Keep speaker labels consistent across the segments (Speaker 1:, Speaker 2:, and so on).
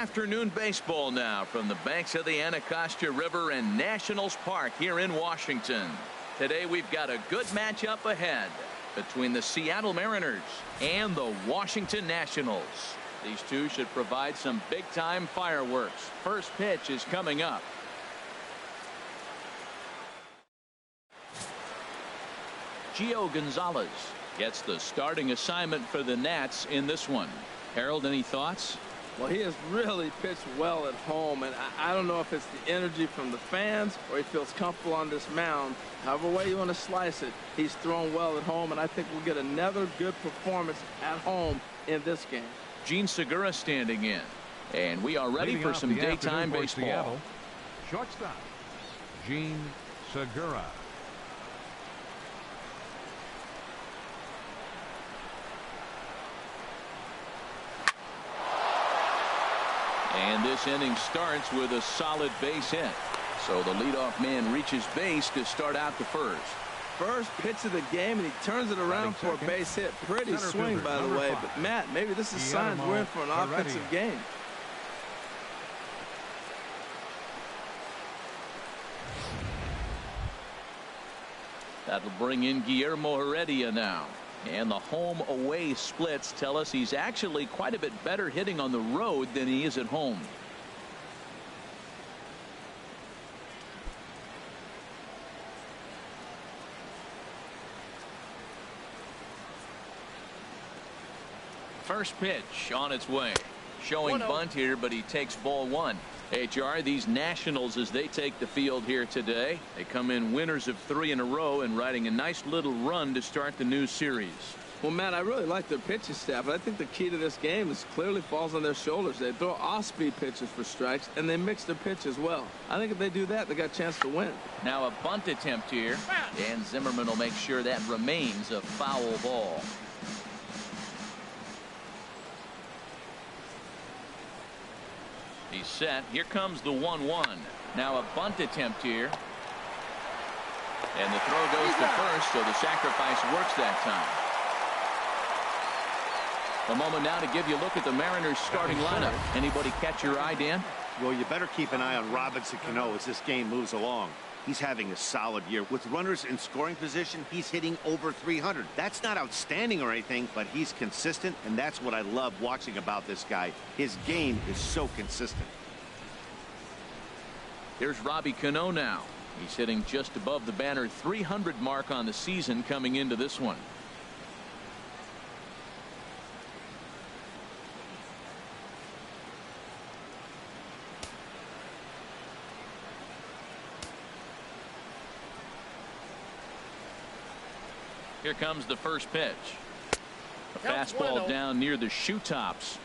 Speaker 1: afternoon baseball now from the banks of the Anacostia River and Nationals Park here in Washington. Today we've got a good matchup ahead between the Seattle Mariners and the Washington Nationals. These two should provide some big-time fireworks. First pitch is coming up. Gio Gonzalez gets the starting assignment for the Nats in this one. Harold, any thoughts?
Speaker 2: Well, he has really pitched well at home, and I don't know if it's the energy from the fans or he feels comfortable on this mound. However way you want to slice it, he's thrown well at home, and I think we'll get another good performance at home in this game.
Speaker 1: Gene Segura standing in, and we are ready for some daytime baseball.
Speaker 3: Seattle, shortstop, Gene Segura.
Speaker 1: And this inning starts with a solid base hit. So the leadoff man reaches base to start out the first.
Speaker 2: First pitch of the game, and he turns it around for a base hit. Pretty swing, by the way. But, Matt, maybe this is signs we're in for an offensive game.
Speaker 1: That'll bring in Guillermo Heredia now. And the home-away splits tell us he's actually quite a bit better hitting on the road than he is at home. First pitch on its way. Showing bunt here, but he takes ball one. HR, these Nationals, as they take the field here today, they come in winners of 3 in a row and riding a nice little run to start the new series.
Speaker 2: Well, Matt, I really like their pitching staff, but I think the key to this game is clearly falls on their shoulders. They throw off-speed pitches for strikes, and they mix their pitch as well. I think if they do that, they got a chance to win.
Speaker 1: Now a bunt attempt here, and Zimmerman will make sure that remains a foul ball. He's set. Here comes the 1-1. Now a bunt attempt here. And the throw goes to first, so the sacrifice works that time. A moment now to give you a look at the Mariners starting lineup. Anybody catch your eye, Dan?
Speaker 4: Well, you better keep an eye on Robinson Cano as this game moves along. He's having a solid year. With runners in scoring position, he's hitting over 300. That's not outstanding or anything, but he's consistent, and that's what I love watching about this guy. His game is so consistent.
Speaker 1: Here's Robbie Cano now. He's hitting just above the banner 300 mark on the season coming into this one. Here comes the first pitch. A fastball down near the shoe tops.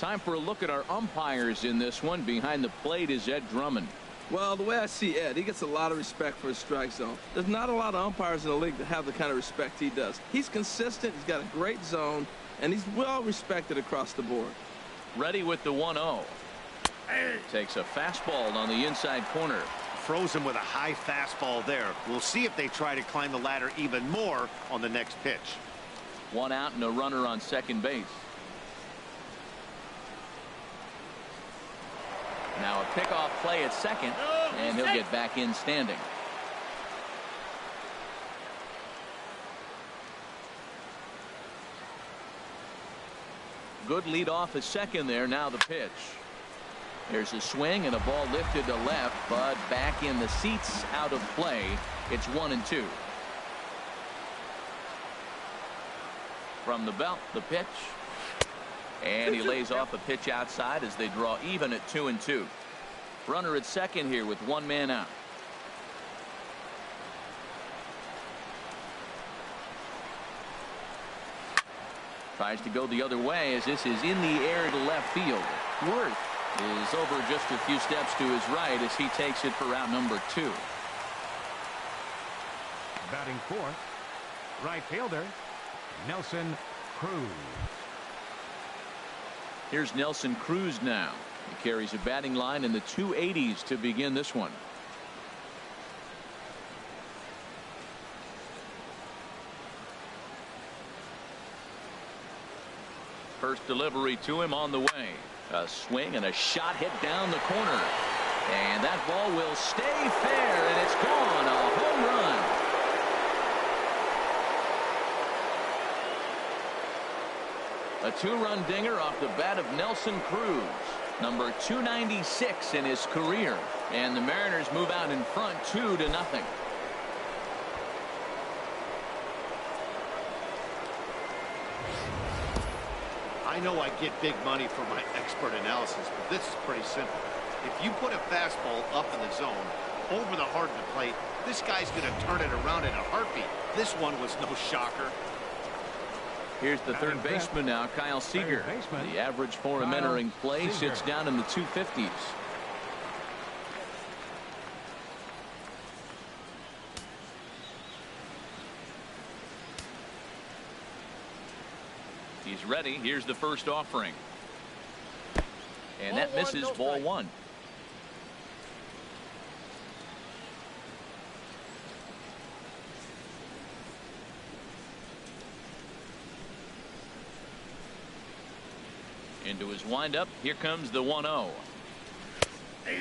Speaker 1: Time for a look at our umpires in this one. Behind the plate is Ed Drummond.
Speaker 2: Well, the way I see Ed, he gets a lot of respect for his strike zone. There's not a lot of umpires in the league that have the kind of respect he does. He's consistent, he's got a great zone, and he's well respected across the board.
Speaker 1: Ready with the 1-0. Takes a fastball on the inside corner.
Speaker 4: Froze him with a high fastball there. We'll see if they try to climb the ladder even more on the next pitch.
Speaker 1: 1 out and a runner on second base. Now a pickoff play at second, and he'll get back in standing. Good lead off at second there. Now the pitch. There's a swing and a ball lifted to left, but back in the seats, out of play. It's 1-2. From the belt, the pitch. And he lays off a pitch outside as they draw even at 2-2. Runner at second here with 1 man out. Tries to go the other way as this is in the air to left field. Worth is over just a few steps to his right as he takes it for out number 2.
Speaker 3: Batting fourth, right fielder, Nelson Cruz.
Speaker 1: Here's Nelson Cruz now. He carries a batting line in the 280s to begin this one. First delivery to him on the way. A swing and a shot hit down the corner. And that ball will stay fair, and it's gone. A home run. A two-run dinger off the bat of Nelson Cruz, number 296 in his career. And the Mariners move out in front 2-0.
Speaker 4: I know I get big money for my expert analysis, but this is pretty simple. If you put a fastball up in the zone, over the heart of the plate, this guy's going to turn it around in a heartbeat. This one was no shocker.
Speaker 1: Here's the third baseman now, Kyle Seager. The average for him entering play sits down in the 250s. He's ready. Here's the first offering. And that misses, ball one. Into his windup. Here comes the 1-0.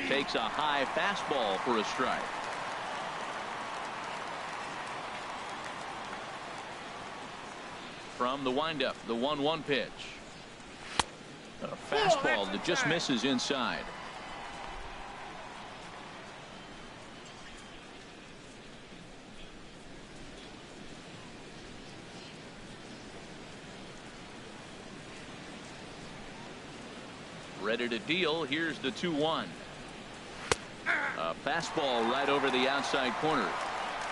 Speaker 1: Takes a high fastball for a strike. From the windup, the 1-1 pitch. A fastball that just misses inside. Ready to deal. Here's the 2-1. A fastball right over the outside corner.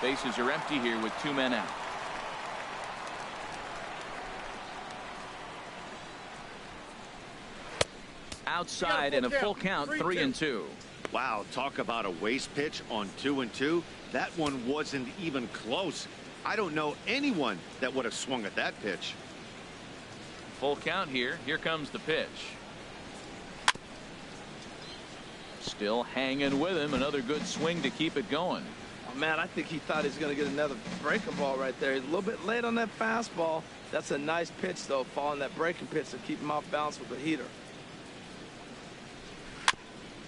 Speaker 1: Bases are empty here with 2 men out. Outside and a full count, 3-2.
Speaker 4: Wow, talk about a waste pitch on 2-2. That one wasn't even close. I don't know anyone that would have swung at that pitch.
Speaker 1: Full count here. Here comes the pitch. Still hanging with him. Another good swing to keep it going.
Speaker 2: Oh, man, I think he thought he was going to get another breaking ball right there. He's a little bit late on that fastball. That's a nice pitch, though, following that breaking pitch to keep him off balance with the heater.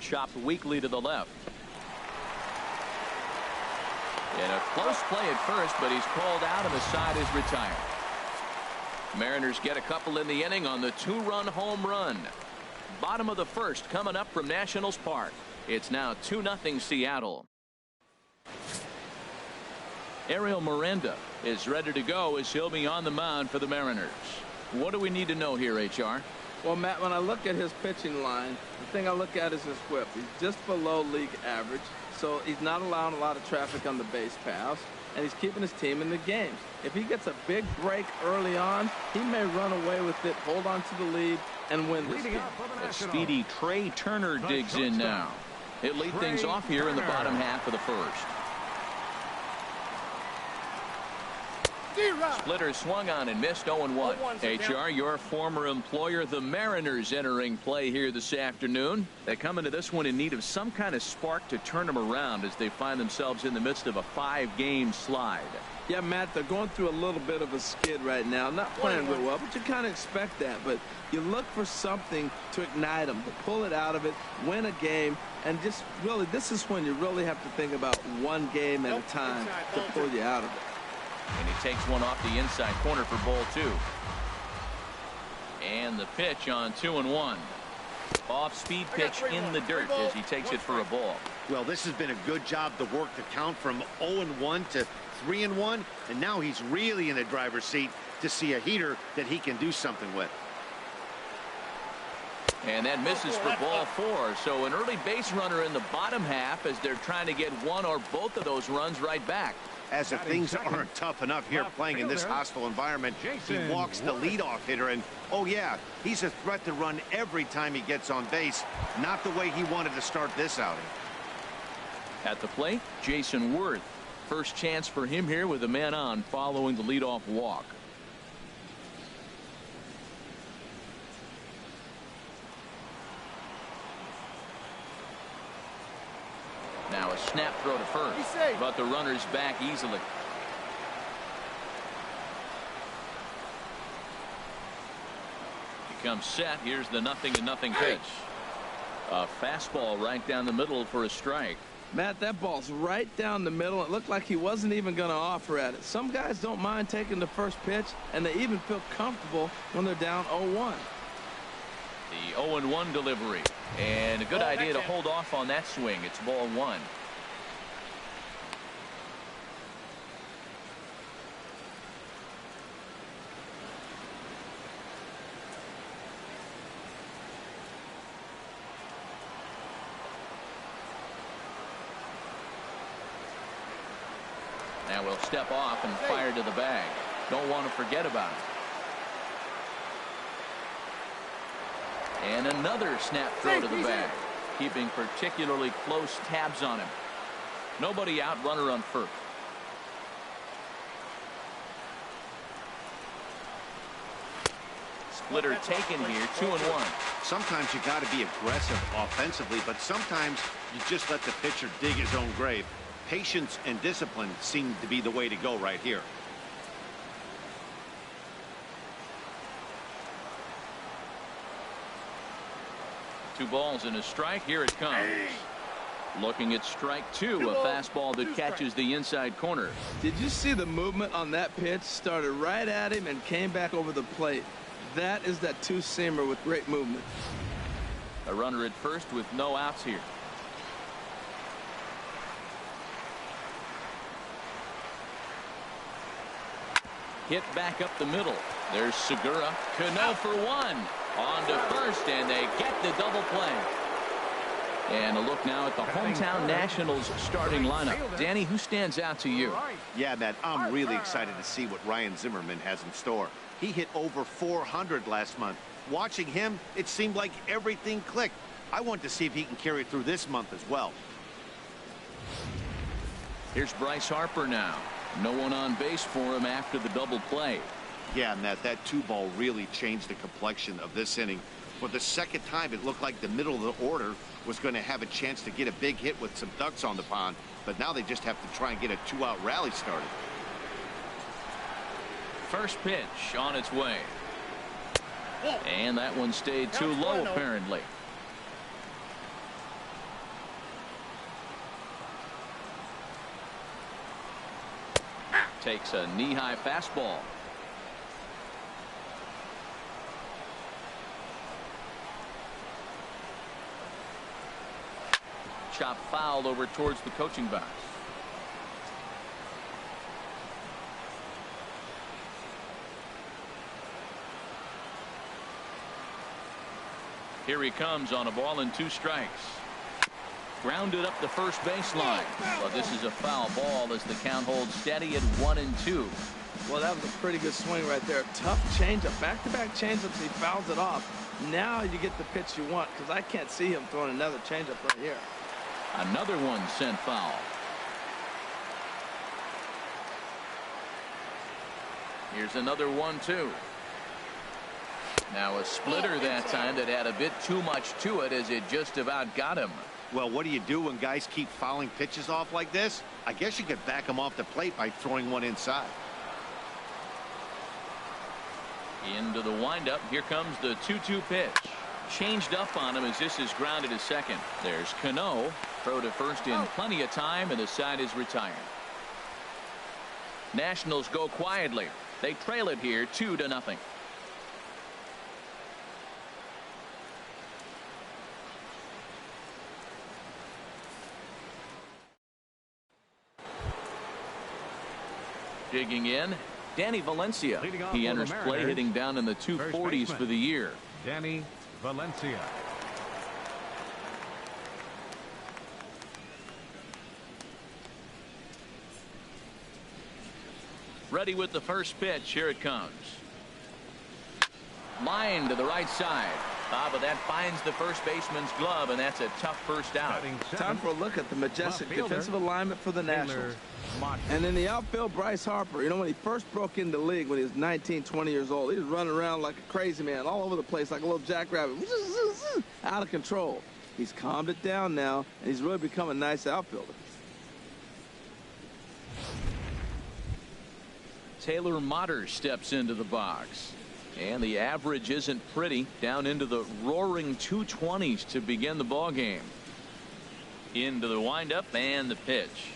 Speaker 1: Chopped weakly to the left. And a close play at first, but he's called out and the side is retired. Mariners get a couple in the inning on the 2-run home run. Bottom of the first coming up from Nationals Park. It's now 2-0 Seattle. Ariel Miranda is ready to go as he'll be on the mound for the Mariners. What do we need to know here, HR?
Speaker 2: Well, Matt, when I look at his pitching line, the thing I look at is his whip. He's just below league average, so he's not allowing a lot of traffic on the base paths, and he's keeping his team in the games. If he gets a big break early on, he may run away with it, hold on to the lead, and win this game.
Speaker 1: A speedy TREA Turner digs in now. He'll lead things off here in the bottom half of the first. Splitter swung on and missed. 0-1. HR, your former employer, the Mariners, entering play here this afternoon. They come into this one in need of some kind of spark to turn them around as they find themselves in the midst of a 5-game slide.
Speaker 2: Yeah, Matt, they're going through a little bit of a skid right now. Not playing real well, but you kind of expect that. But you look for something to ignite them, to pull it out of it, win a game, and just really, this is when you really have to think about one game at a time to pull you out of it.
Speaker 1: And he takes one off the inside corner for ball 2. And the pitch on 2-1. Off-speed pitch in the dirt as he takes it for a ball.
Speaker 4: Well, this has been a good job to work the count from 0-1 to 3-1, and now he's really in the driver's seat to see a heater that he can do something with.
Speaker 1: And that misses for ball 4. So an early base runner in the bottom half as they're trying to get one or both of those runs right back.
Speaker 4: As if things aren't tough enough here playing in this hostile environment, he walks the leadoff hitter, and oh yeah, he's a threat to run every time he gets on base. Not the way he wanted to start this outing.
Speaker 1: At the plate, Jason Worth. First chance for him here with a man on following the leadoff walk. Now a snap throw to first, but the runner's back easily. comes set. Here's the 0-0 pitch. A fastball right down the middle for a strike.
Speaker 2: Matt, that ball's right down the middle. It looked like he wasn't even going to offer at it. Some guys don't mind taking the first pitch, and they even feel comfortable when they're down 0-1.
Speaker 1: The 0-1 delivery. And a good idea to hold off on that swing. It's ball one. Now we'll step off and fire to the bag. Don't want to forget about it. And another snap throw to the bag. Keeping particularly close tabs on him. Nobody out, runner on first. Splitter taken here, 2-1.
Speaker 4: Sometimes you got to be aggressive offensively, but sometimes you just let the pitcher dig his own grave. Patience and discipline seem to be the way to go right here.
Speaker 1: Two balls and a strike. Here it comes. Looking at strike two, a fastball that catches the inside corner.
Speaker 2: Did you see the movement on that pitch? Started right at him and came back over the plate. That is that two-seamer with great movement.
Speaker 1: A runner at first with no outs here. Hit back up the middle. There's Segura. CANO for one. On to first, and they get the double play. And a look now at the hometown Nationals starting lineup. Danny, who stands out to you?
Speaker 4: Yeah, Matt, I'm really excited to see what Ryan Zimmerman has in store. He hit over 400 last month. Watching him, it seemed like everything clicked. I want to see if he can carry it through this month as well.
Speaker 1: Here's Bryce Harper now. No one on base for him after the double play.
Speaker 4: Yeah, Matt, that two ball really changed the complexion of this inning. For the second time, it looked like the middle of the order was going to have a chance to get a big hit with some ducks on the pond, but now they just have to try and get a two-out rally started.
Speaker 1: First pitch on its way. And that one stayed too low, apparently. Takes a knee-high fastball. Chop fouled over towards the coaching box. Here he comes on a ball and two strikes. Grounded up the first baseline. Well, this is a foul ball as the count holds steady at 1-2.
Speaker 2: Well, that was a pretty good swing right there. Tough changeup, back-to-back changeups. He fouls it off. Now you get the pitch you want, because I can't see him throwing another changeup right here.
Speaker 1: Another one sent foul. Here's another 1-2. Now a splitter that time that had a bit too much to it as it just about got him.
Speaker 4: Well, what do you do when guys keep fouling pitches off like this? I guess you could back them off the plate by throwing one inside.
Speaker 1: Into the windup. Here comes the 2-2 pitch. Changed up on him as this is grounded to second. There's CANO. Throw to first in plenty of time, and the side is retired. Nationals go quietly. They trail it here 2-0. Digging in, Danny Valencia. He enters play hitting down in the 240s for the year.
Speaker 3: Danny Valencia.
Speaker 1: Ready with the first pitch. Here it comes. Line to the right side. But that finds the first baseman's glove, and that's a tough first out.
Speaker 2: Time for a look at the majestic defensive alignment for the Nationals. And in the outfield, Bryce Harper. You know, when he first broke into the league when he was 19, 20 years old, he was running around like a crazy man all over the place like a little jackrabbit. Out of control. He's calmed it down now, and he's really become a nice outfielder.
Speaker 1: Taylor Motter steps into the box. And the average isn't pretty, down into the roaring 220s to begin the ball game. Into the windup and the pitch.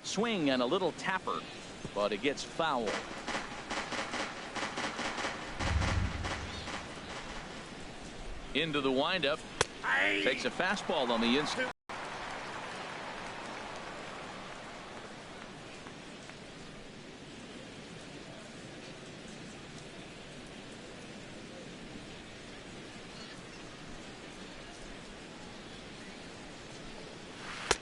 Speaker 1: Swing and a little tapper, but it gets foul. Into the windup. Takes a fastball on the inside.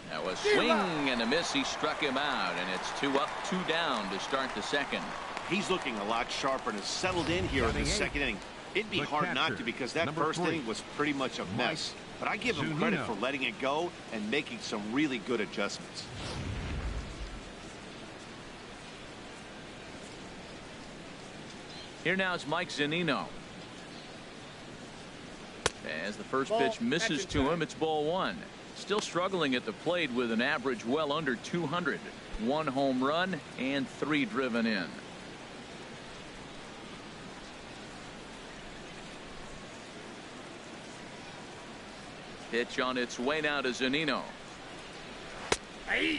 Speaker 1: That was swing and a miss. He struck him out, and it's 2 up, 2 down to start the second.
Speaker 4: He's looking a lot sharper and has settled in here in the second inning. It'd be hard not to, because that first inning was pretty much a mess. But I give him credit for letting it go and making some really good adjustments.
Speaker 1: Here now is Mike Zunino. As the first pitch misses to him, it's ball 1. Still struggling at the plate with an average well under 200. 1 home run and 3 driven in. Pitch on its way now to Zunino.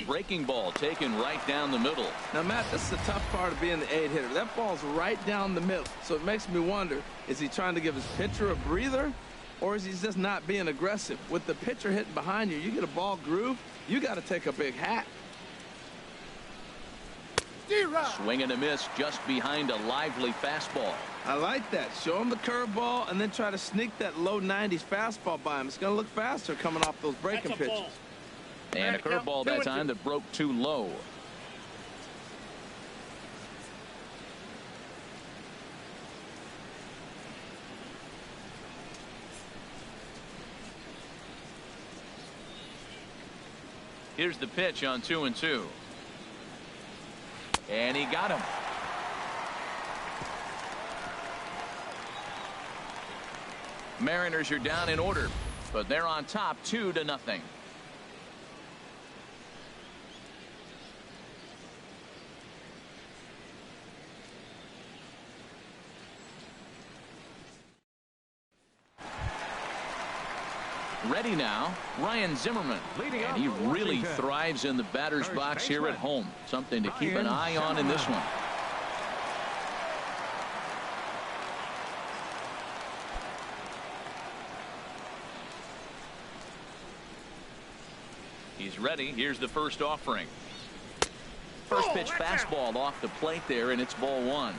Speaker 1: Breaking ball taken right down the middle.
Speaker 2: Now, Matt, this is the tough part of being the 8-hitter. That ball's right down the middle. So it makes me wonder, is he trying to give his pitcher a breather, or is he just not being aggressive? With the pitcher hitting behind you, you get a ball groove, you got to take a big hat.
Speaker 1: Swing and a miss just behind a lively fastball.
Speaker 2: I like that. Show him the curveball and then try to sneak that low 90s fastball by him. It's going to look faster coming off those breaking pitches.
Speaker 1: And a curveball that time that broke too low. Here's the pitch on 2-2. And he got him. Mariners are down in order, but they're on top 2-0. Ready now, Ryan Zimmerman, and he really thrives in the batter's box here at home. Something to keep an eye on in this one. He's ready. Here's the first offering. First pitch fastball off the plate there, and it's ball 1.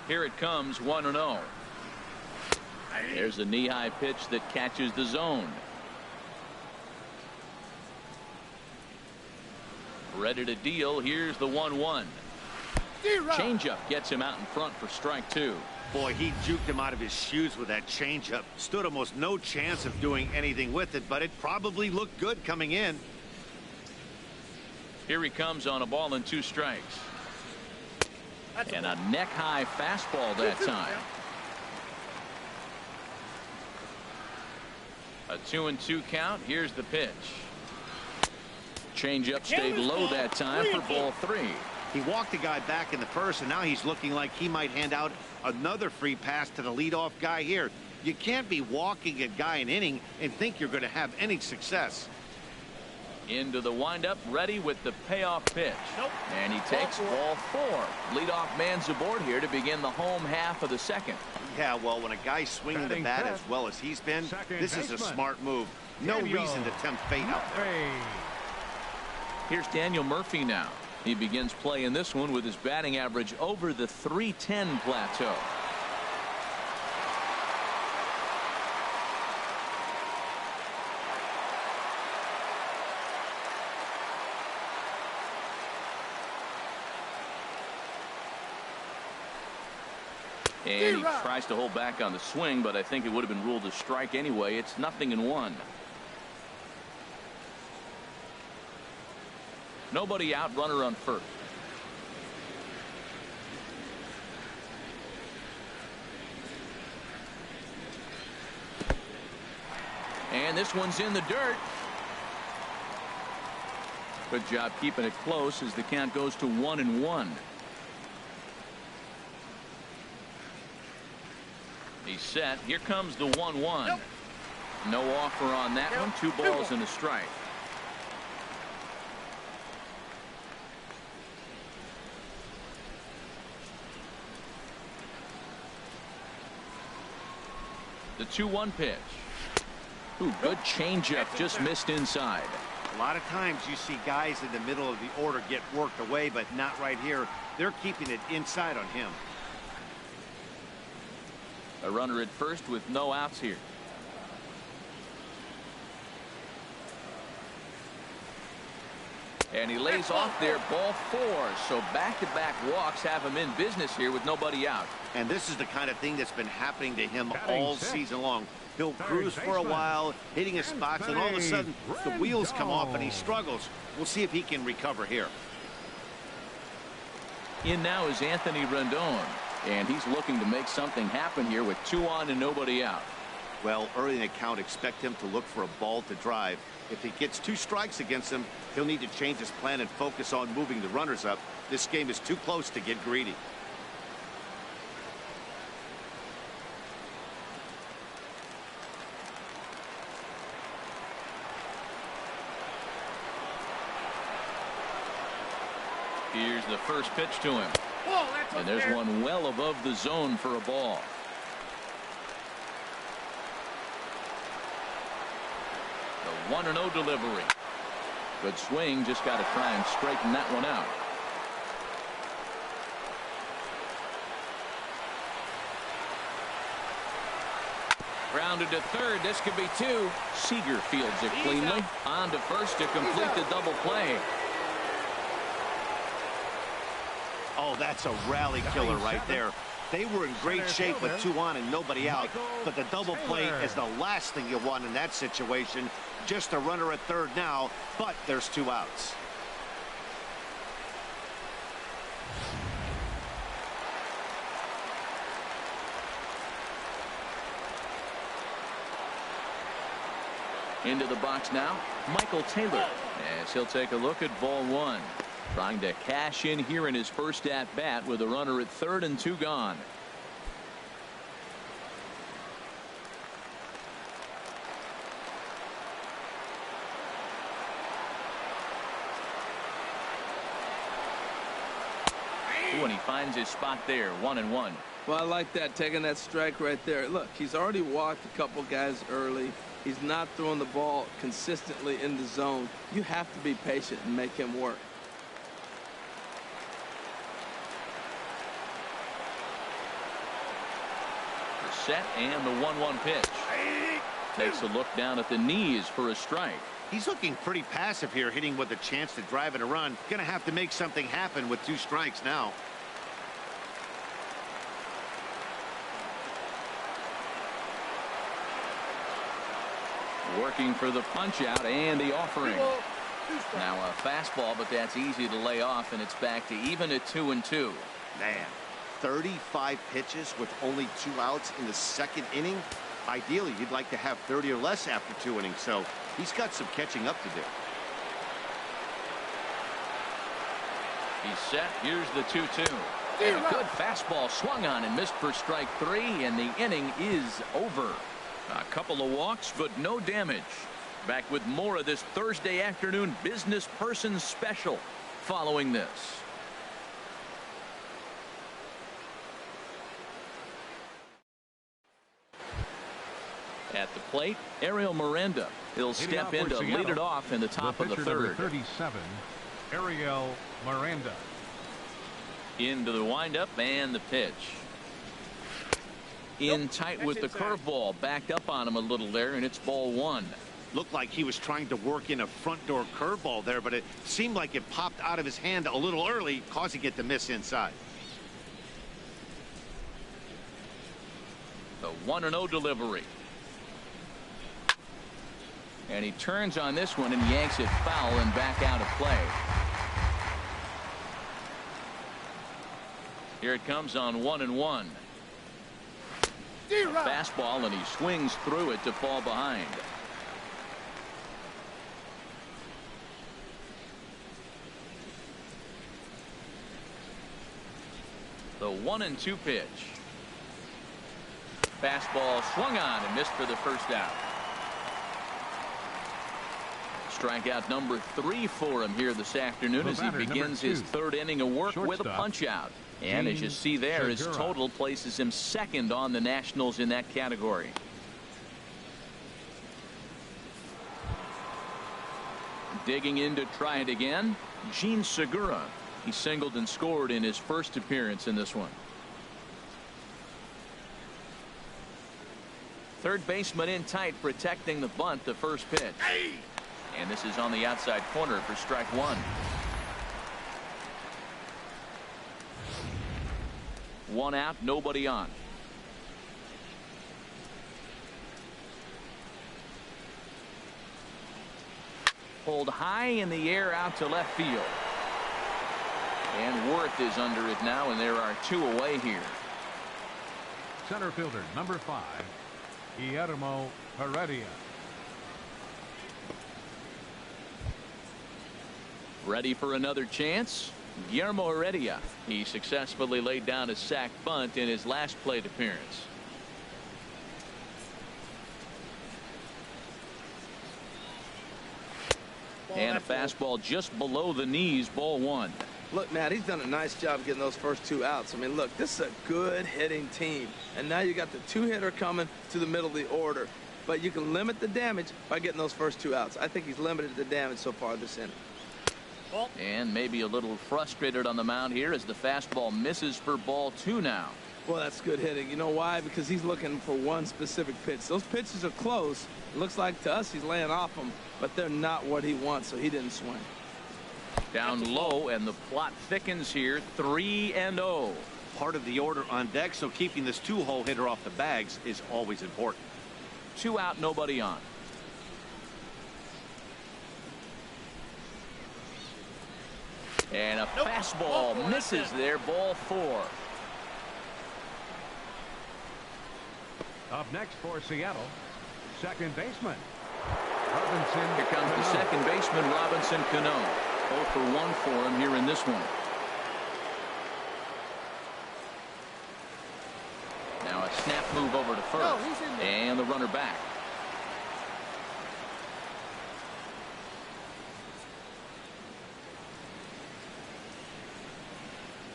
Speaker 1: Here it comes, 1-0. There's a knee-high pitch that catches the zone. Ready to deal. Here's the 1-1. Changeup gets him out in front for strike 2.
Speaker 4: Boy, he juked him out of his shoes with that changeup. Stood almost no chance of doing anything with it, but it probably looked good coming in.
Speaker 1: Here he comes on a ball and 2 strikes. And a neck-high fastball that time. A 2-2 count. Here's the pitch. Changeup stayed low that time for ball 3.
Speaker 4: He walked the guy back in the first, and now he's looking like he might hand out another free pass to the leadoff guy here. You can't be walking a guy an inning and think you're going to have any success.
Speaker 1: Into the windup, ready with the payoff pitch. And he takes ball 4. Leadoff man's aboard here to begin the home half of the second.
Speaker 4: Yeah, well, when a guy's swinging the bat as well as he's been, this is a smart move. No reason to tempt fate out there.
Speaker 1: Here's Daniel Murphy now. He begins play in this one with his batting average over the .310 plateau. And he tries to hold back on the swing, but I think it would have been ruled a strike anyway. It's 0-1. Nobody out, runner on first. And this one's in the dirt. Good job keeping it close as the count goes to 1-1. He's set. Here comes the 1-1. No offer on that one. 2 balls and a strike. The 2-1 pitch. Ooh, good changeup, just missed inside.
Speaker 4: A lot of times you see guys in the middle of the order get worked away, but not right here. They're keeping it inside on him.
Speaker 1: A runner at first with no outs here. And he lays off there, ball 4. So back-to-back walks have him in business here with nobody out.
Speaker 4: And this is the kind of thing that's been happening to him all season long. He'll cruise for a while, hitting his spots, and all of a sudden the wheels come off and he struggles. We'll see if he can recover here.
Speaker 1: In now is Anthony Rendon, and he's looking to make something happen here with 2 on and nobody out.
Speaker 4: Well, early in the count, expect him to look for a ball to drive. If he gets 2 strikes against him, he'll need to change his plan and focus on moving the runners up. This game is too close to get greedy.
Speaker 1: Here's the first pitch to him. And there's one well above the zone for a ball. The 1-0 delivery. Good swing, just got to try and straighten that one out. Grounded to third. This could be 2. Seager fields it cleanly. On to first to complete the double play.
Speaker 4: Oh, that's a rally killer right there. They were in great shape with 2 on and nobody out, but the double play is the last thing you want in that situation. Just a runner at third now, but there's 2 outs.
Speaker 1: Into the box now, Michael Taylor, as he'll take a look at ball 1. Trying to cash in here in his first at bat with a runner at third and 2 gone. Ooh, and he finds his spot there, 1-1.
Speaker 2: Well, I like that, taking that strike right there. Look, he's already walked a couple guys early. He's not throwing the ball consistently in the zone. You have to be patient and make him work.
Speaker 1: Set and the 1-1 pitch. Takes a look down at the knees for a strike.
Speaker 4: He's looking pretty passive here, hitting with a chance to drive and a run. Gonna have to make something happen with 2 strikes now.
Speaker 1: Working for the punch out and the offering. Now a fastball, but that's easy to lay off, and it's back to even at 2-2.
Speaker 4: Man, 35 pitches with only 2 outs in the 2nd inning. Ideally, you'd like to have 30 or less after 2 innings, so he's got some catching up to do.
Speaker 1: He's set. Here's the 2-2. And a good fastball swung on and missed for strike 3, and the inning is over. A couple of walks, but no damage. Back with more of this Thursday afternoon business person special following this. At the plate, Ariel Miranda. He'll step in to lead it off in the top of the 3rd.
Speaker 3: 37, Ariel Miranda.
Speaker 1: Into the windup and the pitch. In tight with the curveball, backed up on him a little there, and it's ball 1.
Speaker 4: Looked like he was trying to work in a front door curveball there, but it seemed like it popped out of his hand a little early, causing it to miss inside.
Speaker 1: The 1-0 delivery. And he turns on this one and yanks it foul and back out of play. Here it comes on 1-1. Fastball, and he swings through it to fall behind. The 1-2 pitch. Fastball swung on and missed for the first out. Strikeout number 3 for him here this afternoon as he begins his 3rd inning of work with a punch out. And as you see there, his total places him 2nd on the Nationals in that category. Digging in to try it again, SEGURA. He singled and scored in his first appearance in this one. Third baseman in tight, protecting the bunt, the first pitch. And this is on the outside corner for strike 1. 1 out, nobody on. Pulled high in the air out to left field. And Worth is under it now, and there are 2 away here.
Speaker 3: Center fielder number 5, Guillermo Heredia.
Speaker 1: Ready for another chance? Guillermo Heredia. He successfully laid down a sac bunt in his last plate appearance. And a fastball just below the knees, ball 1.
Speaker 2: Look, Matt, he's done a nice job getting those first 2 outs. I mean, look, this is a good hitting team. And now you got the 2-hitter coming to the middle of the order. But you can limit the damage by getting those first 2 outs. I think he's limited the damage so far this inning.
Speaker 1: And maybe a little frustrated on the mound here as the fastball misses for ball 2 now.
Speaker 2: Well, that's good hitting. You know why? Because he's looking for one specific pitch. Those pitches are close. It looks like to us he's laying off them, but they're not what he wants, so he didn't swing.
Speaker 1: Down low, and the plot thickens here. 3-0.
Speaker 4: Part of the order on deck, so keeping this 2-hole hitter off the bags is always important.
Speaker 1: 2 out, nobody on. And a fastball misses there, ball 4.
Speaker 3: Up next for Seattle, second baseman Robinson.
Speaker 1: Here comes the second baseman, Robinson Cano. 0 for 1 for him here in this one. Now a snap move over to first, and the runner back.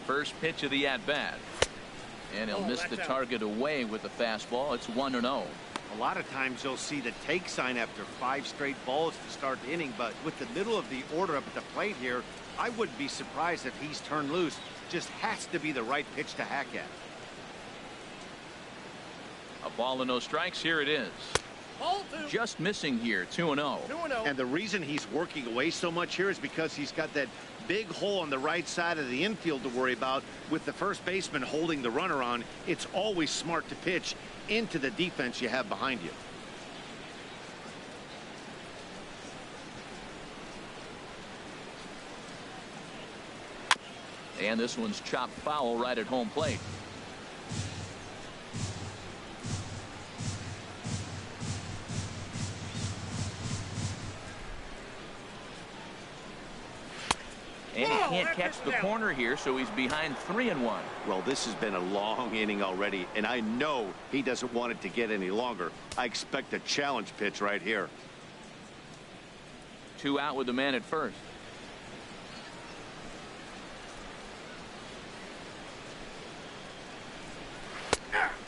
Speaker 1: First pitch of the at-bat. And he'll miss the target away with the fastball. It's 1-0.
Speaker 4: A lot of times you'll see the take sign after 5 straight balls to start the inning, but with the middle of the order up at the plate here, I wouldn't be surprised if he's turned loose. Just has to be the right pitch to hack at.
Speaker 1: A ball and no strikes. Here it is. Just missing here. 2-0.
Speaker 4: And the reason he's working away so much here is because he's got that big hole on the right side of the infield to worry about. With the first baseman holding the runner on, it's always smart to pitch into the defense you have behind you.
Speaker 1: And this one's chopped foul right at home plate. And he can't catch the corner here, so he's behind 3-1.
Speaker 4: Well, this has been a long inning already, and I know he doesn't want it to get any longer. I expect a challenge pitch right here.
Speaker 1: 2 out with the man at first.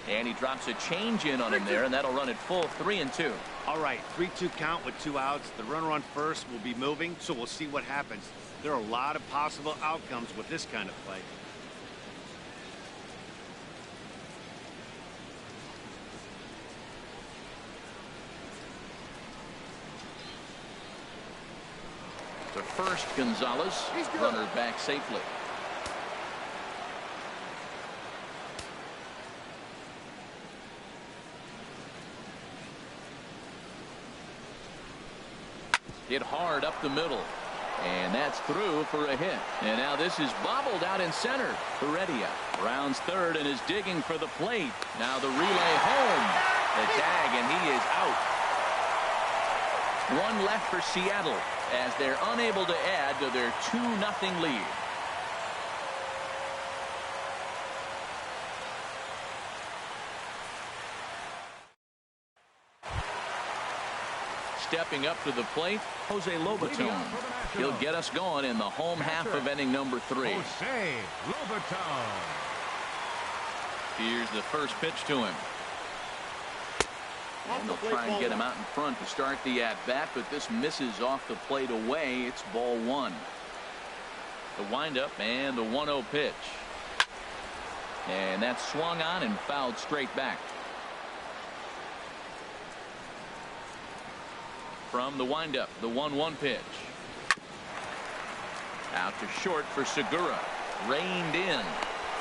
Speaker 1: And he drops a change in on him there, and that'll run it full 3-2.
Speaker 4: All right, 3-2 count with 2 outs. The runner on first will be moving, so we'll see what happens. There are a lot of possible outcomes with this kind of play.
Speaker 1: To first, Gonzalez. Runner back safely. Hit hard up the middle. And that's through for a hit. And now this is bobbled out in center. Heredia rounds third and is digging for the plate. Now the relay home. The tag, and he is out. 1 left for Seattle as they're unable to add to their 2-0 lead. stepping up to the plate, Jose Lobaton. He'll get us going in the home half of inning number 3.
Speaker 3: Jose Lobaton.
Speaker 1: Here's the first pitch to him. And they'll try and get him out in front to start the at-bat, but this misses off the plate away. It's ball 1. The windup and the 1-0 pitch. And that's swung on and fouled straight back. From the windup, the 1-1 pitch. Out to short for Segura. Reined in.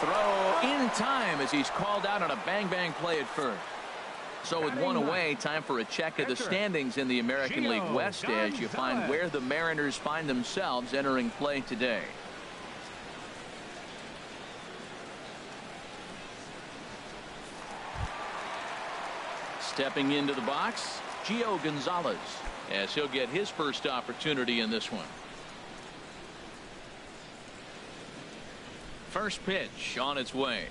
Speaker 1: Throw in time as he's called out on a bang-bang play at first. So with one away, time for a check of the standings in the American League West as you find where the Mariners find themselves entering play today. Stepping into the box, Gio Gonzalez, as he'll get his first opportunity in this one. First pitch on its way.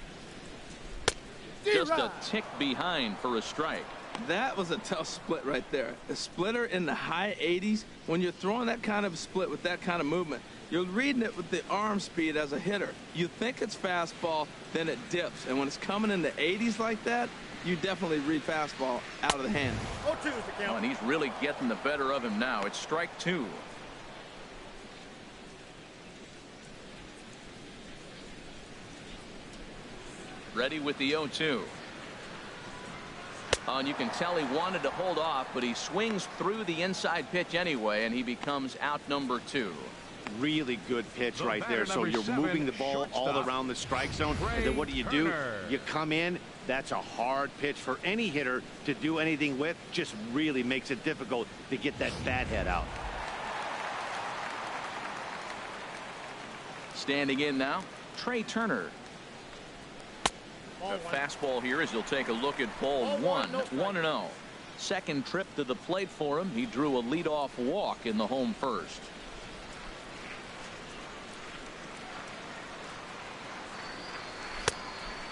Speaker 1: Just a tick behind for a strike.
Speaker 2: That was a tough split right there. A splitter in the high 80s. When you're throwing that kind of split with that kind of movement, you're reading it with the arm speed as a hitter. You think it's fastball, then it dips. And when it's coming in the 80s like that, you definitely read fastball out of the hand.
Speaker 5: 0-2 is the count.
Speaker 1: Oh, and he's really getting the better of him now. It's strike 2. Ready with the 0-2. And you can tell he wanted to hold off, but he swings through the inside pitch anyway, and he becomes out number 2.
Speaker 4: Really good pitch right there. So you're moving the ball all around the strike zone. And then what do? You come in. That's a hard pitch for any hitter to do anything with. Just really makes it difficult to get that bat head out.
Speaker 1: Standing in now, Trey Turner. A fastball here as he'll take a look at ball 1. 1-0. Second trip to the plate for him. He drew a leadoff walk in the home first.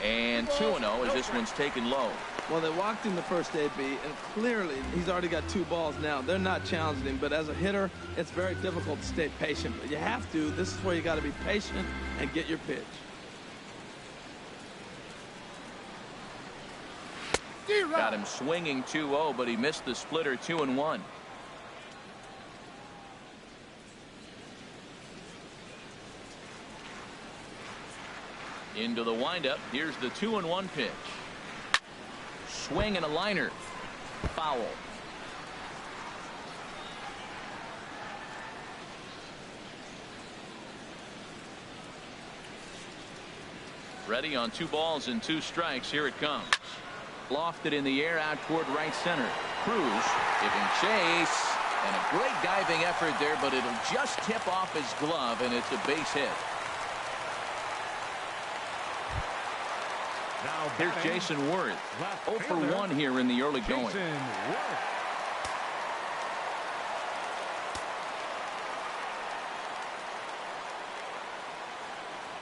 Speaker 1: And 2-0 as this one's taken low.
Speaker 2: Well, they walked in the first AB, and clearly he's already got 2 balls now. They're not challenging him, but as a hitter, it's very difficult to stay patient. But you have to. This is where you got to be patient and get your pitch.
Speaker 1: Got him swinging 2-0, but he missed the splitter 2-1. Into the windup. Here's the 2-1 pitch. Swing and a liner. Foul. Ready on 2 balls and 2 strikes. Here it comes. Lofted in the air out toward right center. Cruz giving chase. And a great diving effort there, but it'll just tip off his glove, and it's a base hit. Here's Jason Worth. 0 for 1 here in the early going.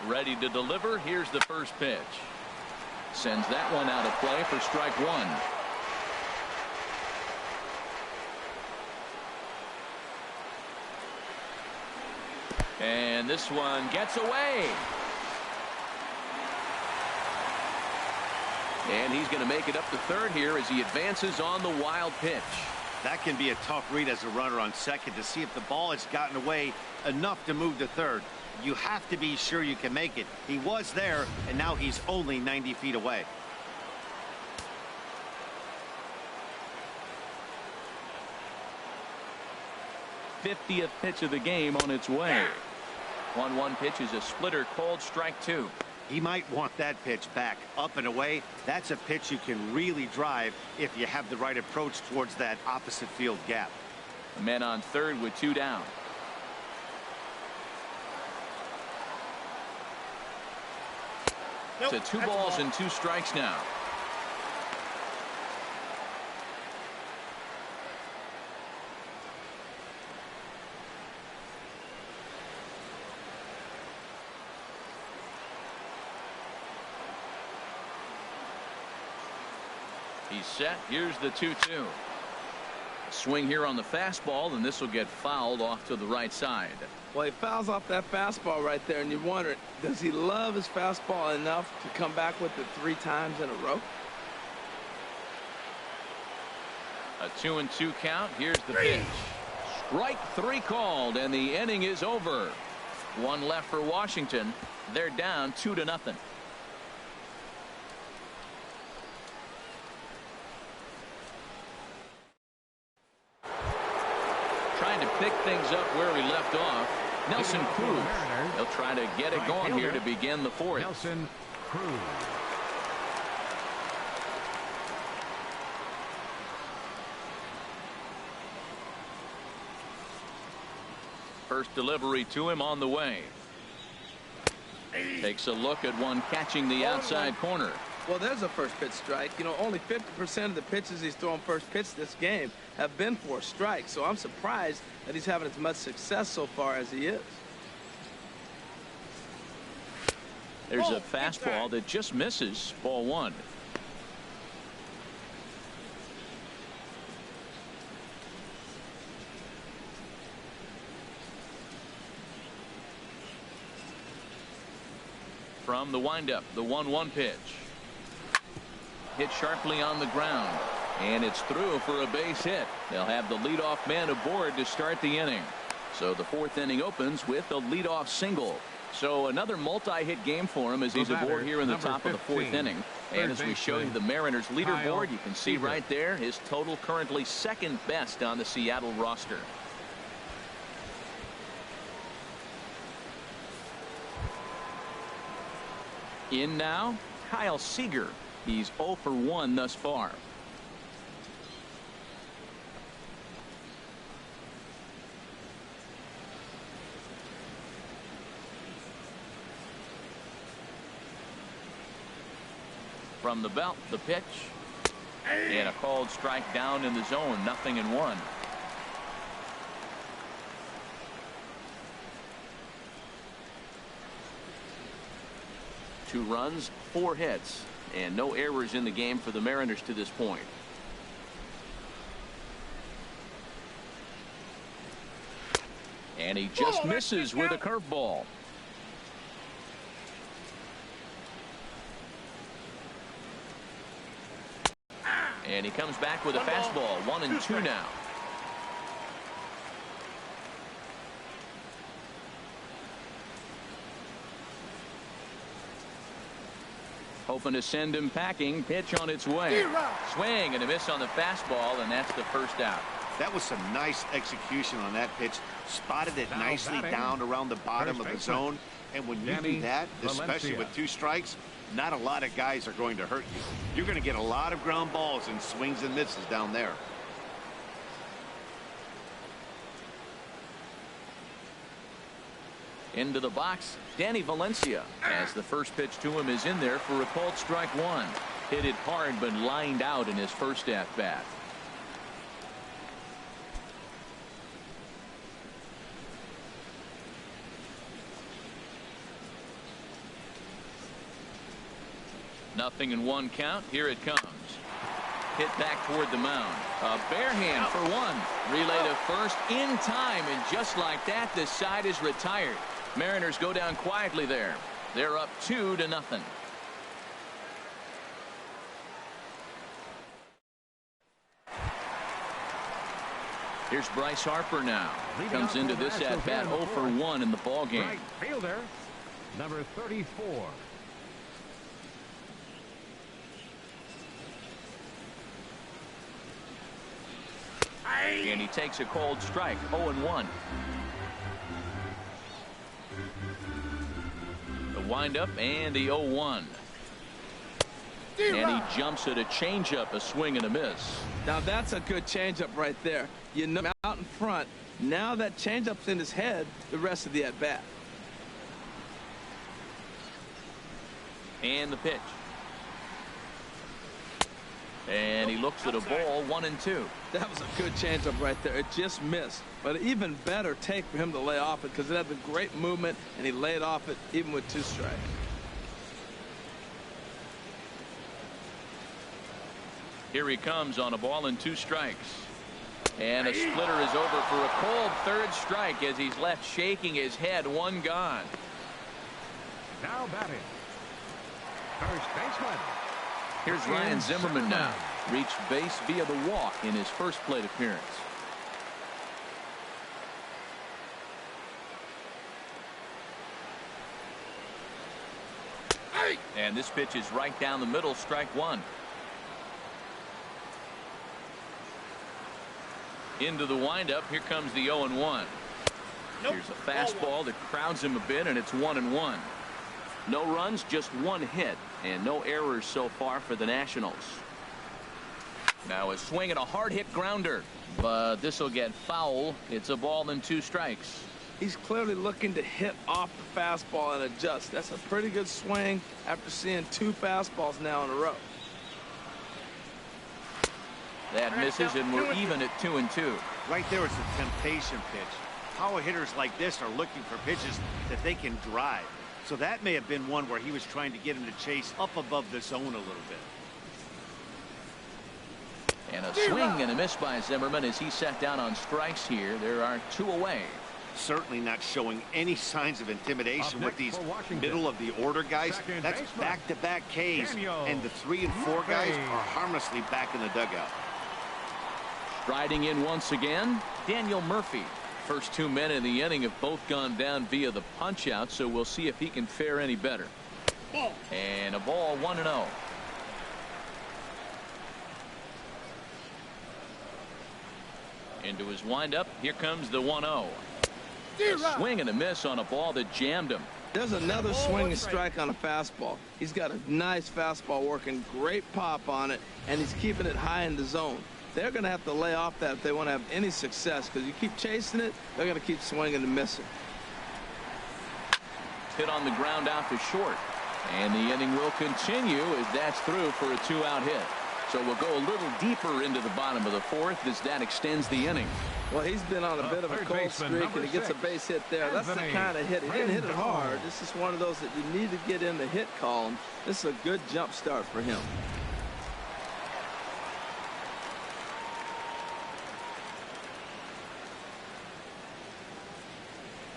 Speaker 1: Ready to deliver. Here's the first pitch. Sends that one out of play for strike 1. And this one gets away. And he's going to make it up to third here as he advances on the wild pitch.
Speaker 4: That can be a tough read as a runner on second to see if the ball has gotten away enough to move to third. You have to be sure you can make it. He was there, and now he's only 90 feet away.
Speaker 1: '50th pitch of the game on its way. 1-1 pitch is a splitter called strike 2.
Speaker 4: He might want that pitch back up and away. That's a pitch you can really drive if you have the right approach towards that opposite field gap.
Speaker 1: A man on third with 2 down.
Speaker 5: Nope,
Speaker 1: to 2 balls and 2 strikes now. He's set. Here's the 2-2. swing here on the fastball, and this will get fouled off to the right side.
Speaker 2: Well, he fouls off that fastball right there, and you wonder, does he love his fastball enough to come back with it 3 times in a row?
Speaker 1: A 2-2 count. Here's the pitch. Strike 3 called, and the inning is over. 1 left for Washington. They're down 2-0. Trying to pick things up where we left off. Nelson Cruz. He'll try to get it going here to begin the 4th.
Speaker 3: Nelson Cruz.
Speaker 1: First delivery to him on the way. Takes a look at one catching the outside corner.
Speaker 2: Well, there's a first pitch strike. You know, only 50% of the pitches he's thrown first pitch this game have been for a strike. So I'm surprised that he's having as much success so far as he is.
Speaker 1: There's a fastball that just misses. Ball 1. From the windup, the 1-1 pitch. Hit sharply on the ground, and it's through for a base hit. They'll have the leadoff man aboard to start the inning. So the 4th inning opens with a leadoff single. So another multi-hit game for him as he's aboard here in the top of the 4th inning. And as we show you the Mariners leaderboard, you can see right there his total currently 2nd best on the Seattle roster. In now, Kyle Seager. He's 0 for 1 thus far. From the belt, the pitch. And a called strike down in the zone. 0-1. 2 runs, 4 hits, and no errors in the game for the Mariners to this point. And he just misses with a curveball. And he comes back with a fastball. 1-2 now. Hoping to send him packing. Pitch on its way. Swing and a miss on the fastball, and that's the first out.
Speaker 4: That was some nice execution on that pitch. Spotted it nicely down around the bottom of the zone. And when you do that, especially with 2 strikes, not a lot of guys are going to hurt you. You're going to get a lot of ground balls and swings and misses down there.
Speaker 1: Into the box, Danny Valencia, as the first pitch to him is in there for a called strike 1. Hit it hard but lined out in his first at bat. Nothing in 1 count. Here it comes. Hit back toward the mound. A bare hand for 1. Relay to first in time, and just like that, the side is retired. Mariners go down quietly there. They're up 2-0. Here's Bryce Harper now. Comes into this at bat 0 for 1 in the ball game.
Speaker 3: Right fielder, number 34.
Speaker 1: And he takes a cold strike. 0-1. The windup and the 0-1. And he jumps at a changeup, a swing and a miss.
Speaker 2: Now that's a good changeup right there. You know, out in front. Now that changeup's in his head the rest of the at bat.
Speaker 1: And the pitch. And he looks at a ball. 1-2.
Speaker 2: That was a good changeup right there. It just missed. But an even better take for him to lay off it because it had the great movement and he laid off it even with 2 strikes.
Speaker 1: Here he comes on a ball and 2 strikes. And a splitter is over for a cold third strike as he's left shaking his head. One gone.
Speaker 3: Now batting, first baseman.
Speaker 1: Here's Ryan Zimmerman now. Reached base via the walk in his first plate appearance. And this pitch is right down the middle, strike one. Into the windup. Here comes the 0-1. Here's a fastball that crowds him a bit, and it's 1-1. No runs, just one hit, and no errors so far for the Nationals. Now a swing and a hard hit grounder, but this will get foul. It's a ball and 2 strikes.
Speaker 2: He's clearly looking to hit off the fastball and adjust. That's a pretty good swing after seeing 2 fastballs now in a row.
Speaker 1: That misses, and we're even at 2-2.
Speaker 4: Right there is a temptation pitch. Power hitters like this are looking for pitches that they can drive. So that may have been one where he was trying to get him to chase up above the zone a little bit.
Speaker 1: And a swing and a miss by Zimmerman as he set down on strikes here. There are 2 away.
Speaker 4: Certainly not showing any signs of intimidation with these middle of the order guys. That's back-to-back Ks, and the 3 and 4 guys are harmlessly back in the dugout.
Speaker 1: Striding in once again, Daniel Murphy. First 2 men in the inning have both gone down via the punch out, so we'll see if he can fare any better. And a ball, 1-0. Into his windup. Here comes the 1-0. A swing and a miss on a ball that jammed him.
Speaker 2: There's another swing and strike on a fastball. He's got a nice fastball working, great pop on it, and he's keeping it high in the zone. They're going to have to lay off that if they want to have any success, because you keep chasing it, they're going to keep swinging and missing.
Speaker 1: Hit on the ground out to short, and the inning will continue as that's through for a 2-out hit. So we'll go a little deeper into the bottom of the 4th as that extends the inning.
Speaker 2: Well, he's been on a bit of a cold streak, and he gets a base hit there. That's the kind of hit. He didn't hit it hard. This is one of those that you need to get in the hit column. This is a good jump start for him.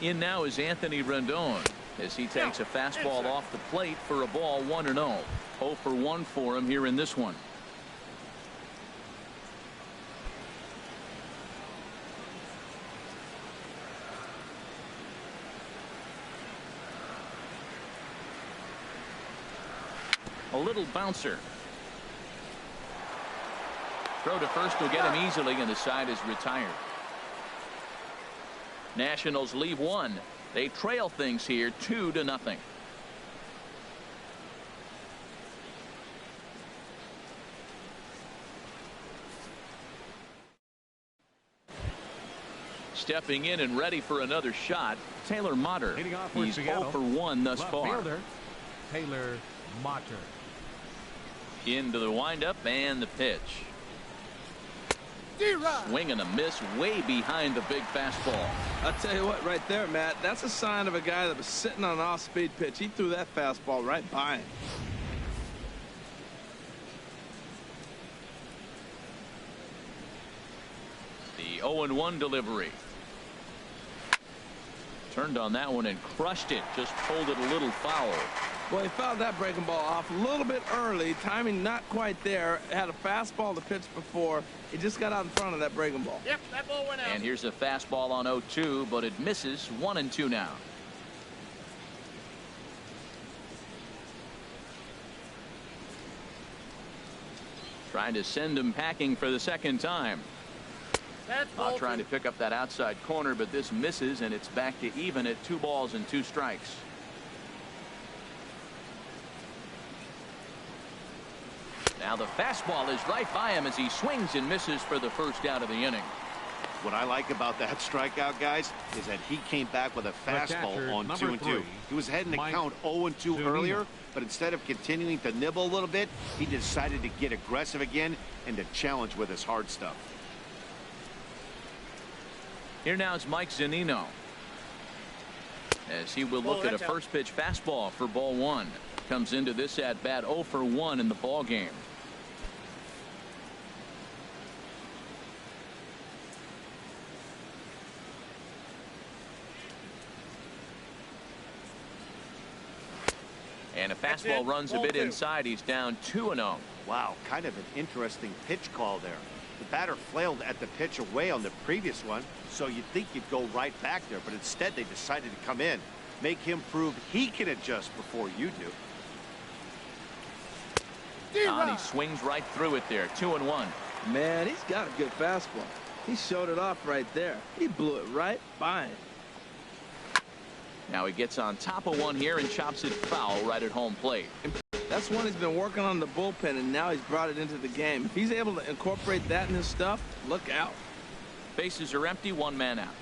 Speaker 1: In now is Anthony Rendon as he takes a fastball off the plate for a ball, 1-0. 0 for 1 for him here in this one. A little bouncer. Throw to first will get him easily, and the side is retired. Nationals leave 1. They trail things here 2-0. Stepping in and ready for another shot, Taylor Motter. He's 0 for 1 thus far.
Speaker 3: Taylor Motter.
Speaker 1: Into the windup and the pitch. Swing and a miss way behind the big fastball.
Speaker 2: I'll tell you what, right there, Matt, that's a sign of a guy that was sitting on an off-speed pitch. He threw that fastball right by him.
Speaker 1: The 0-1 delivery. Turned on that one and crushed it. Just pulled it a little foul.
Speaker 2: Well, he fouled that breaking ball off a little bit early. Timing not quite there. Had a fastball to pitch before. He just got out in front of that breaking ball.
Speaker 5: Yep, that ball went out.
Speaker 1: And here's a fastball on 0-2, but it misses. 1-2 now. Trying to send him packing for the second time. Trying to pick up that outside corner, but this misses, and it's back to even at 2 balls and 2 strikes. Now the fastball is right by him as he swings and misses for the first out of the inning.
Speaker 4: What I like about that strikeout, guys, is that he came back with a fastball on 2-2. He was heading to count 0-2 earlier, but instead of continuing to nibble a little bit, he decided to get aggressive again and to challenge with his hard stuff.
Speaker 1: Here now is Mike Zunino as he will look at a first pitch fastball for ball 1. Comes into this at bat 0 for 1 in the ball game. And a fastball runs a bit inside. He's down 2-0.
Speaker 4: Wow, kind of an interesting pitch call there. The batter flailed at the pitch away on the previous one, so you'd think you'd go right back there, but instead they decided to come in, make him prove he can adjust before you do.
Speaker 1: And he swings right through it there. 2-1.
Speaker 2: Man, he's got a good fastball. He showed it off right there. He blew it right by him.
Speaker 1: Now he gets on top of one here and chops it foul right at home plate.
Speaker 2: That's one he's been working on the bullpen, and now he's brought it into the game. If he's able to incorporate that in his stuff, look out.
Speaker 1: Bases are empty, one man out.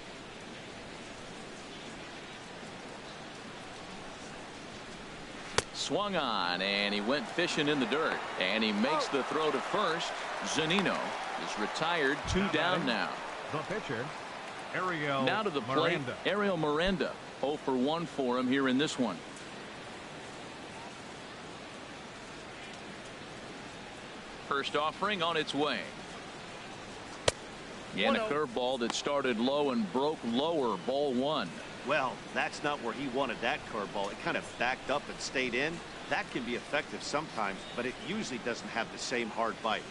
Speaker 1: Swung on, and he went fishing in the dirt. And he makes the throw to first. Zunino is retired, 2 down now.
Speaker 3: The pitcher, Ariel
Speaker 1: now to the plate,
Speaker 3: Miranda.
Speaker 1: Ariel Miranda. 0 for 1 for him here in this one. First offering on its way. And a curveball that started low and broke lower. Ball 1.
Speaker 4: Well, that's not where he wanted that curveball. It kind of backed up and stayed in. That can be effective sometimes, but it usually doesn't have the same hard bite.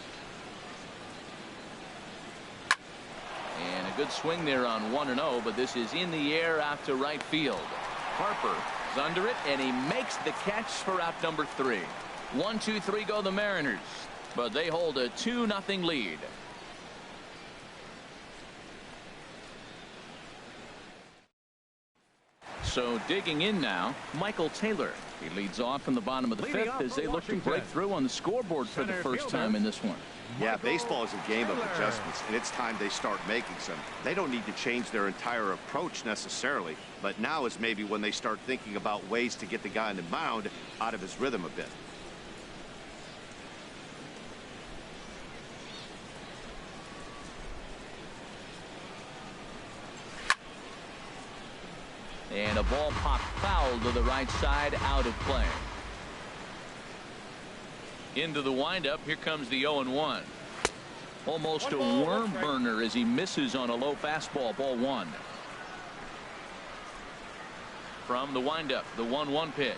Speaker 1: And a good swing there on 1-0, but this is in the air out to right field. Harper is under it, and he makes the catch for out number 3. 1-2-3 go the Mariners, but they hold a 2-0 lead. So digging in now, Michael Taylor. He leads off in the bottom of the 5th as they look to break through on the scoreboard for the first time in this one.
Speaker 4: Yeah, baseball is a game of adjustments, and it's time they start making some. They don't need to change their entire approach necessarily, but now is maybe when they start thinking about ways to get the guy on the mound out of his rhythm a bit.
Speaker 1: And a ball popped foul to the right side, out of play. Into the windup, here comes the 0-1. Almost a worm burner as he misses on a low fastball. Ball 1. From the windup, the 1-1 pitch.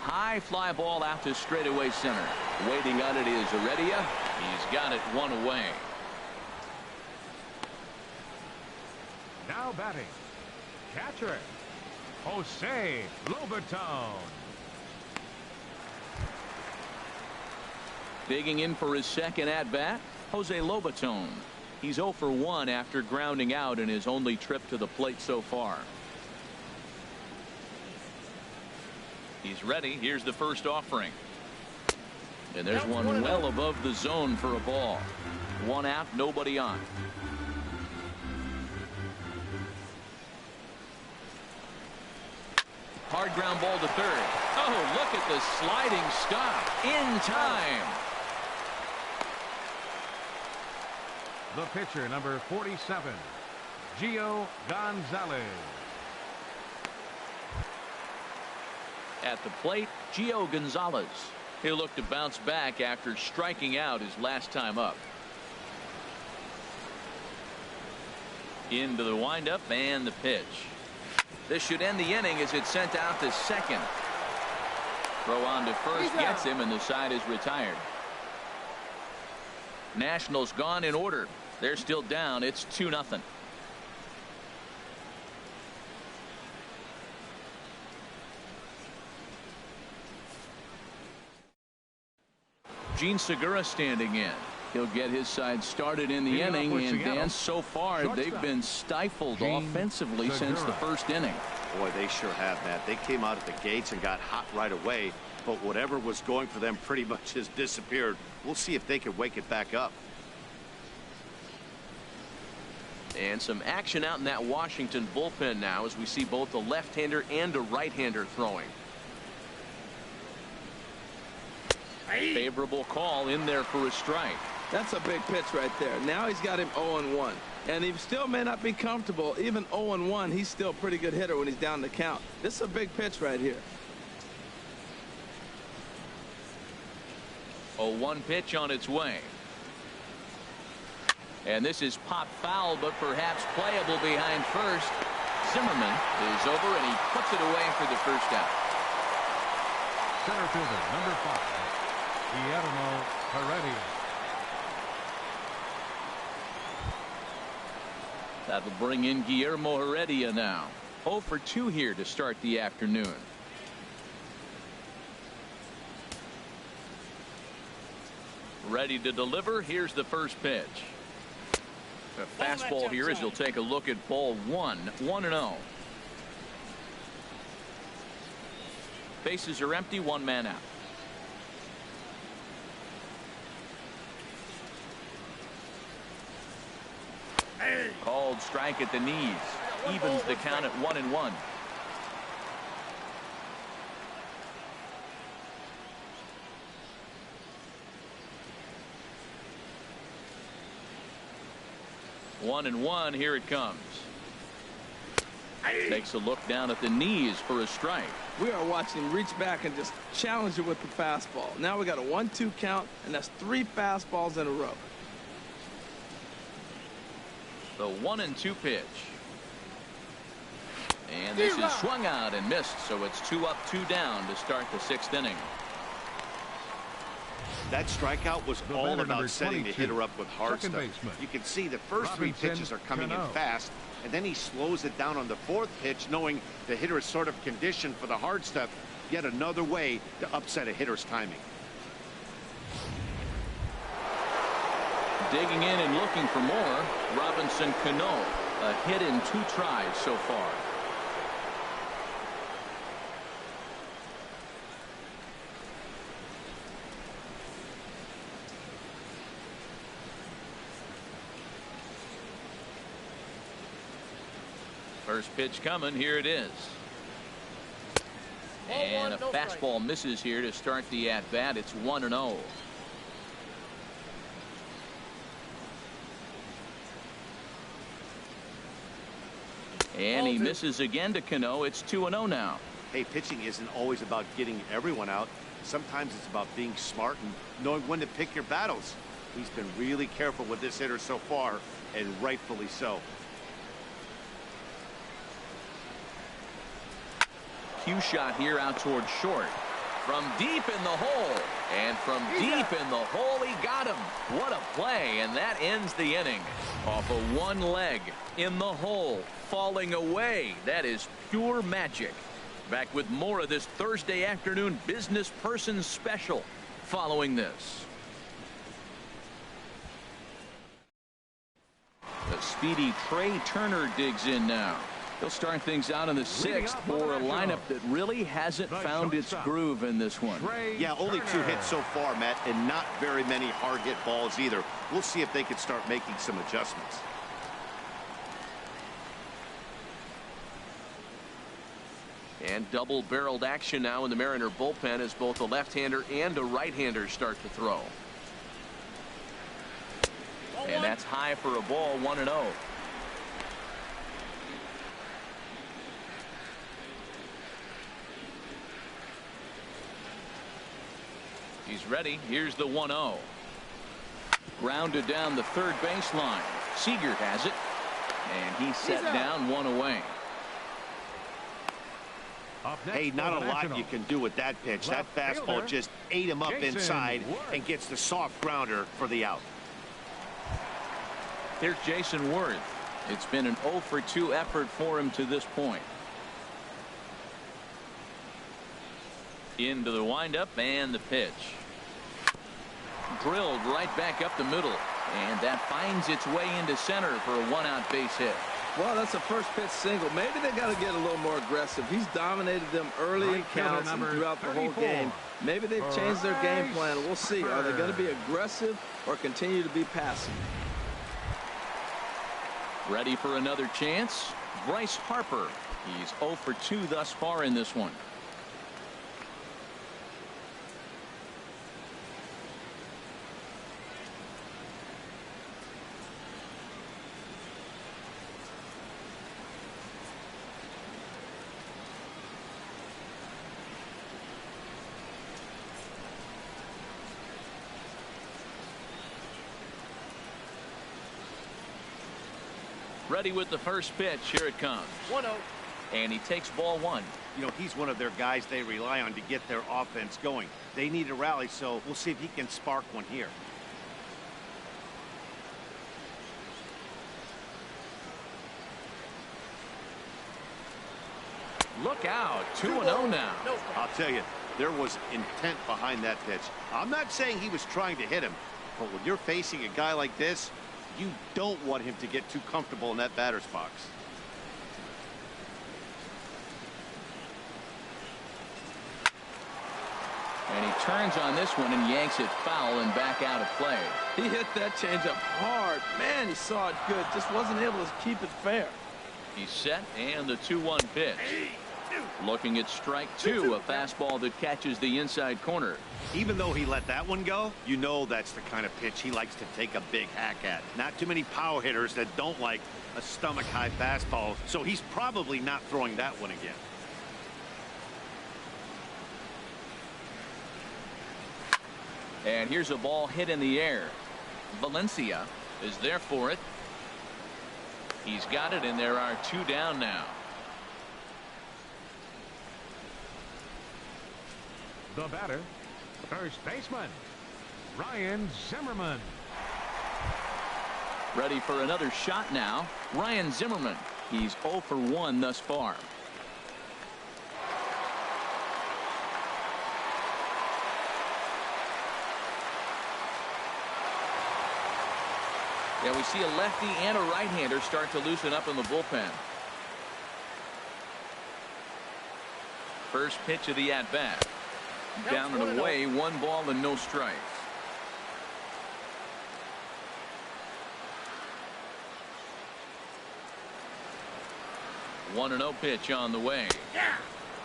Speaker 1: High fly ball out to straightaway center. Waiting on it is Heredia. He's got it 1 away.
Speaker 3: Now batting, catcher, Jose Lobaton.
Speaker 1: Digging in for his second at-bat, Jose Lobaton. He's 0 for 1 after grounding out in his only trip to the plate so far. He's ready. Here's the first offering. And there's one well above the zone for a ball. 1 out, nobody on. Hard ground ball to third. Oh, look at the sliding stop in time.
Speaker 3: The pitcher, number 47, Gio Gonzalez.
Speaker 1: At the plate, Gio Gonzalez. He'll look to bounce back after striking out his last time up. Into the windup and the pitch. This should end the inning as it's sent out to second. Throw on to first gets him, and the side is retired. Nationals gone in order. They're still down. It's 2-0. Gene Segura standing in. He'll get his side started in the inning, and Dan, so far they've been stifled offensively since the first inning.
Speaker 4: Boy, they sure have, Matt. They came out at the gates and got hot right away, but whatever was going for them pretty much has disappeared. We'll see if they can wake it back up.
Speaker 1: And some action out in that Washington bullpen now as we see both a left-hander and a right-hander throwing. Favorable call in there for a strike.
Speaker 2: That's a big pitch right there. Now he's got him 0-1. And he still may not be comfortable. Even 0-1, he's still a pretty good hitter when he's down the count. This is a big pitch right here.
Speaker 1: 0-1 pitch on its way. And this is pop foul, but perhaps playable behind first. Zimmerman is over, and he puts it away for the first out.
Speaker 3: center fielder, number 5, Guillermo Heredia.
Speaker 1: That will bring in Guillermo Heredia now. 0 for 2 here to start the afternoon. Ready to deliver. Here's the first pitch. A fastball here as he'll take a look at ball 1. 1-0. Bases are empty. 1 man out. Called strike at the knees. Evens the count at 1-1. One and one. Here it comes. Takes a look down at the knees for a strike.
Speaker 2: We are watching him reach back and just challenge it with the fastball. Now we got a 1-2 count, and that's 3 fastballs in a row.
Speaker 1: The 1-2 pitch. And this is swung out and missed, so it's 2 up, 2 down to start the 6th inning.
Speaker 4: That strikeout was all about setting the hitter up with hard stuff.
Speaker 3: Baseman.
Speaker 4: You can see the first 3 pitches are coming in fast, and then he slows it down on the 4th pitch, knowing the hitter is sort of conditioned for the hard stuff. Yet another way to upset a hitter's timing.
Speaker 1: Digging in and looking for more. Robinson Cano, a hit in 2 tries so far. First pitch coming. Here it is. And a fastball misses here to start the at-bat. It's 1-0. And he misses again to Cano. It's 2-0 now.
Speaker 4: Hey, pitching isn't always about getting everyone out. Sometimes it's about being smart and knowing when to pick your battles. He's been really careful with this hitter so far, and rightfully so.
Speaker 1: Cue shot here out towards short. From deep in the hole. And from deep in the hole, he got him. What a play, and that ends the inning. Off of one leg in the hole, falling away. That is pure magic. Back with more of this Thursday afternoon business person special following this. The speedy TREA Turner digs in now. He'll start things out in the 6th for a lineup that really hasn't found its groove in this one.
Speaker 4: Yeah, only 2 hits so far, Matt, and not very many hard hit balls either. We'll see if they can start making some adjustments.
Speaker 1: And double-barreled action now in the Mariner bullpen as both a left-hander and a right-hander start to throw. And that's high for a ball, 1-0. He's ready. Here's the 1-0. Grounded down the third baseline. SEGURA has it. And he's set down, 1 away.
Speaker 4: Hey, not a lot you can do with that pitch. That fastball just ate him up inside and gets the soft grounder for the out.
Speaker 1: Here's Jason Worth. It's been an 0 for 2 effort for him to this point. Into the windup and the pitch. Drilled right back up the middle. And that finds its way into center for a 1-out base hit.
Speaker 2: Well, that's a first pitch single. Maybe they got to get a little more aggressive. He's dominated them early in counts and throughout the whole game. Maybe they've changed their game plan. We'll see. Are they going to be aggressive or continue to be passive?
Speaker 1: Ready for another chance? Bryce Harper. He's 0 for 2 thus far in this one. Ready with the first pitch. Here it comes.
Speaker 2: 1-0.
Speaker 1: And he takes ball one.
Speaker 4: You know, he's one of their guys they rely on to get their offense going. They need a rally, so we'll see if he can spark one here.
Speaker 1: Look out, 2-0 now.
Speaker 4: I'll tell you, there was intent behind that pitch. I'm not saying he was trying to hit him, but when you're facing a guy like this, you don't want him to get too comfortable in that batter's box.
Speaker 1: And he turns on this one and yanks it foul and back out of play.
Speaker 2: He hit that changeup hard. Man, he saw it good. Just wasn't able to keep it fair.
Speaker 1: He's set, and the 2-1 pitch. Looking at strike two, a fastball that catches the inside corner.
Speaker 4: Even though he let that one go, you know that's the kind of pitch he likes to take a big hack at. Not too many power hitters that don't like a stomach-high fastball, so he's probably not throwing that one again.
Speaker 1: And here's a ball hit in the air. Valencia is there for it. He's got it, and there are two down now.
Speaker 3: The batter, first baseman, Ryan Zimmerman.
Speaker 1: Ready for another shot now. Ryan Zimmerman. He's 0 for 1 thus far. Yeah, we see a lefty and a right-hander start to loosen up in the bullpen. First pitch of the at-bat. Down and away, 1 ball and no strikes. One 1-0 pitch on the way.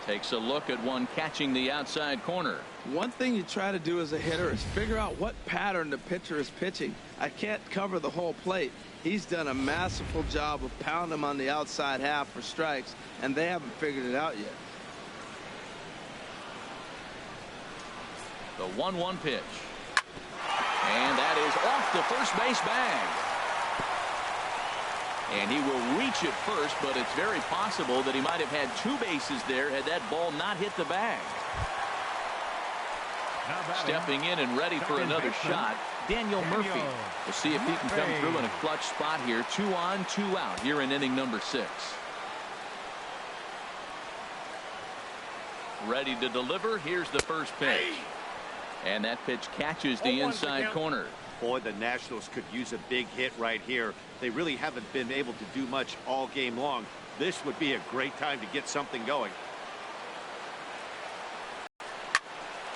Speaker 1: Takes a look at one catching the outside corner.
Speaker 2: One thing you try to do as a hitter is figure out what pattern the pitcher is pitching. I can't cover the whole plate. He's done a masterful job of pounding him on the outside half for strikes, and they haven't figured it out yet.
Speaker 1: The 1-1 pitch. And that is off the first base bag. And he will reach it first, but it's very possible that he might have had 2 bases there had that ball not hit the bag. Stepping in and ready for another shot, Daniel Murphy. We'll see if he can come through in a clutch spot here. 2 on, 2 out here in inning number 6. Ready to deliver. Here's the first pitch. And that pitch catches the inside corner.
Speaker 4: Boy, the Nationals could use a big hit right here. They really haven't been able to do much all game long. This would be a great time to get something going.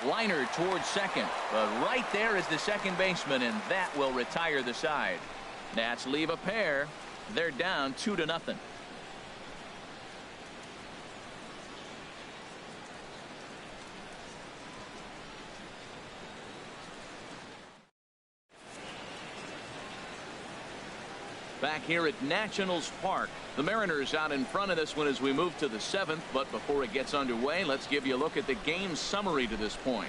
Speaker 1: Liner towards second, but right there is the second baseman, and that will retire the side. Nats leave a pair. They're down 2-0. Back here at Nationals Park, the Mariners out in front of this one as we move to the 7th. But before it gets underway, let's give you a look at the game summary to this point.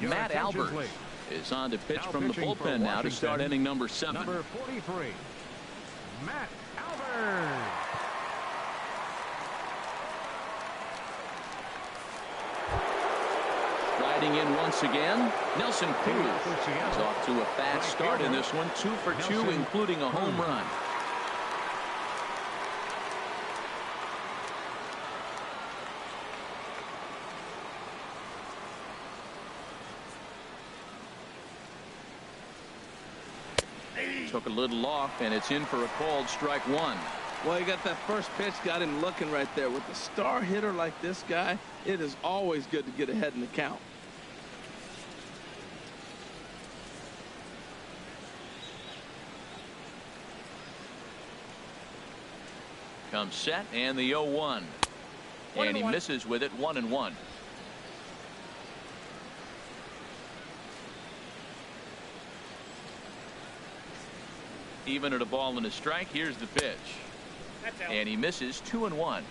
Speaker 1: Matt Albert is on to pitch from the bullpen now to start inning number 7.
Speaker 3: Number 43, Matt Albert.
Speaker 1: Riding in once again, Nelson Cruz is off to a fast start in this one. 2 for 2, including a home run. Took a little off, and it's in for a called strike 1.
Speaker 2: Well, you got that first pitch, got him looking right there. With a star hitter like this guy, it is always good to get ahead in the count.
Speaker 1: Comes set, and the 0-1. And he misses with it, 1-1. Even at a ball and a strike, here's the pitch. And he misses, 2-1.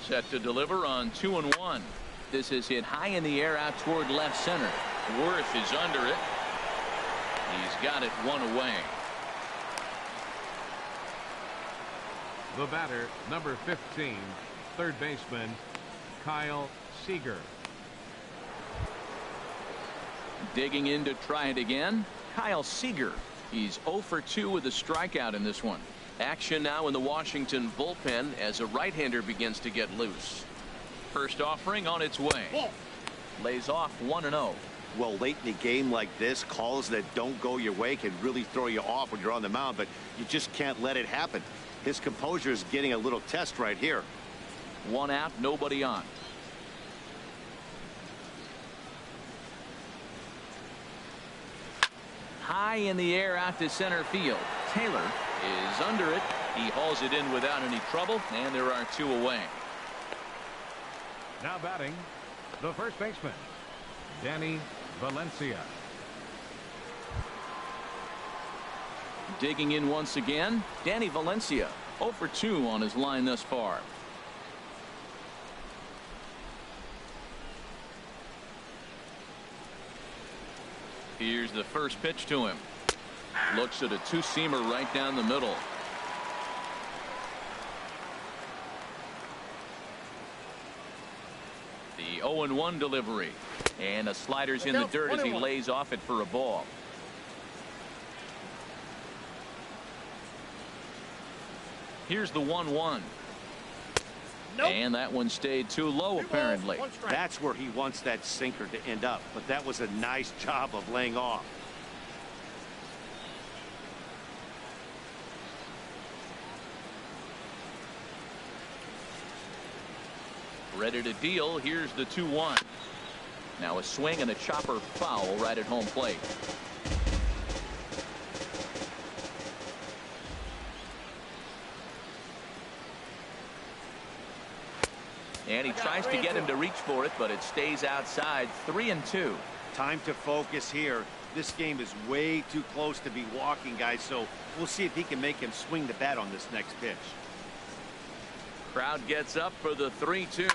Speaker 1: Set to deliver on 2-1. This is hit high in the air out toward left center. Worth is under it. He's got it one away.
Speaker 3: The batter, number 15, third baseman, Kyle Seager.
Speaker 1: Digging in to try it again, Kyle Seager. He's 0 for 2 with a strikeout in this one. Action now in the Washington bullpen as a right-hander begins to get loose. First offering on its way. Lays off 1-0.
Speaker 4: Well, late in the game like this, calls that don't go your way can really throw you off when you're on the mound, but you just can't let it happen. His composure is getting a little test right here.
Speaker 1: 1 out, nobody on. High in the air out to center field. Taylor is under it. He hauls it in without any trouble, and there are 2 away.
Speaker 3: Now batting, the first baseman, Danny Valencia.
Speaker 1: Digging in once again, Danny Valencia, 0 for 2 on his line thus far. Here's the first pitch to him. Looks at a two-seamer right down the middle. The 0-1 delivery. And a slider's in the dirt as he lays off it for a ball. Here's the 1-1. Nope. And that one stayed too low, apparently.
Speaker 4: That's where he wants that sinker to end up, but that was a nice job of laying off.
Speaker 1: Ready to deal. Here's the 2-1. Now a swing and a chopper foul right at home plate. And he tries to get him to reach for it, but it stays outside. 3-2.
Speaker 4: Time to focus here. This game is way too close to be walking, guys, so we'll see if he can make him swing the bat on this next pitch.
Speaker 1: Crowd gets up for the 3-2.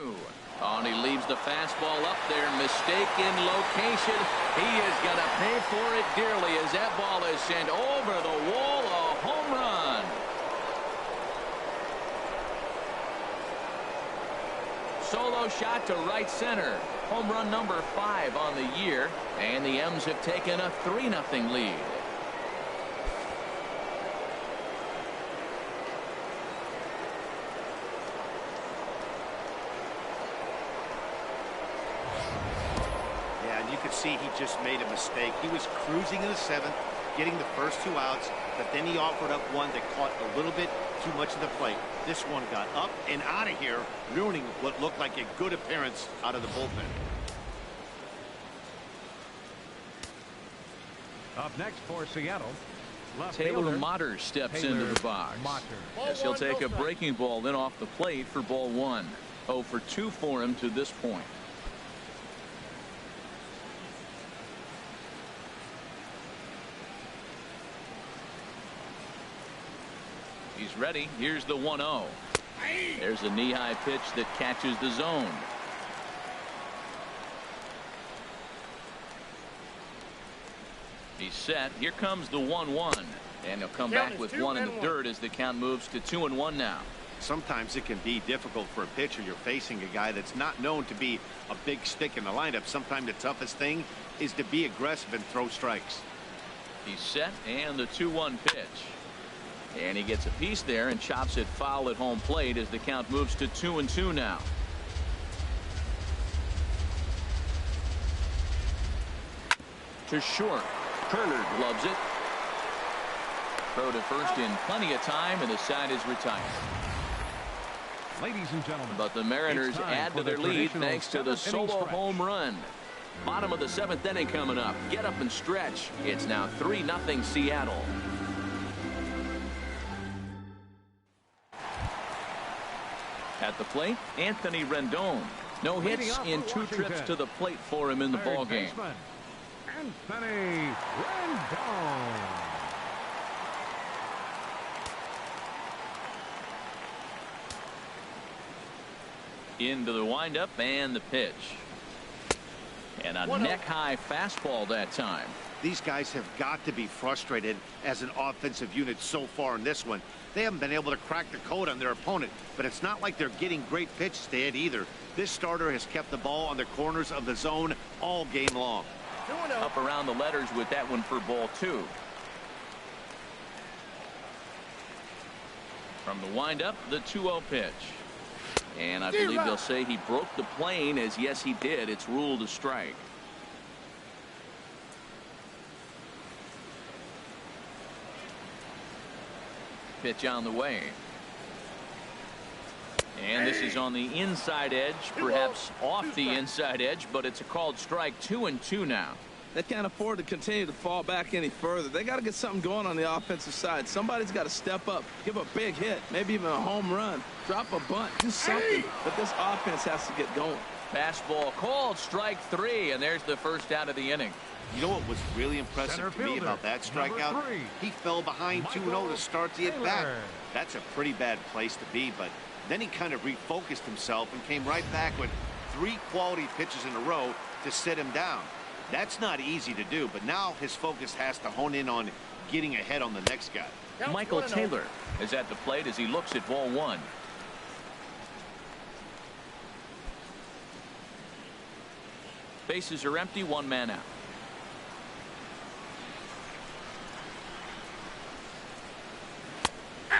Speaker 1: Oh, and he leaves the fastball up there. Mistake in location. He is going to pay for it dearly as that ball is sent over the wall. A home run. Solo shot to right center. Home run number 5 on the year. And the M's have taken a 3-0 lead.
Speaker 4: See, he just made a mistake. He was cruising in the 7th, getting the first 2 outs, but then he offered up one that caught a little bit too much of the plate. This one got up and out of here, ruining what looked like a good appearance out of the bullpen.
Speaker 3: Up next for Seattle,
Speaker 1: Taylor Motter steps into the box. As he'll take a breaking ball in off the plate for ball 1. 0 for 2 for him to this point. He's ready. Here's the 1-0. There's a knee-high pitch that catches the zone. He's set. Here comes the 1-1. And he'll come back with 1 in the dirt as the count moves to 2-1 now.
Speaker 4: Sometimes it can be difficult for a pitcher. You're facing a guy that's not known to be a big stick in the lineup. Sometimes the toughest thing is to be aggressive and throw strikes.
Speaker 1: He's set, and the 2-1 pitch. And he gets a piece there and chops it foul at home plate as the count moves to 2-2 now. To short. Turner gloves it. Throw to first in plenty of time, and the side is retired.
Speaker 3: Ladies and gentlemen,
Speaker 1: but the Mariners add to their lead thanks to the solo home run. Bottom of the 7th inning coming up. Get up and stretch. It's now 3-0 Seattle. At the plate, Anthony Rendon. No hits in 2 trips to the plate for him in the ballgame.
Speaker 3: Anthony Rendon.
Speaker 1: Into the windup and the pitch. And a neck-high fastball that time.
Speaker 4: These guys have got to be frustrated as an offensive unit so far in this one. They haven't been able to crack the code on their opponent, but it's not like they're getting great pitches to hit either. This starter has kept the ball on the corners of the zone all game long.
Speaker 1: Up around the letters with that one for ball 2. From the windup, the 2-0 pitch. And I believe they'll say he broke the plane, as yes, he did. It's ruled a strike. Pitch on the way. And this is on the inside edge, perhaps off the inside edge, but it's a called strike. 2-2 now.
Speaker 2: They can't afford to continue to fall back any further. They got to get something going on the offensive side. Somebody's got to step up, give a big hit, maybe even a home run, drop a bunt, do something. But this offense has to get going.
Speaker 1: Fastball called strike 3, and there's the first out of the inning.
Speaker 4: You know what was really impressive to me about that strikeout? He fell behind 2-0 to start the at-bat. That's a pretty bad place to be, but then he kind of refocused himself and came right back with 3 quality pitches in a row to sit him down. That's not easy to do, but now his focus has to hone in on getting ahead on the next guy.
Speaker 1: Michael Taylor is at the plate as he looks at ball 1. Bases are empty, 1 man out.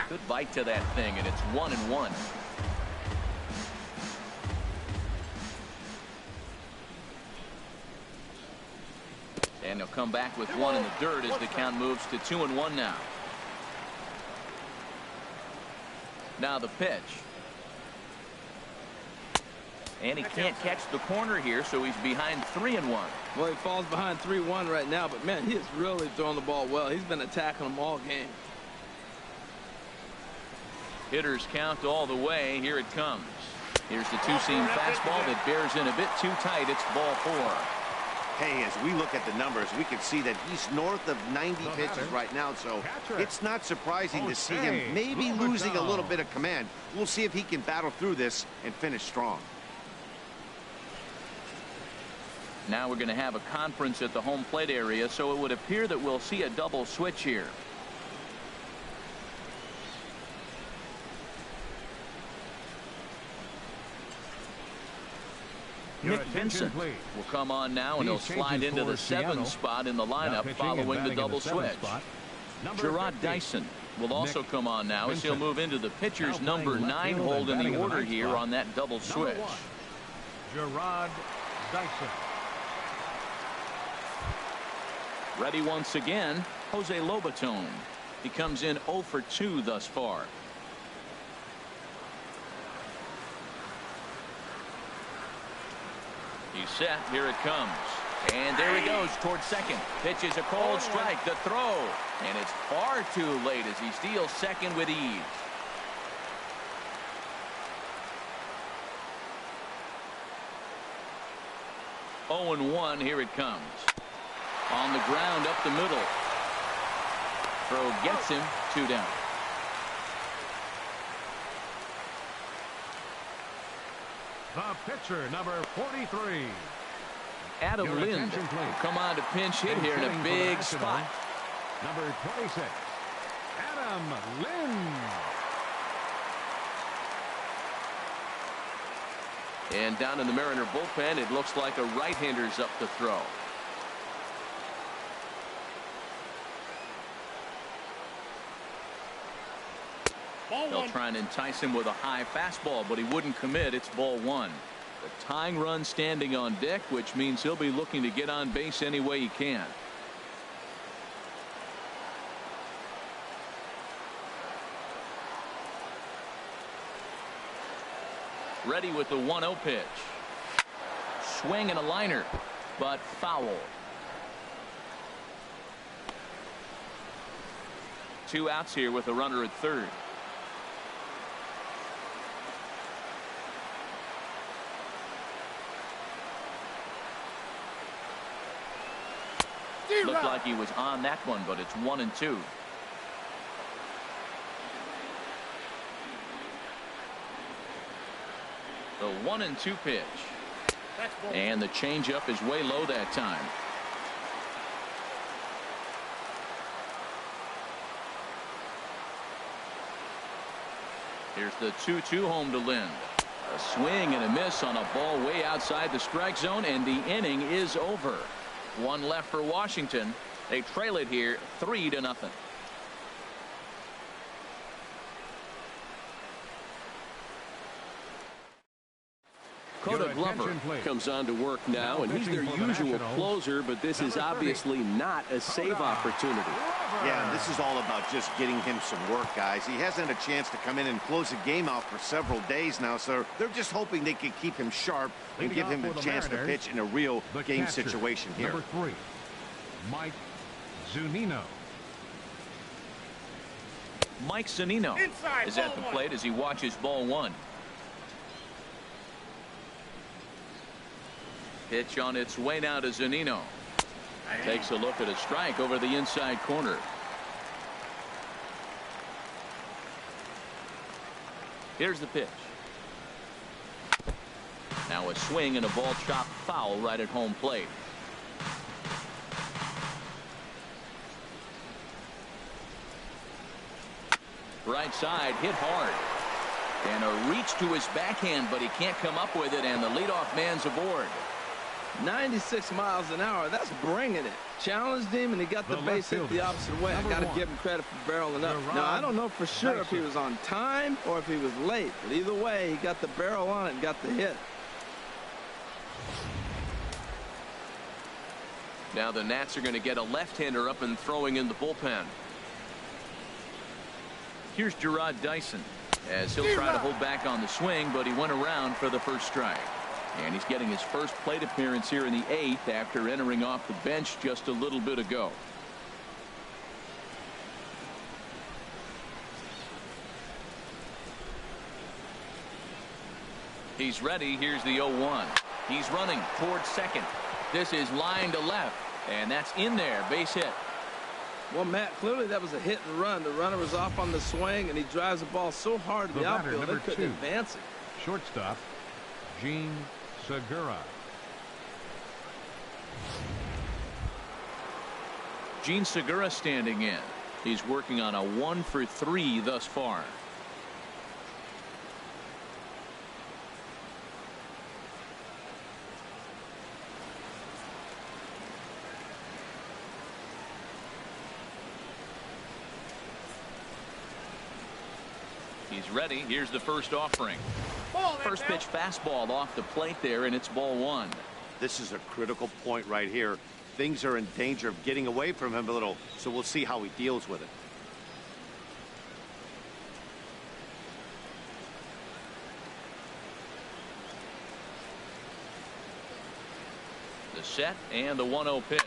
Speaker 1: Good bite to that thing, and it's 1-1. And he'll come back with 1 in the dirt as the count moves to 2-1 now. Now the pitch. And he can't catch the corner here, so he's behind 3-1.
Speaker 2: Well, he falls behind 3-1 right now, but man, he is really throwing the ball well. He's been attacking them all game.
Speaker 1: Hitters count all the way. Here it comes. Here's the 2-seam fastball that bears in a bit too tight. It's ball 4.
Speaker 4: Hey, as we look at the numbers, we can see that he's north of 90 pitches right now, so it's not surprising to see him maybe losing a little bit of command. We'll see if he can battle through this and finish strong.
Speaker 1: Now we're going to have a conference at the home plate area, so it would appear that we'll see a double switch here. Nick Vincent will come on now, and he'll slide into the 7th spot in the lineup following the double switch. Gerard Dyson will also come on now as he'll move into the pitcher's number 9 hold in the order here on that double switch.
Speaker 3: Gerard Dyson.
Speaker 1: Ready once again, Jose Lobaton. He comes in 0 for 2 thus far. He's set. Here it comes. And there he goes towards second. Pitch is a cold strike. The throw. And it's far too late as he steals second with ease. Oh and 1. Here it comes. On the ground up the middle. Throw gets him. 2 down.
Speaker 3: The pitcher, number 43.
Speaker 1: Adam Lind will come on to pinch hit here in a big spot.
Speaker 3: Number 26, Adam Lind.
Speaker 1: And down in the Mariner bullpen, it looks like a right-hander's up to throw. They'll try and entice him with a high fastball, but he wouldn't commit. It's ball 1. The tying run standing on deck, which means he'll be looking to get on base any way he can. Ready with the 1-0 pitch. Swing and a liner, but foul. 2 outs here with a runner at third. Looked like he was on that one, but it's 1-2. The 1-2 pitch. And the changeup is way low that time. Here's the 2-2 home to Lind. A swing and a miss on a ball way outside the strike zone, and the inning is over. One left for Washington. They trail it here 3-0.
Speaker 5: Coda Glover comes on to work now, and he's their usual closer, but this is obviously not a save opportunity.
Speaker 4: Yeah, and this is all about just getting him some work, guys. He hasn't had a chance to come in and close the game out for several days now, so they're just hoping they can keep him sharp and give him a chance to pitch in a real game situation here.
Speaker 3: Number 3, Mike Zunino.
Speaker 1: Mike Zunino is at the plate as he watches ball 1. Pitch on its way now to Zunino. Takes a look at a strike over the inside corner. Here's the pitch. Now a swing and a ball chopped foul right at home plate. Right side hit hard. And a reach to his backhand, but he can't come up with it, and the leadoff man's aboard.
Speaker 2: 96 miles an hour. That's bringing it. Challenged him, and he got the base hit the opposite way. I got to give him credit for barreling up. Now, I don't know for sure if he was on time or if he was late, but either way, he got the barrel on it and got the hit.
Speaker 1: Now the Nats are going to get a left-hander up and throwing in the bullpen. Here's Gerard Dyson, as he'll try to hold back on the swing, but he went around for the first strike. And he's getting his first plate appearance here in the 8th after entering off the bench just a little bit ago. He's ready. Here's the 0-1. He's running towards second. This is line to left, and that's in there. Base hit.
Speaker 2: Well, Matt, clearly that was a hit and run. The runner was off on the swing, and he drives the ball so hard to the outfield they couldn't advance it.
Speaker 3: Shortstop, Gene Segura.
Speaker 1: Gene Segura standing in. He's working on a 1 for 3 thus far. He's ready. Here's the first offering. First pitch fastball off the plate there, and it's ball 1.
Speaker 4: This is a critical point right here. Things are in danger of getting away from him a little, so we'll see how he deals with it.
Speaker 1: The set and the 1-0 pitch.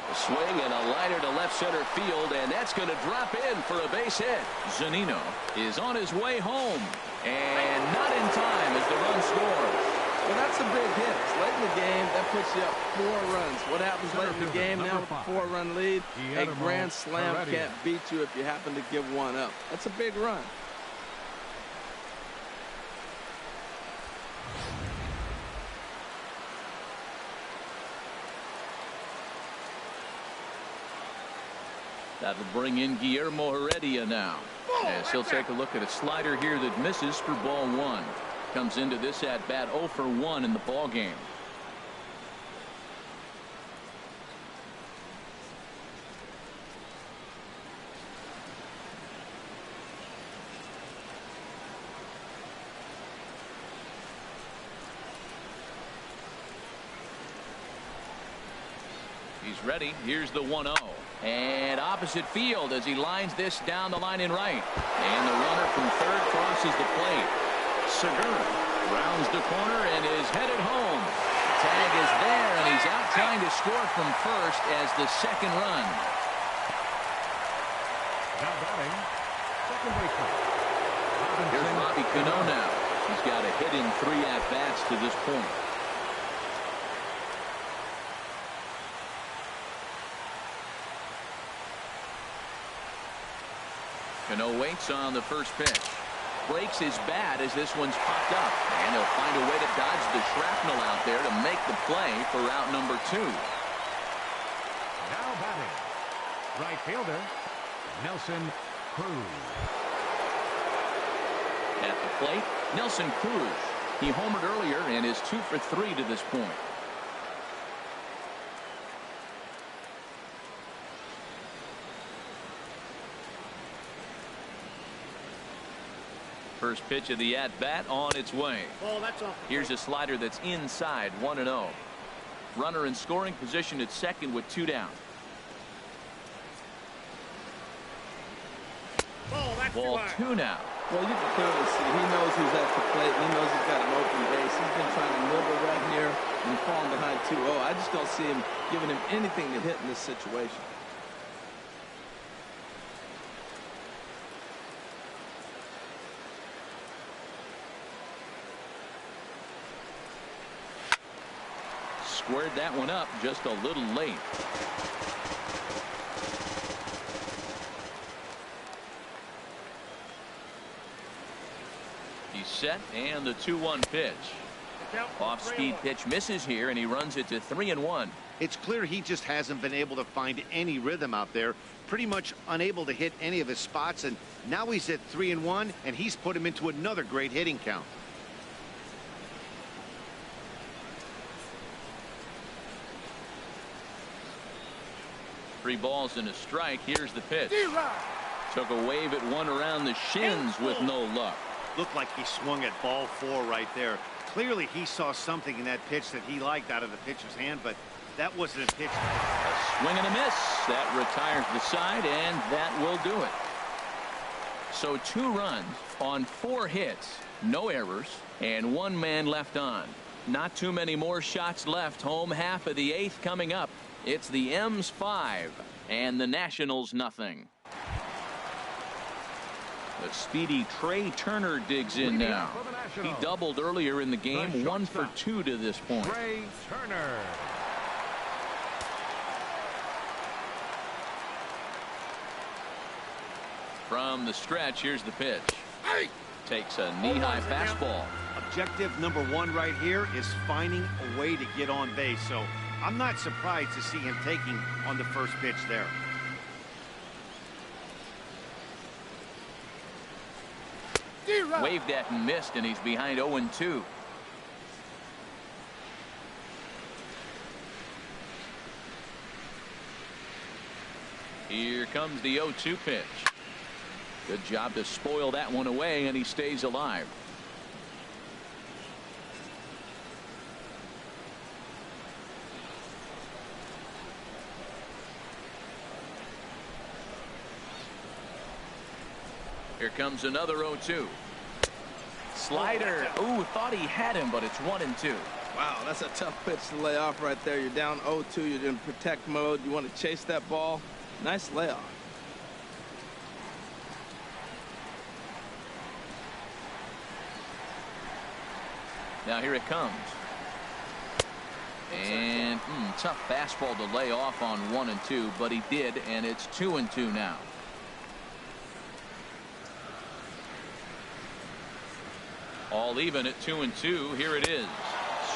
Speaker 5: A swing and a liner to left center field, and that's going to drop in for a base hit.
Speaker 1: Zunino is on his way home, and not in time as the run scores.
Speaker 2: Well, that's a big hit. It's late in the game. That puts you up 4 runs. What happens late in the game now with a 4-run lead? A grand slam can't beat you if you happen to give one up. That's a big run.
Speaker 1: That'll bring in Guillermo Heredia now, as he'll take a look at a slider here that misses for ball 1. Comes into this at bat 0 for 1 in the ball game. He's ready. Here's the 1-0. And opposite field as he lines this down the line in right. And the runner from third crosses the plate. Segura rounds the corner and is headed home. Tag is there, and he's out trying to score from first as the second run.
Speaker 3: Now batting, second baseman.
Speaker 1: Here's Robbie Cano now. He's got a hit in 3 at-bats to this point. Cano waits on the first pitch. breaks his bat as this one's popped up. And he'll find a way to dodge the shrapnel out there to make the play for out number 2.
Speaker 3: Now batting, right fielder, Nelson Cruz.
Speaker 1: At the plate, Nelson Cruz. He homered earlier and is 2 for 3 to this point. First pitch of the at-bat on its way.
Speaker 6: Oh, that's off.
Speaker 1: Here's a slider that's inside, 1-0. Runner in scoring position at second with 2 down.
Speaker 6: Oh, that's
Speaker 1: Ball 2 now.
Speaker 2: Well, you can clearly see he knows who's at the plate. He knows he's got an open base. He's been trying to nibble right here and falling behind 2-0. I just don't see him giving him anything to hit in this situation.
Speaker 1: Squared that one up just a little late. He's set, and the 2-1 pitch. Off-speed pitch misses here, and he runs it to 3-1.
Speaker 4: It's clear he just hasn't been able to find any rhythm out there. Pretty much unable to hit any of his spots, and now he's at 3-1, and he's put him into another great hitting count.
Speaker 1: Three balls and a strike. Here's the pitch. Took a wave at one around the shins with no luck.
Speaker 4: Looked like he swung at ball 4 right there. Clearly he saw something in that pitch that he liked out of the pitcher's hand, but that wasn't a pitch.
Speaker 1: A swing and a miss. That retires the side, and that will do it. So 2 runs on 4 hits, no errors, and 1 man left on. Not too many more shots left. Home half of the 8th coming up. It's the M's 5 and the Nationals nothing. The speedy Trey Turner digs in now. He doubled earlier in the game, 1 for 2 to this point.
Speaker 3: Trey Turner.
Speaker 1: From the stretch, here's the pitch. Takes a knee-high fastball.
Speaker 4: Objective number 1 right here is finding a way to get on base. So I'm not surprised to see him taking on the first pitch there.
Speaker 1: Waved at and missed, and he's behind 0-2. Here comes the 0-2 pitch. Good job to spoil that one away, and he stays alive. Here comes another 0-2. Slider. Ooh, thought he had him, but it's 1-2.
Speaker 2: Wow, that's a tough pitch to lay off right there. You're down 0-2. You're in protect mode. You want to chase that ball. Nice layoff.
Speaker 1: Now here it comes. And tough fastball to lay off on 1-2, but he did, and it's 2-2 now. All even at 2-2. Here it is.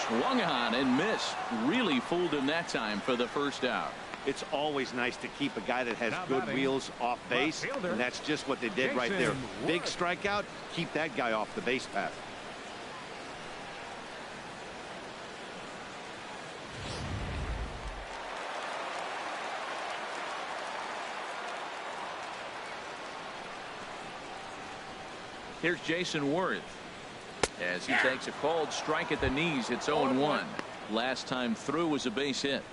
Speaker 1: Swung on and missed. Really fooled him that time for the first out.
Speaker 4: It's always nice to keep a guy that has good wheels off base, and that's just what they did right there. Big strikeout. Keep that guy off the base path.
Speaker 1: Here's Jason Worth. As he takes a called strike at the knees, it's 0-1. Last time through was a base hit.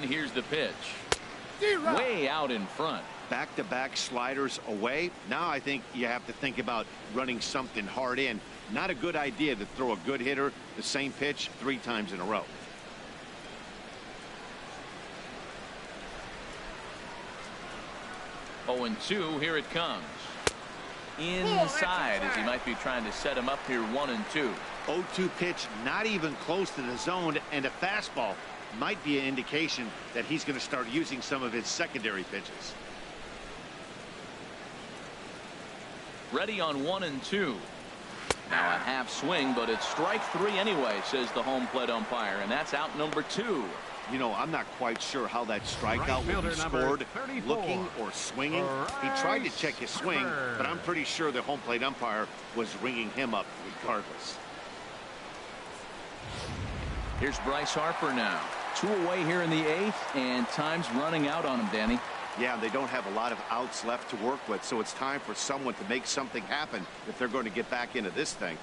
Speaker 1: Here's the pitch. Way out in front.
Speaker 4: Back-to-back sliders away. Now I think you have to think about running something hard in. Not a good idea to throw a good hitter the same pitch 3 times in a row.
Speaker 1: Oh, 0-2. Here it comes. inside as he might be trying to set him up here 1-2.
Speaker 4: 0-2 pitch, not even close to the zone, and a fastball might be an indication that he's going to start using some of his secondary pitches.
Speaker 1: Ready on 1-2. Now a half swing, but it's strike 3 anyway, says the home plate umpire, and that's out number 2.
Speaker 4: You know, I'm not quite sure how that strikeout will be scored, looking or swinging. He tried to check his swing, but I'm pretty sure the home plate umpire was ringing him up regardless.
Speaker 1: Here's Bryce Harper now. 2 away here in the 8th, and time's running out on him, Danny.
Speaker 4: Yeah, they don't have a lot of outs left to work with, so it's time for someone to make something happen if they're going to get back into this thing.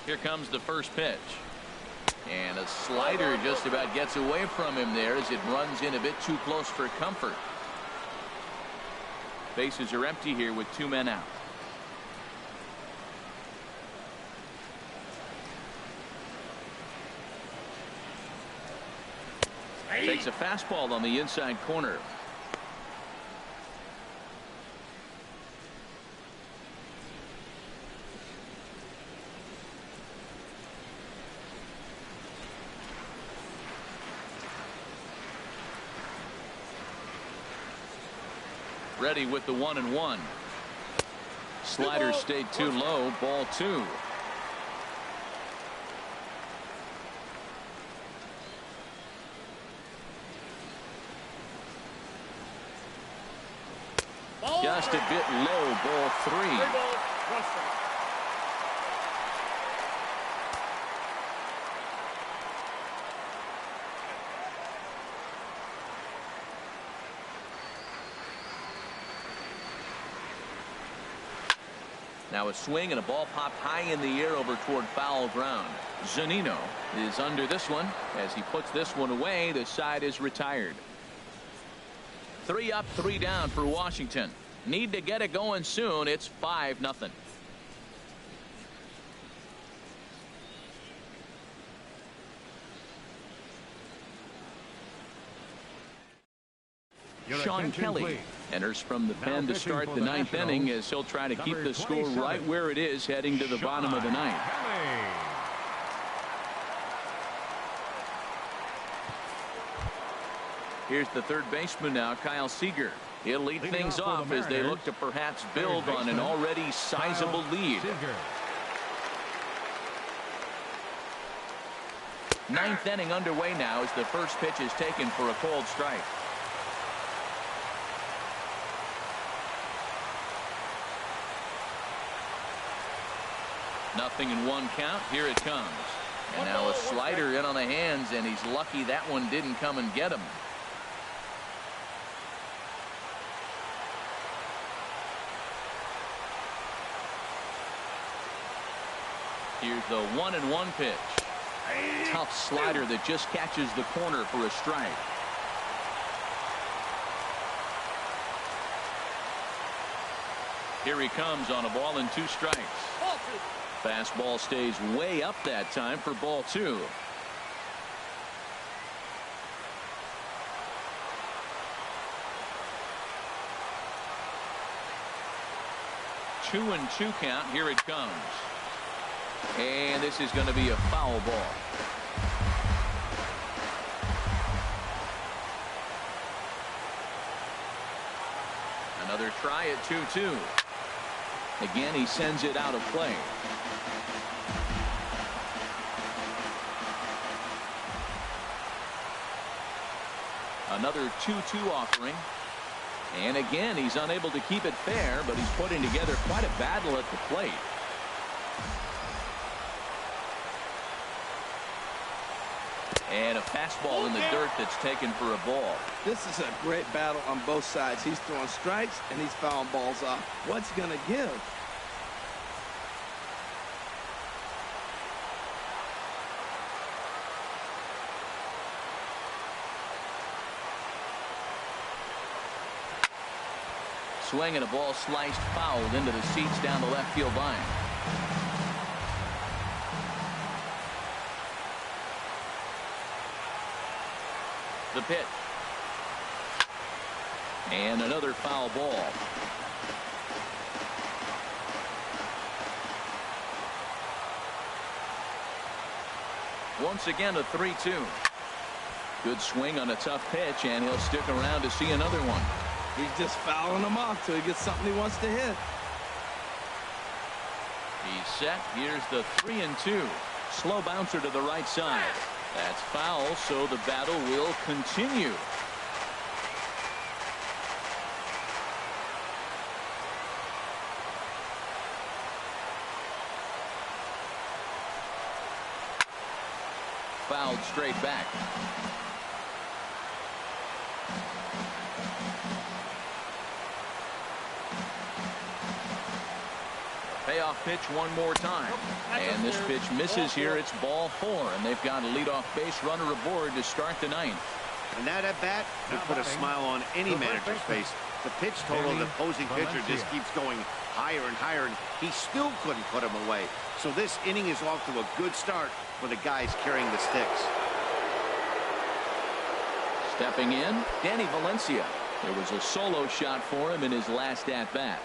Speaker 1: Here comes the first pitch. And a slider just about gets away from him there as it runs in a bit too close for comfort. Bases are empty here with 2 men out. Takes a fastball on the inside corner. Ready with the 1-1. Slider stayed too low. Ball 2. Just a bit low. Ball 3. Now a swing and a ball popped high in the air over toward foul ground. Zunino is under this one. As he puts this one away, the side is retired. 3 up, 3 down for Washington. Need to get it going soon. It's 5-0. Sean Kelly enters from the pen to start the 9th inning as he'll try to keep the score right where it is heading to the bottom of the 9th. Here's the third baseman now, Kyle Seager. He'll lead things off as they look to perhaps build on an already sizable lead. 9th inning underway now as the first pitch is taken for a cold strike. Nothing in 1 count. Here it comes. And now a slider in on the hands, and he's lucky that one didn't come and get him. Here's the 1-1 pitch. Tough slider that just catches the corner for a strike. Here he comes on a ball and 2 strikes. Fastball stays way up that time for ball 2. Two and 2 count. Here it comes. And this is going to be a foul ball. Another try at 2-2. Again, he sends it out of play. Another 2-2 offering. And again, he's unable to keep it fair, but he's putting together quite a battle at the plate. And a fastball in the dirt that's taken for a ball.
Speaker 2: This is a great battle on both sides. He's throwing strikes and he's fouling balls off. What's going to give?
Speaker 1: swing and a ball sliced fouled into the seats down the left field line. The pitch. And another foul ball. Once again, a 3-2. Good swing on a tough pitch, and he'll stick around to see another one.
Speaker 2: He's just fouling them off till he gets something he wants to hit.
Speaker 1: He's set. Here's the 3-2. Slow bouncer to the right side. That's foul, so the battle will continue. Fouled straight back. Payoff pitch one more time. And this pitch misses here. It's ball 4, and they've got a leadoff base runner aboard to start the 9th.
Speaker 4: And that at bat would put a smile on any manager's face. The pitch total of the opposing pitcher just keeps going higher and higher, and he still couldn't put him away. So this inning is off to a good start for the guys carrying the sticks.
Speaker 1: Stepping in, Danny Valencia. There was a solo shot for him in his last at-bat.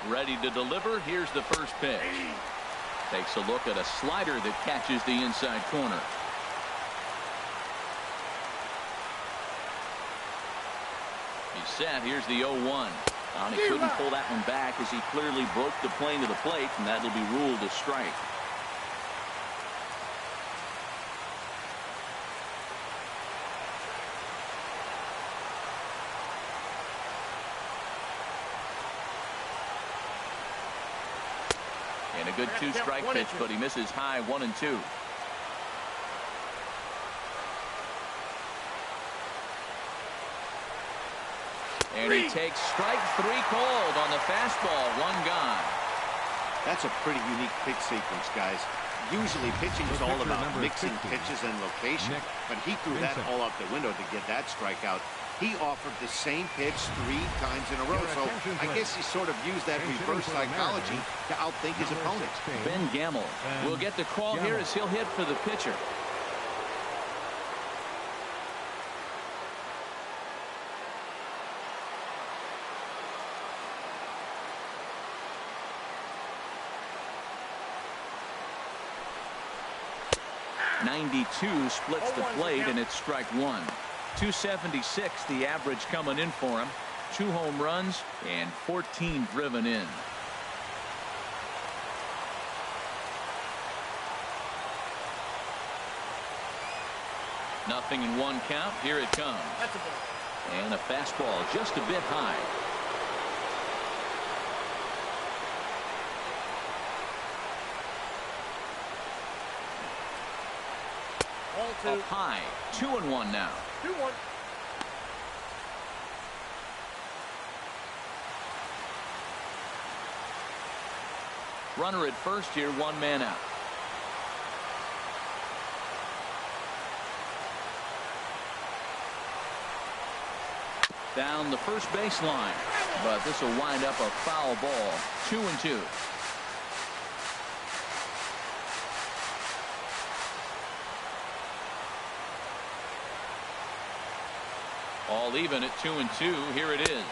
Speaker 1: Ready to deliver. Here's the first pitch. Takes a look at a slider that catches the inside corner. He's set. Here's the 0-1. He couldn't pull that one back as he clearly broke the plane to the plate, and that'll be ruled a strike. And a good 2-strike pitch, but he misses high 1-2. And he takes strike 3 called on the fastball. 1 gone.
Speaker 4: That's a pretty unique pitch sequence, guys. Usually pitching is all about mixing pitches and location, but he threw that all out the window to get that strikeout. He offered the same pitch 3 times in a row, so I guess he sort of used that reverse psychology to outthink his opponent.
Speaker 1: Ben Gamble will get the call here as he'll hit for the pitcher. .92 splits the plate, and it's strike 1. 276 the average coming in for him. 2 home runs and 14 driven in. Nothing in 1 count. Here it comes. And a fastball just a bit high. Up high. 2-1 now.
Speaker 6: 2-1.
Speaker 1: Runner at first here, 1 man out. Down the first baseline, but this will wind up a foul ball. 2-2. All even at 2-2. Here it is.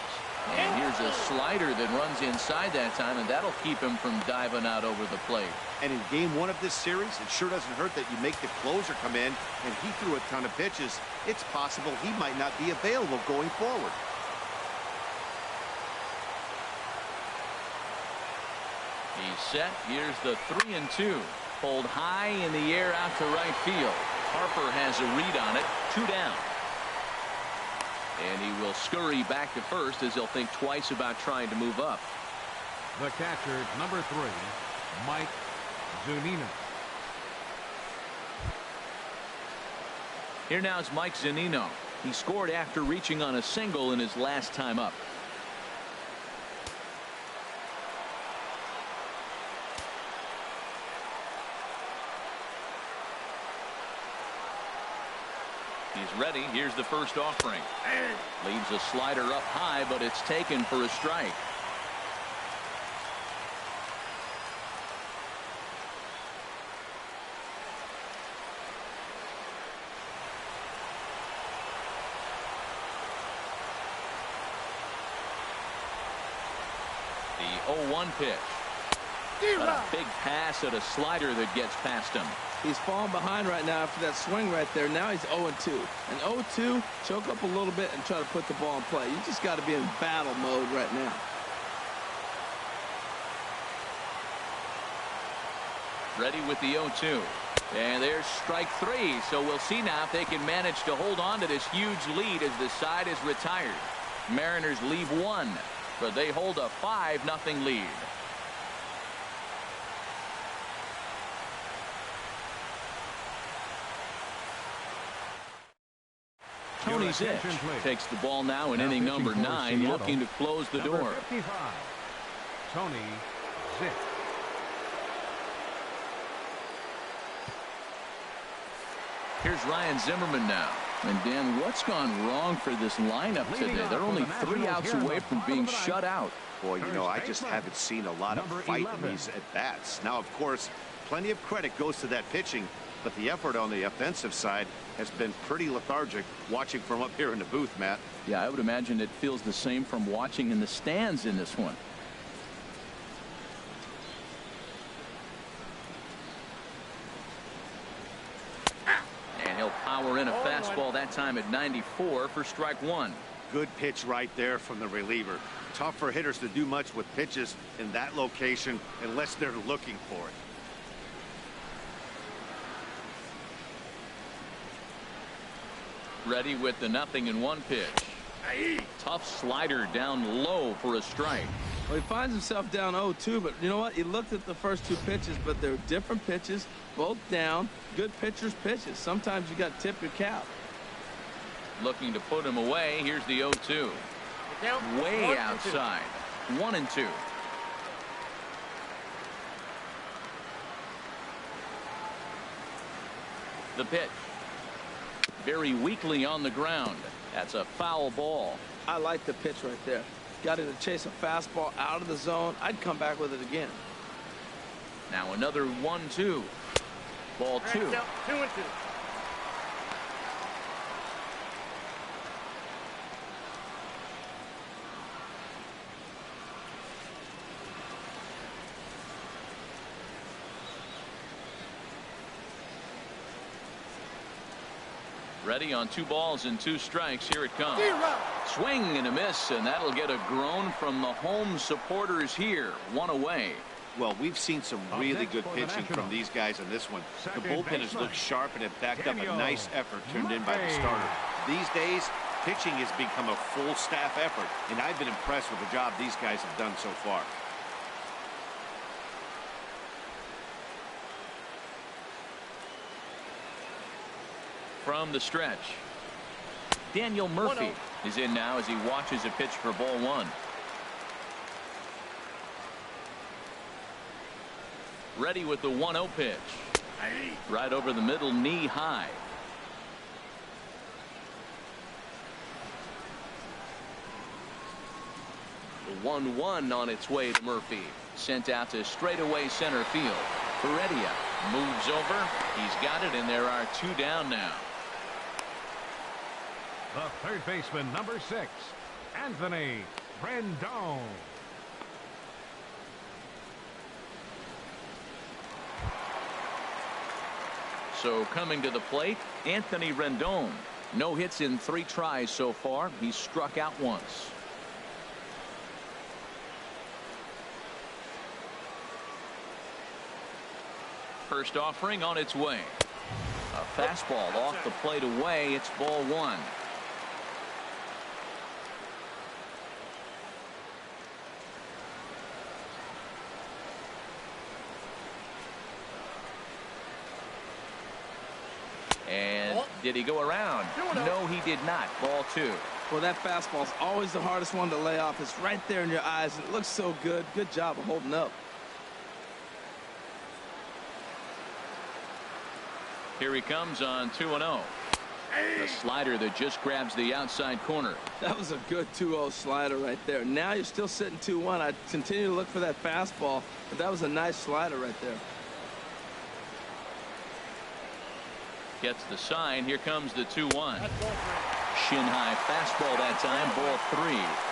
Speaker 1: And here's a slider that runs inside that time, and that'll keep him from diving out over the plate.
Speaker 4: And in game 1 of this series, it sure doesn't hurt that you make the closer come in, and he threw a ton of pitches. It's possible he might not be available going forward.
Speaker 1: He's set. Here's the 3-2. Pulled high in the air out to right field. Harper has a read on it. 2 down. And he will scurry back to first as he'll think twice about trying to move up.
Speaker 3: The catcher, number 3, Mike Zunino.
Speaker 1: Here now is Mike Zunino. He scored after reaching on a single in his last time up. Ready, here's the first offering. Leaves a slider up high, but it's taken for a strike. The 0-1 pitch. But a big pass at a slider that gets past him.
Speaker 2: He's falling behind right now after that swing right there. Now he's 0-2. And 0-2, choke up a little bit and try to put the ball in play. You just got to be in battle mode right now.
Speaker 1: Ready with the 0-2. And there's strike three. So we'll see now if they can manage to hold on to this huge lead as the side is retired. Mariners leave one, but they hold a 5-0 lead. Tony Zitch takes the ball now in inning number 9, looking to close the door.
Speaker 3: 55, Tony Zitch.
Speaker 1: Here's Ryan Zimmerman now. And Dan, what's gone wrong for this lineup today? They're only 3 outs away from being shut out.
Speaker 4: Boy, you know, I just haven't seen a lot of fight in these at-bats. Now, of course, plenty of credit goes to that pitching, but the effort on the offensive side has been pretty lethargic watching from up here in the booth, Matt.
Speaker 1: Yeah, I would imagine it feels the same from watching in the stands in this one. And he'll power in a fastball that time at 94 for strike one.
Speaker 4: Good pitch right there from the reliever. Tough for hitters to do much with pitches in that location unless they're looking for it.
Speaker 1: Ready with the 0-1 pitch. Tough slider down low for a strike.
Speaker 2: Well, he finds himself down 0-2, but you know what? He looked at the first 2 pitches, but they're different pitches, both down. Good pitchers' pitches. Sometimes you got to tip your cap.
Speaker 1: Looking to put him away. Here's the 0-2. Way outside. 1-2. The pitch. Very weakly on the ground. That's a foul ball.
Speaker 2: I like the pitch right there. Got him to chase a fastball out of the zone. I'd come back with it again.
Speaker 1: Now another 1-2. Ball 2.
Speaker 6: 2-2.
Speaker 1: Ready on 2 balls and 2 strikes. Here it comes. Swing and a miss, and that'll get a groan from the home supporters here. 1 away.
Speaker 4: Well, we've seen some really good pitching from these guys in this one. The bullpen has looked sharp and have backed up a nice effort turned in by the starter. These days, pitching has become a full staff effort, and I've been impressed with the job these guys have done so far.
Speaker 1: From the stretch, Daniel Murphy is in now as he watches a pitch for ball 1. Ready with the 1-0 pitch. Right over the middle, knee high. The 1-1 on its way to Murphy. Sent out to straightaway center field. Heredia moves over. He's got it, and there are 2 down now.
Speaker 3: The third baseman, number 6, Anthony Rendon.
Speaker 1: So coming to the plate, Anthony Rendon. No hits in 3 tries so far. He's struck out once. First offering on its way. A fastball off the plate away. It's ball 1. And did he go around? No, he did not. Ball 2.
Speaker 2: Well, that fastball's always the hardest one to lay off. It's right there in your eyes, and it looks so good. Good job of holding up.
Speaker 1: Here he comes on 2-0. A slider that just grabs the outside corner.
Speaker 2: That was a good 2-0 slider right there. Now you're still sitting 2-1. I'd continue to look for that fastball, but that was a nice slider right there.
Speaker 1: Gets the sign. Here comes the 2-1. Shin high fastball that time. Ball 3.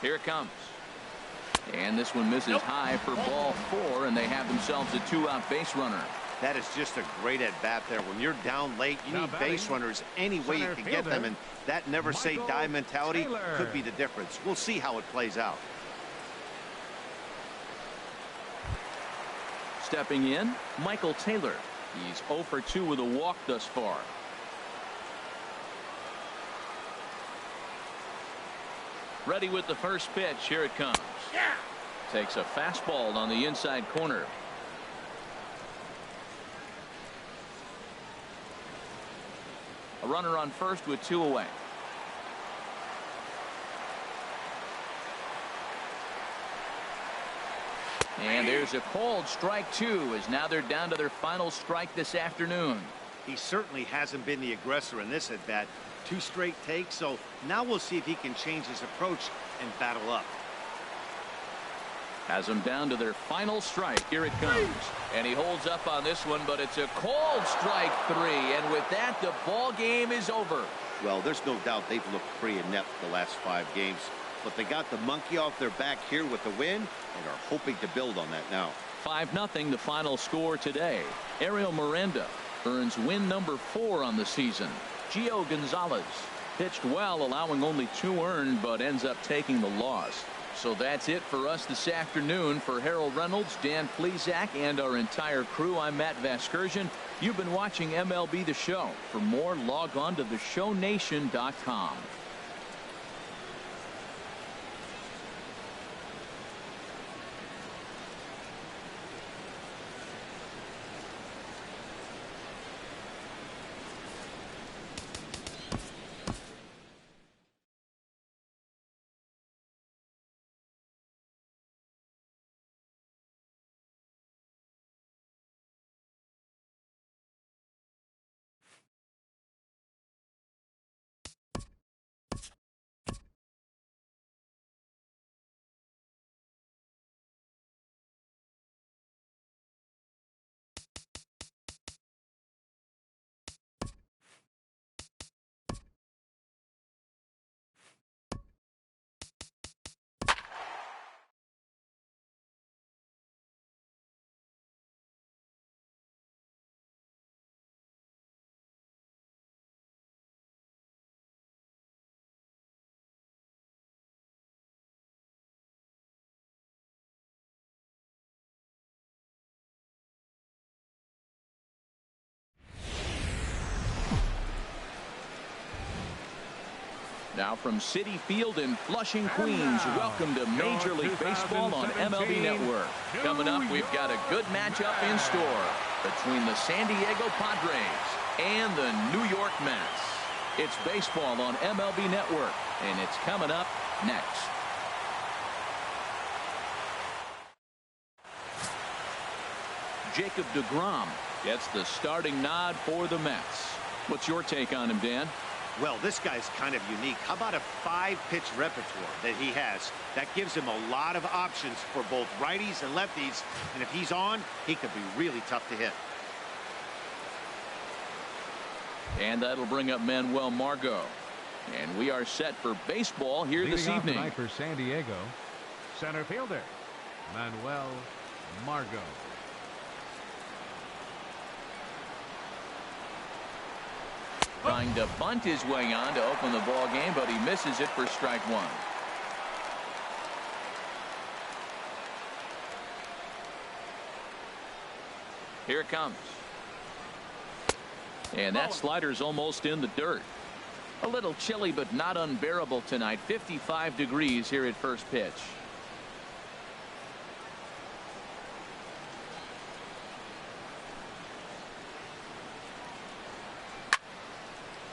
Speaker 1: Here it comes. And this one misses high for ball 4, and they have themselves a 2-out base runner.
Speaker 4: That is just a great at-bat there. When you're down late, you need base runners any way you can get them, and that never-say-die mentality could be the difference. We'll see how it plays out.
Speaker 1: Stepping in, Michael Taylor. He's 0 for 2 with a walk thus far. Ready with the first pitch. Here it comes. Takes a fastball on the inside corner. A runner on first with 2 away. And there's a called strike 2, as now they're down to their final strike this afternoon.
Speaker 4: He certainly hasn't been the aggressor in this at-bat. 2 straight takes, so now we'll see if he can change his approach and battle up.
Speaker 1: Has them down to their final strike. Here it comes. And he holds up on this one, but it's a called strike 3. And with that, the ball game is over.
Speaker 4: Well, there's no doubt they've looked pretty inept the last 5 games. But they got the monkey off their back here with the win and are hoping to build on that now.
Speaker 1: 5-0 the final score today. Ariel Miranda earns win number 4 on the season. Gio Gonzalez pitched well, allowing only 2 earned, but ends up taking the loss. So that's it for us this afternoon. For Harold Reynolds, Dan Plesac, and our entire crew, I'm Matt Vasgersian. You've been watching MLB The Show. For more, log on to theshownation.com. Now from Citi Field in Flushing, Queens, welcome to Major League Baseball on MLB Network. Coming up, we've got a good matchup in store between the San Diego Padres and the New York Mets. It's baseball on MLB Network, and it's coming up next. Jacob deGrom gets the starting nod for the Mets. What's your take on him, Dan?
Speaker 4: Well, this guy's kind of unique. How about a 5-pitch repertoire that he has? That gives him a lot of options for both righties and lefties. And if he's on, he could be really tough to hit.
Speaker 1: And that'll bring up Manuel Margot. And we are set for baseball here this evening.
Speaker 3: Tonight for San Diego, center fielder Manuel Margot.
Speaker 1: Trying to bunt his way on to open the ball game, but he misses it for strike 1. Here it comes. And that slider's almost in the dirt. A little chilly, but not unbearable tonight. 55 degrees here at first pitch.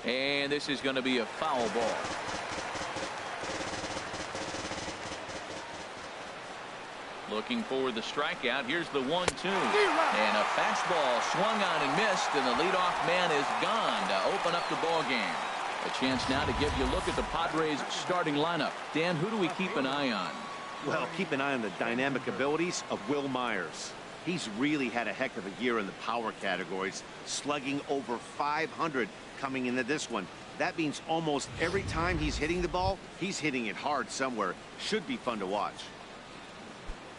Speaker 1: And this is going to be a foul ball. Looking for the strikeout. Here's the 1-2. And a fastball swung on and missed, and the leadoff man is gone to open up the ball game. A chance now to give you a look at the Padres starting lineup. Dan, who do we keep an eye on?
Speaker 4: Well, keep an eye on the dynamic abilities of Wil Myers. He's really had a heck of a year in the power categories, slugging over 500 coming into this one. That means almost every time he's hitting the ball, he's hitting it hard somewhere. Should be fun to watch.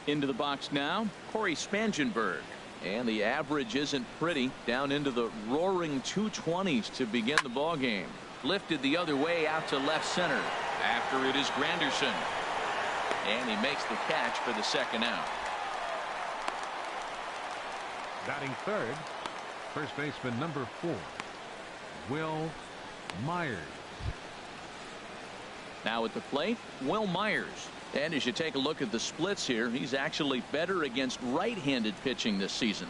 Speaker 1: Into the box now, Corey Spangenberg. And the average isn't pretty, down into the roaring 220s to begin the ball game. Lifted the other way out to left center. After it is Granderson. And he makes the catch for the second out.
Speaker 3: Batting third, first baseman number 4, Wil Myers.
Speaker 1: Now at the plate, Wil Myers. And as you take a look at the splits here, he's actually better against right-handed pitching this season.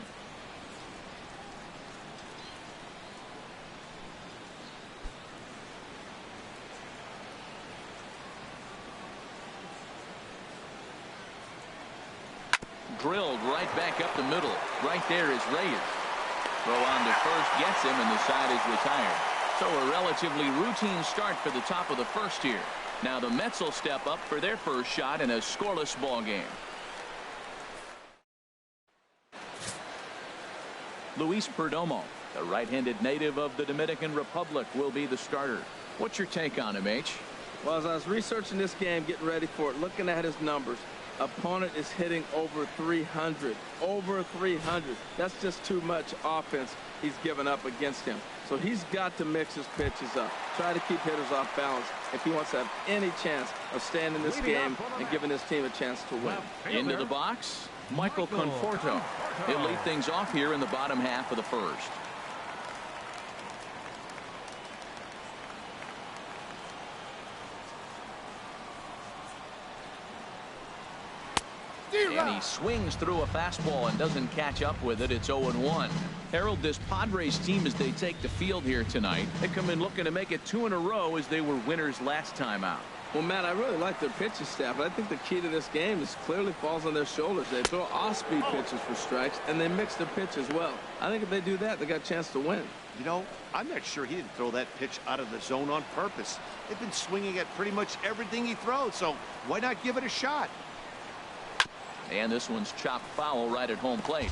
Speaker 1: Drilled right back up the middle. Right there is Reyes. Throw on to first gets him, and the side is retired. So a relatively routine start for the top of the first here. Now the Mets will step up for their first shot in a scoreless ball game. Luis Perdomo, the right-handed native of the Dominican Republic, will be the starter. What's your take on him, H?
Speaker 2: Well, as I was researching this game, getting ready for it, looking at his numbers, opponent is hitting over 300. Over 300. That's just too much offense he's given up against him. So he's got to mix his pitches up. Try to keep hitters off balance if he wants to have any chance of staying in this game and giving his team a chance to win.
Speaker 1: Into the box, Michael Conforto. He'll lead things off here in the bottom half of the first. And he swings through a fastball and doesn't catch up with it. It's 0-1. Harold, this Padres team, as they take the field here tonight, they come in looking to make it 2 in a row as they were winners last time out.
Speaker 2: Well, Matt, I really like their pitching staff, but I think the key to this game is clearly falls on their shoulders. They throw off-speed pitches for strikes, and they mix their pitch as well. I think if they do that, they got a chance to win.
Speaker 4: You know, I'm not sure he didn't throw that pitch out of the zone on purpose. They've been swinging at pretty much everything he throws, so why not give it a shot?
Speaker 1: And this one's chopped foul right at home plate.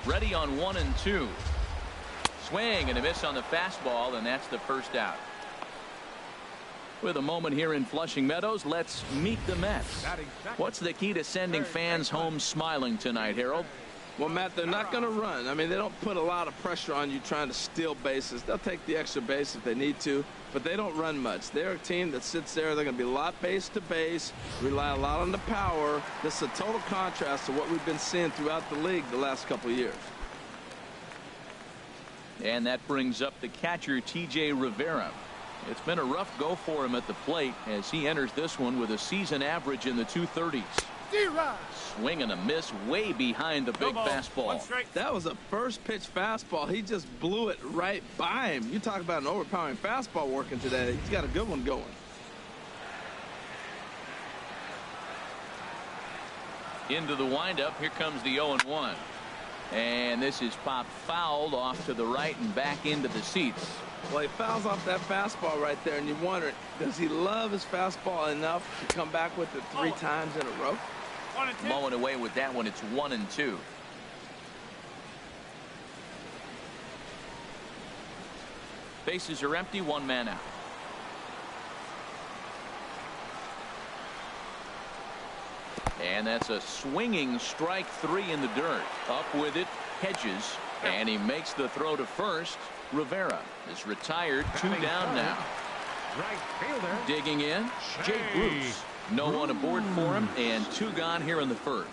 Speaker 1: Ready on 1 and 2. Swing and a miss on the fastball, and that's the first out. With a moment here in Flushing Meadows, let's meet the Mets. What's the key to sending fans home smiling tonight, Harold?
Speaker 2: Well, Matt, they're not going to run. I mean, they don't put a lot of pressure on you trying to steal bases. They'll take the extra base if they need to, but they don't run much. They're a team that sits there. They're going to be a lot base to base, rely a lot on the power. This is a total contrast to what we've been seeing throughout the league the last couple of years.
Speaker 1: And that brings up the catcher, T.J. Rivera. It's been a rough go for him at the plate as he enters this one with a season average in the 230s. Swing and a miss way behind the big fastball.
Speaker 2: That was a first pitch fastball. He just blew it right by him. You talk about an overpowering fastball working today. He's got a good one going.
Speaker 1: Into the windup. Here comes the 0-1. And this is popped fouled off to the right and back into the seats.
Speaker 2: Well, he fouls off that fastball right there, and you wonder, does he love his fastball enough to come back with it 3 times in a row?
Speaker 1: Mowing away with that one. It's 1 and 2. Bases are empty. 1 man out. And that's a swinging strike 3 in the dirt. Up with it, Hedges, and he makes the throw to first. Rivera is retired. 2 down now.
Speaker 3: Right fielder.
Speaker 1: Digging in, Jay Bruce. No one aboard for him, and 2 gone here in the first.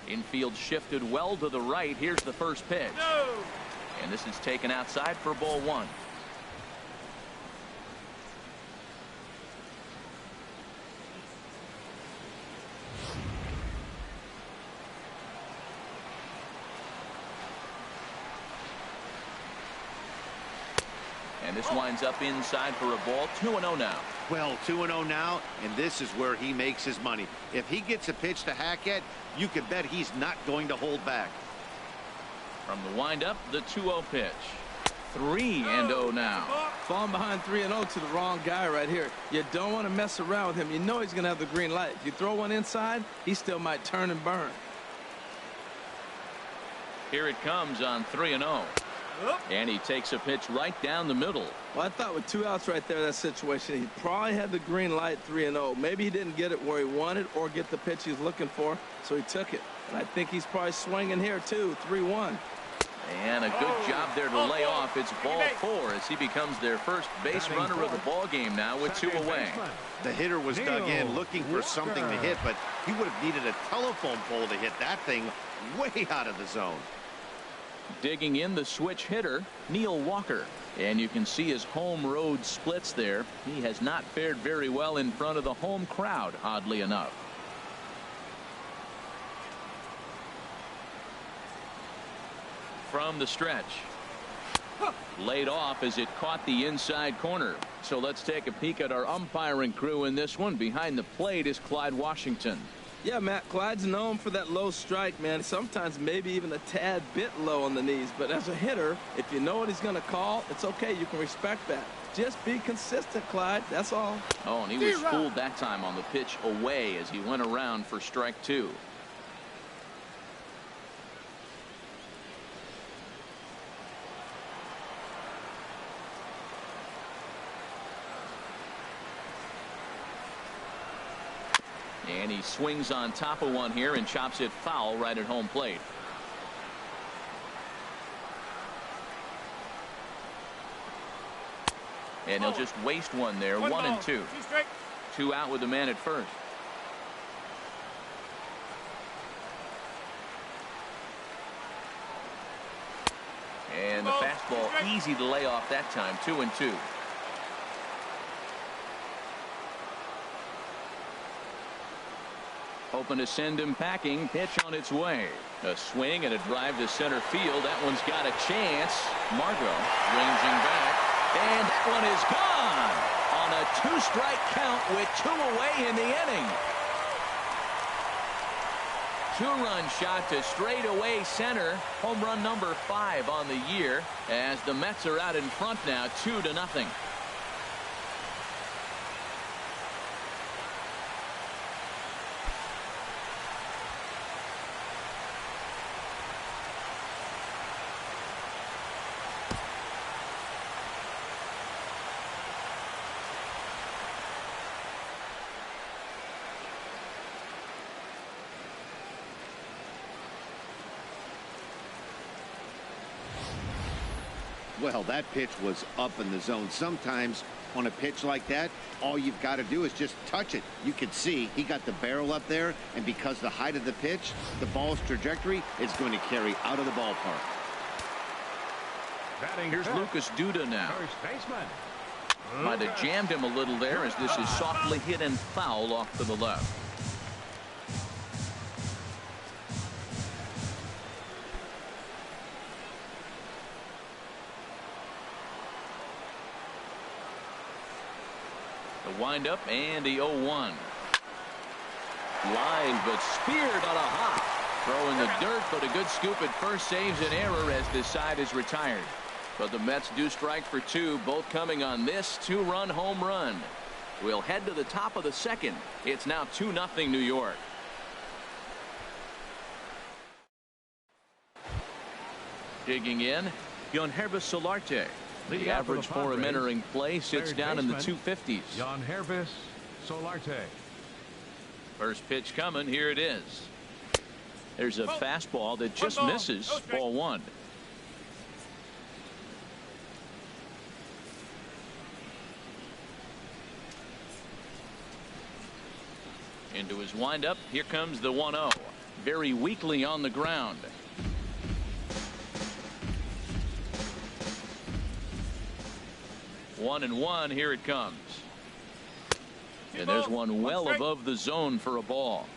Speaker 1: Infield shifted well to the right. Here's the first pitch. And this is taken outside for ball 1. And This winds up inside for a ball. 2-0 now.
Speaker 4: Well, 2-0 now, and this is where he makes his money. If he gets a pitch to hack at, you can bet he's not going to hold back.
Speaker 1: From the windup, the 2-0 pitch. 3-0 now.
Speaker 2: Falling behind 3-0 to the wrong guy right here. You don't want to mess around with him. You know he's going to have the green light. If you throw one inside, he still might turn and burn.
Speaker 1: Here it comes on 3-0. And he takes a pitch right down the middle.
Speaker 2: Well, I thought with 2 outs right there, that situation, he probably had the green light 3-0. Maybe he didn't get it where he wanted or get the pitch he's looking for, so he took it. And I think he's probably swinging here, too, 3-1.
Speaker 1: And a good job there to lay off. It's ball 4 as he becomes their first base runner of the ball game now with 2 away.
Speaker 4: The hitter was dug in looking for something to hit, but he would have needed a telephone pole to hit that thing way out of the zone.
Speaker 1: Digging in the switch hitter, Neil Walker. And you can see his home road splits there. He has not fared very well in front of the home crowd, oddly enough. From the stretch. Laid off as it caught the inside corner. So let's take a peek at our umpiring crew in this one. Behind the plate is Clyde Washington.
Speaker 2: Yeah, Matt, Clyde's known for that low strike, man. Sometimes maybe even a tad bit low on the knees. But as a hitter, if you know what he's going to call, it's okay. You can respect that. Just be consistent, Clyde. That's all.
Speaker 1: Oh, and he was fooled that time on the pitch away as he went around for strike 2. And he swings on top of one here and chops it foul right at home plate. And he'll just waste one there. 1-2. 2 out with the man at first. And the fastball easy to lay off that time. 2-2. Hoping to send him packing. Pitch on its way. A swing and a drive to center field. That one's got a chance. Margot ranging back. And that one is gone on a 2-strike count with 2 away in the inning. 2-run shot to straightaway center. Home run number 5 on the year as the Mets are out in front now 2-0.
Speaker 4: Well, that pitch was up in the zone. Sometimes on a pitch like that, all you've got to do is just touch it. You can see he got the barrel up there, and because the height of the pitch, the ball's trajectory is going to carry out of the ballpark.
Speaker 1: Here's Lucas Duda now. Might have jammed him a little there as this is softly hit and foul off to the left. The windup and the 0-1. Line, but speared on a hop. Throw in the dirt, but a good scoop at first saves an error as this side is retired. But the Mets do strike for 2, both coming on this 2-run home run. We'll head to the top of the second. It's now 2-0 New York. Digging in, Yangervis Solarte. The average for him entering play sits down in the 250s.
Speaker 3: Yangervis Solarte.
Speaker 1: First pitch coming. Here it is. There's a fastball that just misses. Ball 1. Into his windup. Here comes the 1-0. Very weakly on the ground. 1-1. Here it comes. And there's one well above the zone for a ball.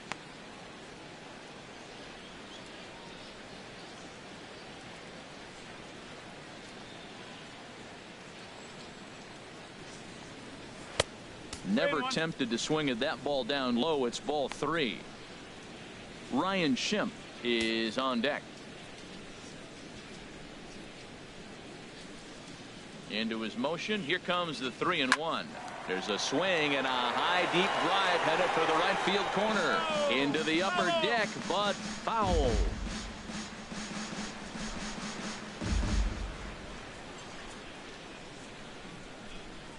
Speaker 1: Never tempted to swing at that ball down low. It's ball 3. Ryan Schimpf is on deck. Into his motion. Here comes the 3-1. There's a swing and a high deep drive headed for the right field corner. Into the upper deck, but foul.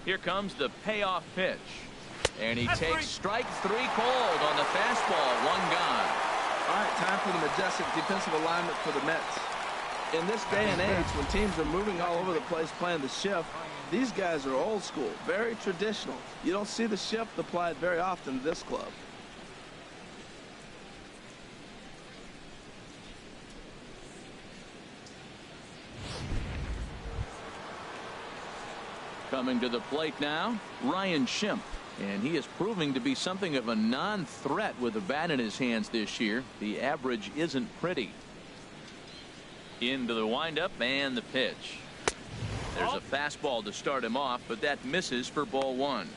Speaker 1: Here comes the payoff pitch. And he takes strike 3 called on the fastball. 1 gone.
Speaker 2: All right, time for the majestic defensive alignment for the Mets. In this day and age, when teams are moving all over the place playing the shift, these guys are old school, very traditional. You don't see the shift applied very often in this club.
Speaker 1: Coming to the plate now, Ryan Schimpf. And he is proving to be something of a non-threat with the bat in his hands this year. The average isn't pretty. Into the windup and the pitch. There's a fastball to start him off, but that misses for ball 1.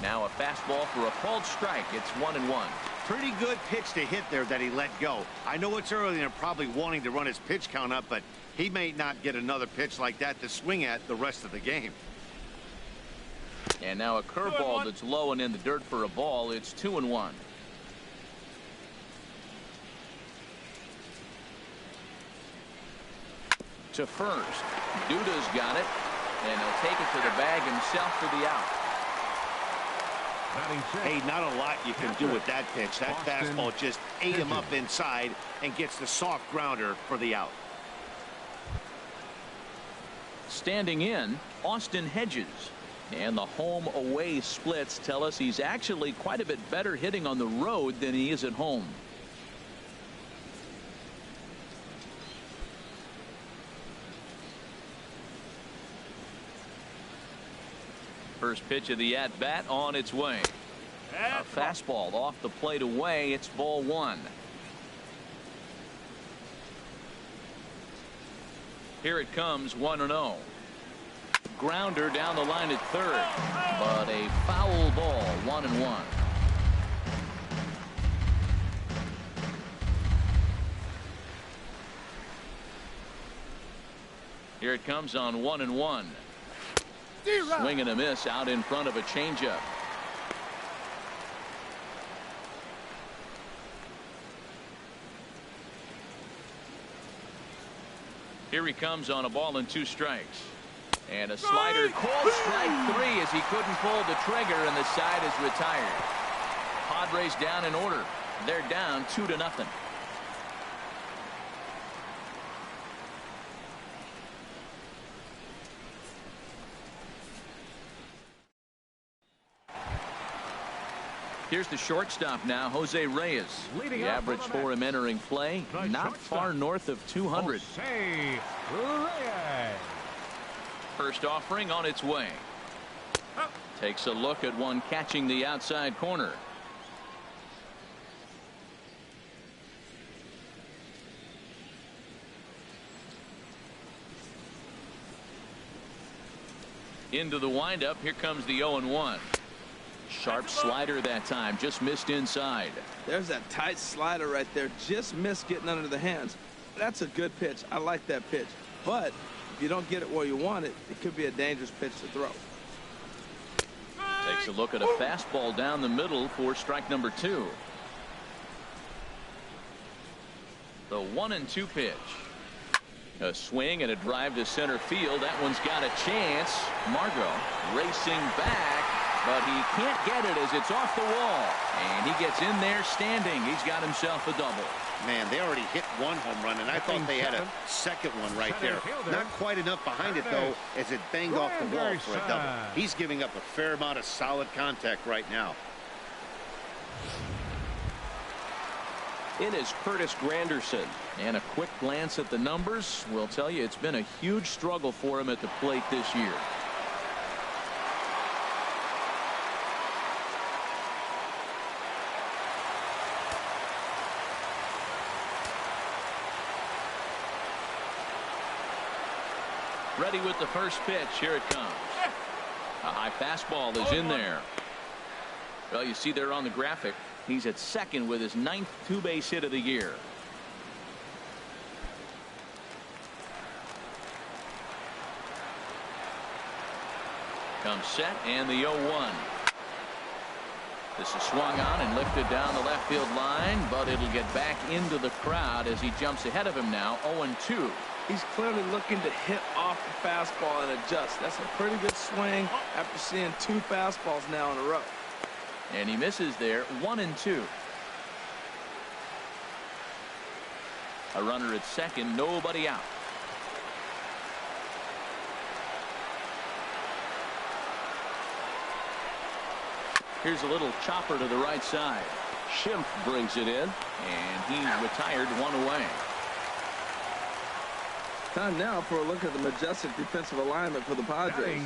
Speaker 1: Now a fastball for a called strike. It's 1-1.
Speaker 4: Pretty good pitch to hit there that he let go. I know it's early and they're probably wanting to run his pitch count up, but he may not get another pitch like that to swing at the rest of the game.
Speaker 1: And now a curveball that's low and in the dirt for a ball. It's 2-1. To first. Duda's got it, and he'll take it to the bag himself for the out.
Speaker 4: Hey, not a lot you can do with that pitch. That fastball just ate him up inside and gets the soft grounder for the out.
Speaker 1: Standing in, Austin Hedges. And the home away splits tell us he's actually quite a bit better hitting on the road than he is at home. First pitch of the at bat on its way. A fastball off the plate away. It's ball 1. Here it comes, 1-0. Grounder down the line at third, but a foul ball. 1-1. Here it comes on 1-1. Swing and a miss out in front of a changeup. Here he comes on a ball and 2 strikes. And a slider called strike 3 as he couldn't pull the trigger, and the side is retired. Padres down in order. They're down 2-0. Here's the shortstop now, Jose Reyes. The average for him entering play, not far north of 200.
Speaker 3: Jose Reyes.
Speaker 1: First offering on its way. Takes a look at one catching the outside corner. Into the windup. Here comes the 0-1. Sharp slider that time, just missed inside.
Speaker 2: There's that tight slider right there, just missed getting under the hands. That's a good pitch. I like that pitch. But if you don't get it where you want it, it could be a dangerous pitch to throw.
Speaker 1: Takes a look at a fastball down the middle for strike number 2. The 1-2 pitch. A swing and a drive to center field. That one's got a chance. Margot racing back, but he can't get it as it's off the wall. And he gets in there standing. He's got himself a double.
Speaker 4: Man, they already hit 1 home run, and I thought they had a second one right there. Not quite enough behind it, though, as it banged off the wall for a double. He's giving up a fair amount of solid contact right now.
Speaker 5: In is Curtis Granderson.
Speaker 1: And a quick glance at the numbers will tell you it's been a huge struggle for him at the plate this year. Ready with the first pitch. Here it comes. A high fastball is in there. Well, you see there on the graphic, he's at second with his 9th two-base hit of the year. Comes set, and the 0-1. This is swung on and lifted down the left field line, but it'll get back into the crowd as he jumps ahead of him now, 0-2.
Speaker 2: He's clearly looking to hit off the fastball and adjust. That's a pretty good swing after seeing 2 fastballs now in a row.
Speaker 1: And he misses there, 1-2. A runner at second, nobody out. Here's a little chopper to the right side.
Speaker 5: Schimpf brings it in.
Speaker 1: And he retired 1 away.
Speaker 2: Time now for a look at the majestic defensive alignment for the Padres.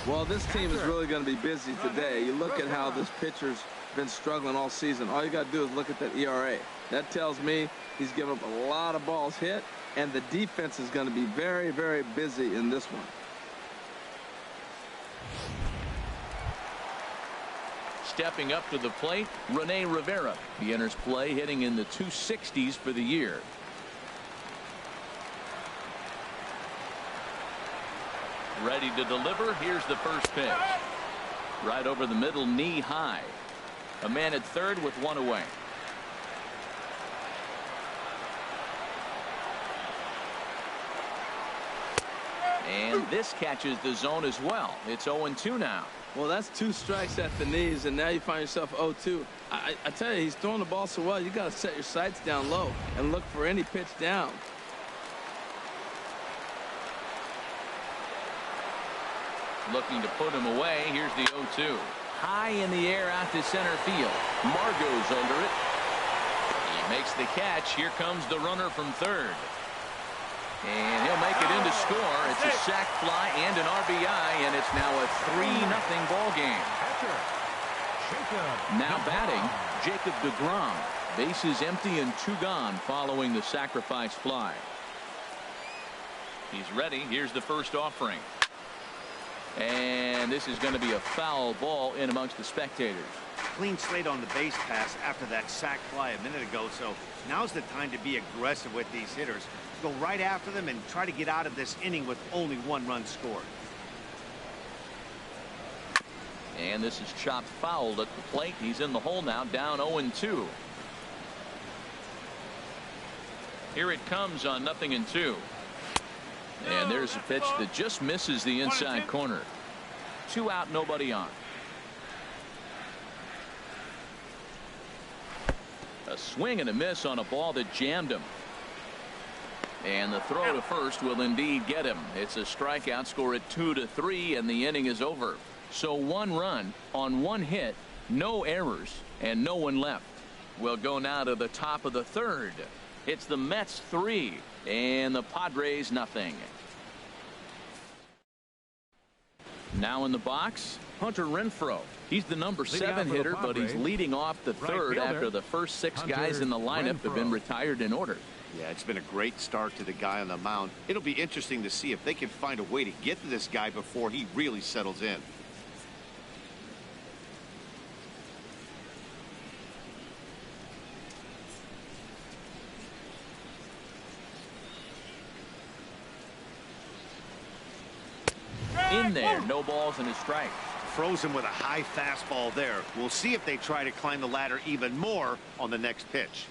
Speaker 2: Well, this team is really going to be busy today. You look at how this pitcher's been struggling all season. All you got to do is look at that ERA. That tells me he's given up a lot of balls hit, and the defense is going to be very, very busy in this one.
Speaker 1: Stepping up to the plate, Rene Rivera. He enters play hitting in the 260s for the year. Ready to deliver. Here's the first pitch. Right over the middle, knee high. A man at third with 1 away. And this catches the zone as well. It's 0-2 now.
Speaker 2: Well, that's 2 strikes at the knees, and now you find yourself 0-2. I tell you, he's throwing the ball so well, you got to set your sights down low and look for any pitch down.
Speaker 1: Looking to put him away. Here's the 0-2. High in the air out to center field. Margot's under it. He makes the catch. Here comes the runner from third. And he'll make it in to score. It's a sac fly and an RBI, and it's now a 3-0 ball game. Now batting, Jacob deGrom. Bases empty and 2 gone following the sacrifice fly. He's ready. Here's the first offering. And this is going to be a foul ball in amongst the spectators.
Speaker 4: Clean slate on the base pass after that sac fly a minute ago, so now's the time to be aggressive with these hitters. Go right after them and try to get out of this inning with only 1 run scored.
Speaker 1: And this is chopped fouled at the plate. He's in the hole now, down 0-2. Here it comes on 0-2. And there's a pitch that just misses the inside corner. 2 out, nobody on. A swing and a miss on a ball that jammed him. And the throw to first will indeed get him. It's a strikeout, score at 2-3, and the inning is over. So 1 run on 1 hit, no errors, and no one left. We'll go now to the top of the third. It's the Mets 3 and the Padres nothing. Now in the box, Hunter Renfroe. He's the number 7 hitter, but he's leading off the third after the first 6 guys in the lineup have been retired in order.
Speaker 4: Yeah, it's been a great start to the guy on the mound. It'll be interesting to see if they can find a way to get to this guy before he really settles in.
Speaker 1: In there, no balls and a strike.
Speaker 4: Froze him with a high fastball there. We'll see if they try to climb the ladder even more on the next pitch.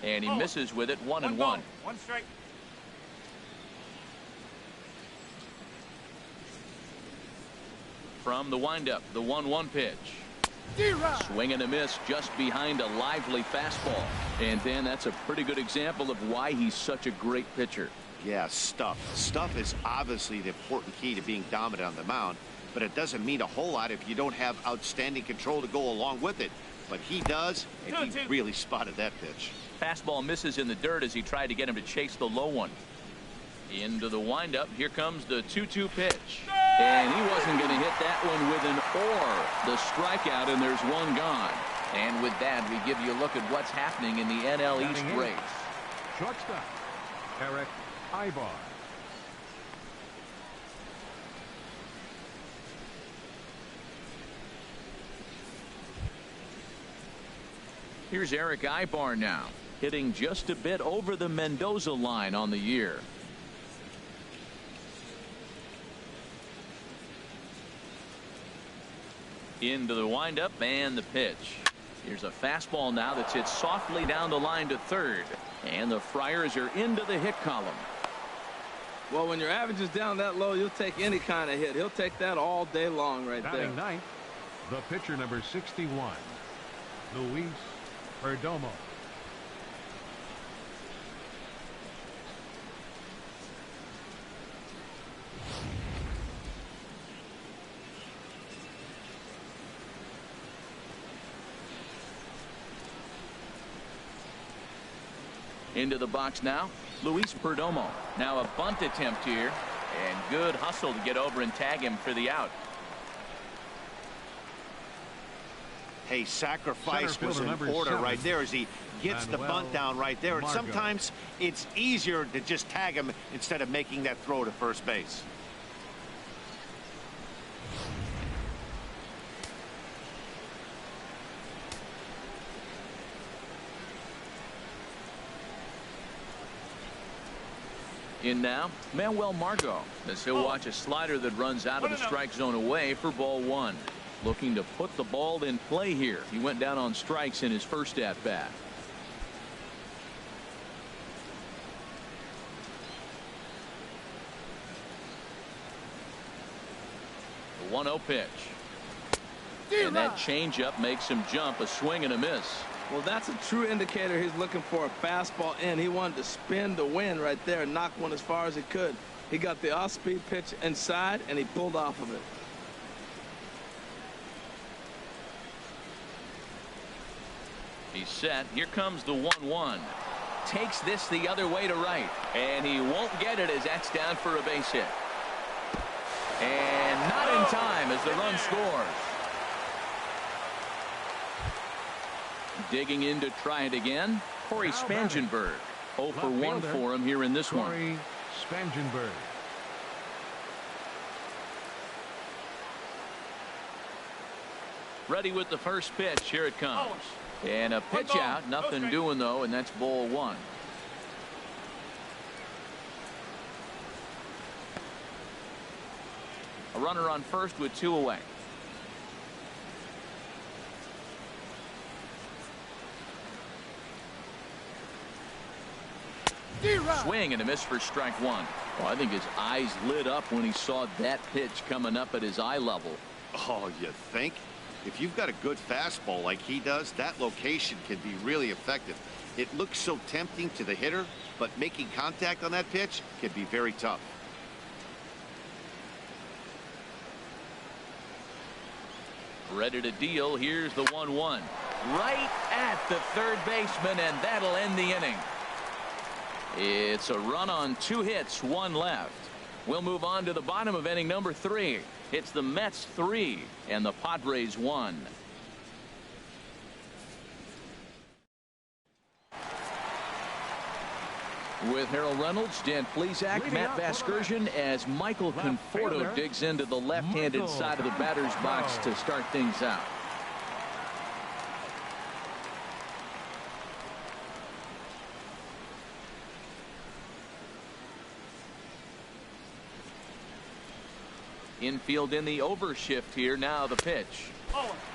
Speaker 1: And he misses with it, 1-1.
Speaker 4: 1 strike.
Speaker 1: From the windup, the 1-1 pitch. Swing and a miss just behind a lively fastball. And then that's a pretty good example of why he's such a great pitcher.
Speaker 4: Yeah, stuff. Stuff is obviously the important key to being dominant on the mound, but it doesn't mean a whole lot if you don't have outstanding control to go along with it. But he does, and he really spotted that pitch.
Speaker 1: Fastball misses in the dirt as he tried to get him to chase the low one. Into the windup. Here comes the 2-2 pitch. And he wasn't going to hit that one with an or. The strikeout, and there's 1 gone. And with that, we give you a look at what's happening in the NL East race.
Speaker 3: Shortstop, Eric Ibar.
Speaker 1: Here's Eric Ibar now, hitting just a bit over the Mendoza line on the year. Into the windup and the pitch. Here's a fastball now that's hit softly down the line to third. And the Friars are into the hit column.
Speaker 2: Well, when your average is down that low, you'll take any kind of hit. He'll take that all day long right there.
Speaker 3: Batting ninth, the pitcher number 61, Luis Perdomo.
Speaker 1: Into the box now, Luis Perdomo. Now a bunt attempt here, and good hustle to get over and tag him for the out.
Speaker 4: Hey, sacrifice was in order right there as he gets the bunt down right there. And sometimes it's easier to just tag him instead of making that throw to first base.
Speaker 1: In now, Manuel Margot, as he'll watch a slider that runs out of the strike zone away for ball one. Looking to put the ball in play here. He went down on strikes in his first at bat. The 1-0 pitch. And that changeup makes him jump, a swing and a miss.
Speaker 2: Well, that's a true indicator he's looking for a fastball in. He wanted to spin the wind right there and knock one as far as he could. He got the off-speed pitch inside, and he pulled off of it.
Speaker 1: He's set. Here comes the 1-1. Takes this the other way to right. And he won't get it as that's down for a base hit. And not in time as the run scores. Digging in to try it again, Corey Spangenberg. 0 for 1 for him here in this one.
Speaker 3: Corey Spangenberg.
Speaker 1: Ready with the first pitch. Here it comes. And a pitch out. Nothing doing, though, and that's ball one. A runner on first with 2 away. Swing and a miss for strike one. Well, I think his eyes lit up when he saw that pitch coming up at his eye level.
Speaker 4: Oh, you think? If you've got a good fastball like he does, that location can be really effective. It looks so tempting to the hitter, but making contact on that pitch can be very tough.
Speaker 1: Ready to deal. Here's the 1-1. Right at the third baseman, and that'll end the inning. It's a run on 2 hits, 1 left. We'll move on to the bottom of inning number 3. It's the Mets 3 and the Padres 1. With Harold Reynolds, Dan Plesac, Matt Vasgersian, as Michael Conforto digs into the left-handed side of the batter's box to start things out. Infield in the overshift here. Now the pitch.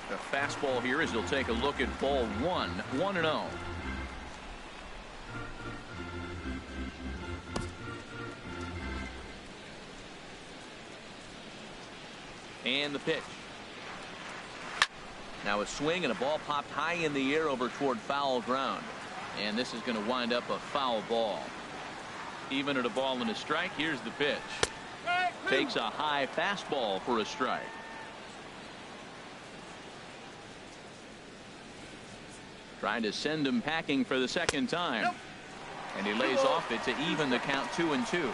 Speaker 1: The fastball here as he'll take a look at ball one. 1-0. And the pitch. Now a swing and a ball popped high in the air over toward foul ground. And this is going to wind up a foul ball. Even at a ball and a strike, here's the pitch. Takes a high fastball for a strike. Trying to send him packing for the second time. And he lays off it to even the count 2-2.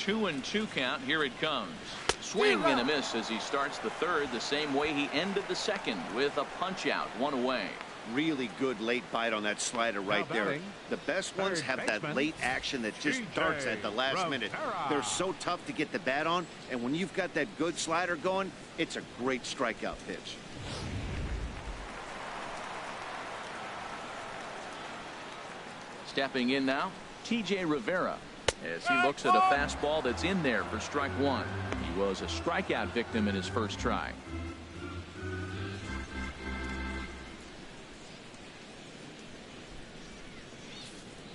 Speaker 1: 2-2 count. Here it comes. Swing and a miss as he starts the third the same way he ended the second, with a punch out, one away.
Speaker 4: Really good late bite on that slider right there. The best ones have that late action that just darts at the last minute. They're so tough to get the bat on, and when you've got that good slider going, it's a great strikeout pitch.
Speaker 1: Stepping in now, T.J. Rivera, as he looks at a fastball that's in there for strike one. He was a strikeout victim in his first try.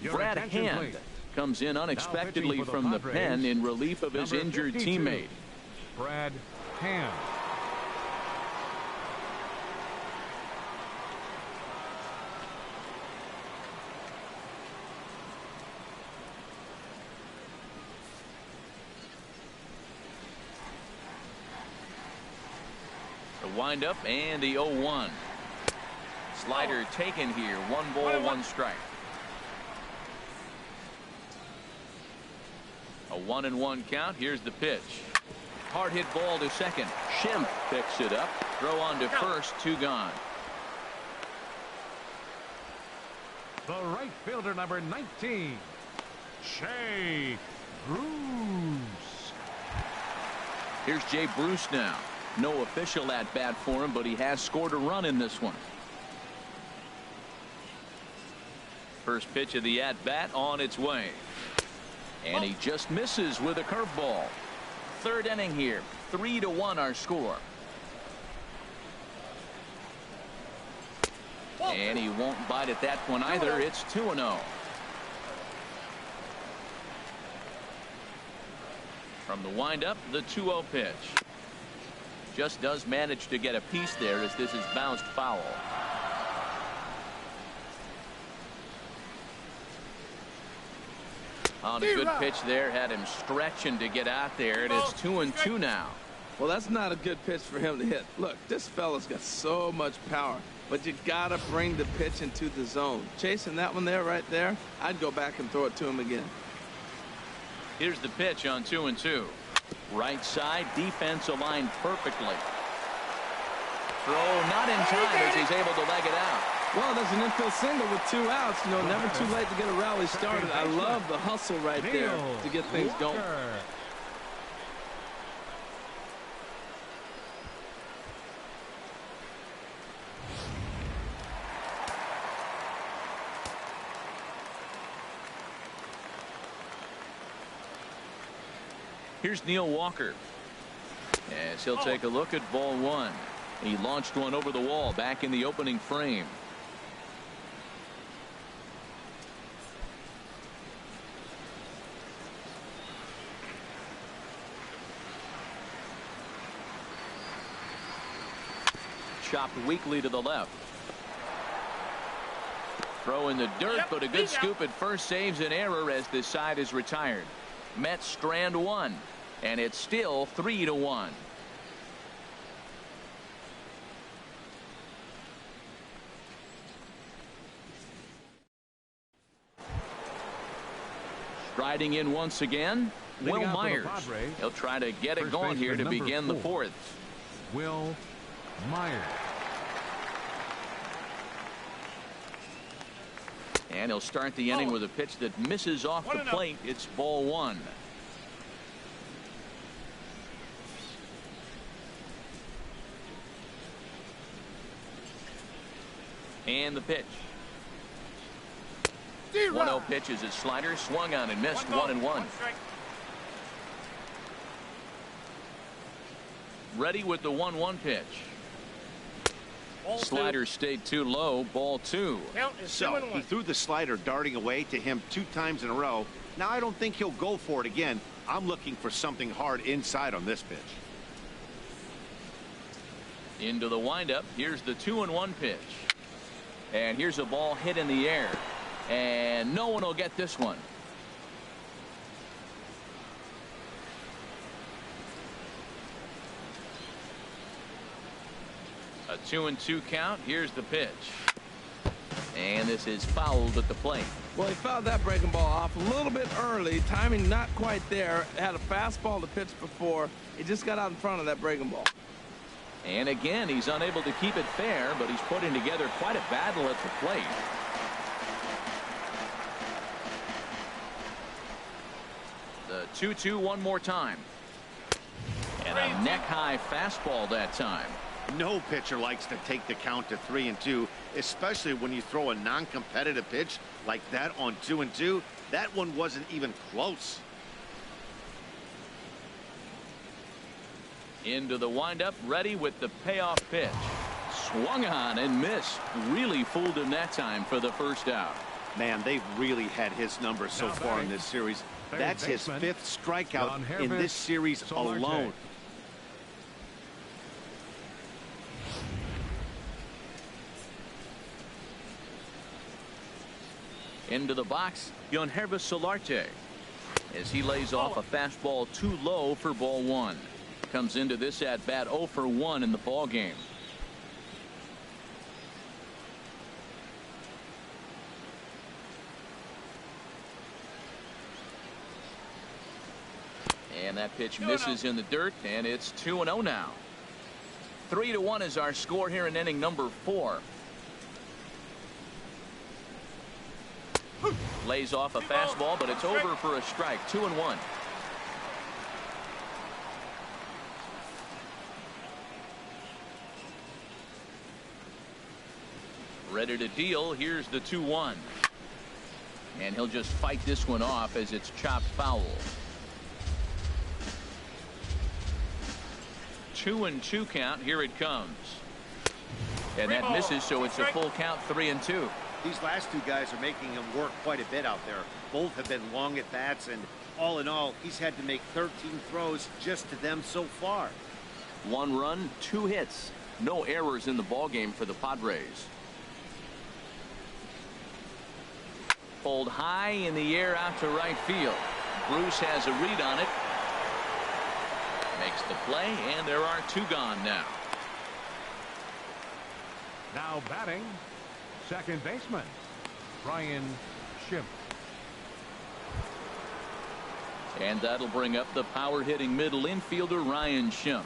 Speaker 1: Brad Hand comes in unexpectedly from the pen in relief of his injured teammate.
Speaker 3: Brad Hand.
Speaker 1: The windup and the 0-1. Slider taken here. 1 ball, 1 strike. A 1-1 count. Here's the pitch. Hard hit ball to second. Schimpf picks it up. Throw on to first. 2 gone.
Speaker 3: The right fielder, number 19, Jay Bruce.
Speaker 1: Here's Jay Bruce now. No official at bat for him, but he has scored a run in this one. First pitch of the at bat on its way. And he just misses with a curveball. Third inning here. 3-1 our score. And he won't bite at that one either. It's 2-0. From the windup, the 2-0 pitch. Just does manage to get a piece there as this is bounced foul. On a good pitch there, had him stretching to get out there, and it's 2-2 now.
Speaker 2: Well, that's not a good pitch for him to hit. Look, this fella's got so much power, but you gotta bring the pitch into the zone. Chasing that one there, right there, I'd go back and throw it to him again.
Speaker 1: Here's the pitch on 2-2. Right side, defense aligned perfectly. Throw not in time as he's able to leg it out.
Speaker 2: Well, there's an infield single with 2 outs. You know, never too late to get a rally started. I love the hustle right there to get things going.
Speaker 1: Here's Neil Walker as he'll take a look at ball 1. He launched one over the wall back in the opening frame. Chopped weakly to the left. Throw in the dirt, but a good scoop at first saves an error as this side is retired. Mets strand 1, and it's still 3-1. Striding in once again, Will Myers. He'll try to get it going here to begin the 4th.
Speaker 3: Will Myers.
Speaker 1: And he'll start the inning with a pitch that misses off the plate. It's ball 1. And the pitch. 1-0 pitch is his slider, swung on and missed. 1-1. Ready with the 1-1 pitch. Slider stayed too low. Ball 2.
Speaker 4: So he threw the slider darting away to him 2 times in a row. Now I don't think he'll go for it again. I'm looking for something hard inside on this pitch.
Speaker 1: Into the windup. Here's the 2-1 pitch. And here's a ball hit in the air. And no one will get this one. A 2-2 count. Here's the pitch. And this is fouled at the plate.
Speaker 2: Well, he fouled that breaking ball off a little bit early. Timing not quite there. Had a fastball to pitch before. He just got out in front of that breaking ball.
Speaker 1: And again, he's unable to keep it fair, but he's putting together quite a battle at the plate. The 2-2 one more time. And a neck-high fastball that time.
Speaker 4: No pitcher likes to take the count to 3-2, especially when you throw a non-competitive pitch like that on 2-2. That one wasn't even close.
Speaker 1: Into the windup, ready with the payoff pitch. Swung on and missed. Really fooled him that time for the first out.
Speaker 4: Man, they've really had his number so far in this series. That's his 5th strikeout in this series alone.
Speaker 1: Into the box, Untitled Chapter, as he lays off a fastball too low for ball 1. Comes into this at bat 0 for 1 in the ball game. And that pitch misses in the dirt, and it's 2-0 now. 3-1 is our score here in inning number 4. Lays off a fastball, but it's over for a strike. 2-1. Ready to deal. Here's the 2-1. And he'll just fight this one off as it's chopped foul. 2-2 count. Here it comes. And that misses, so it's a full count. 3-2.
Speaker 4: These last two guys are making him work quite a bit out there. Both have been long at bats, and all in all, he's had to make 13 throws just to them so far.
Speaker 1: 1 run, 2 hits. No errors in the ball game for the Padres. Pulled high in the air out to right field. Bruce has a read on it. Makes the play, and there are 2 gone now.
Speaker 3: Now batting, second baseman, Ryan Schimpf.
Speaker 1: And that'll bring up the power-hitting middle infielder Ryan Schimpf.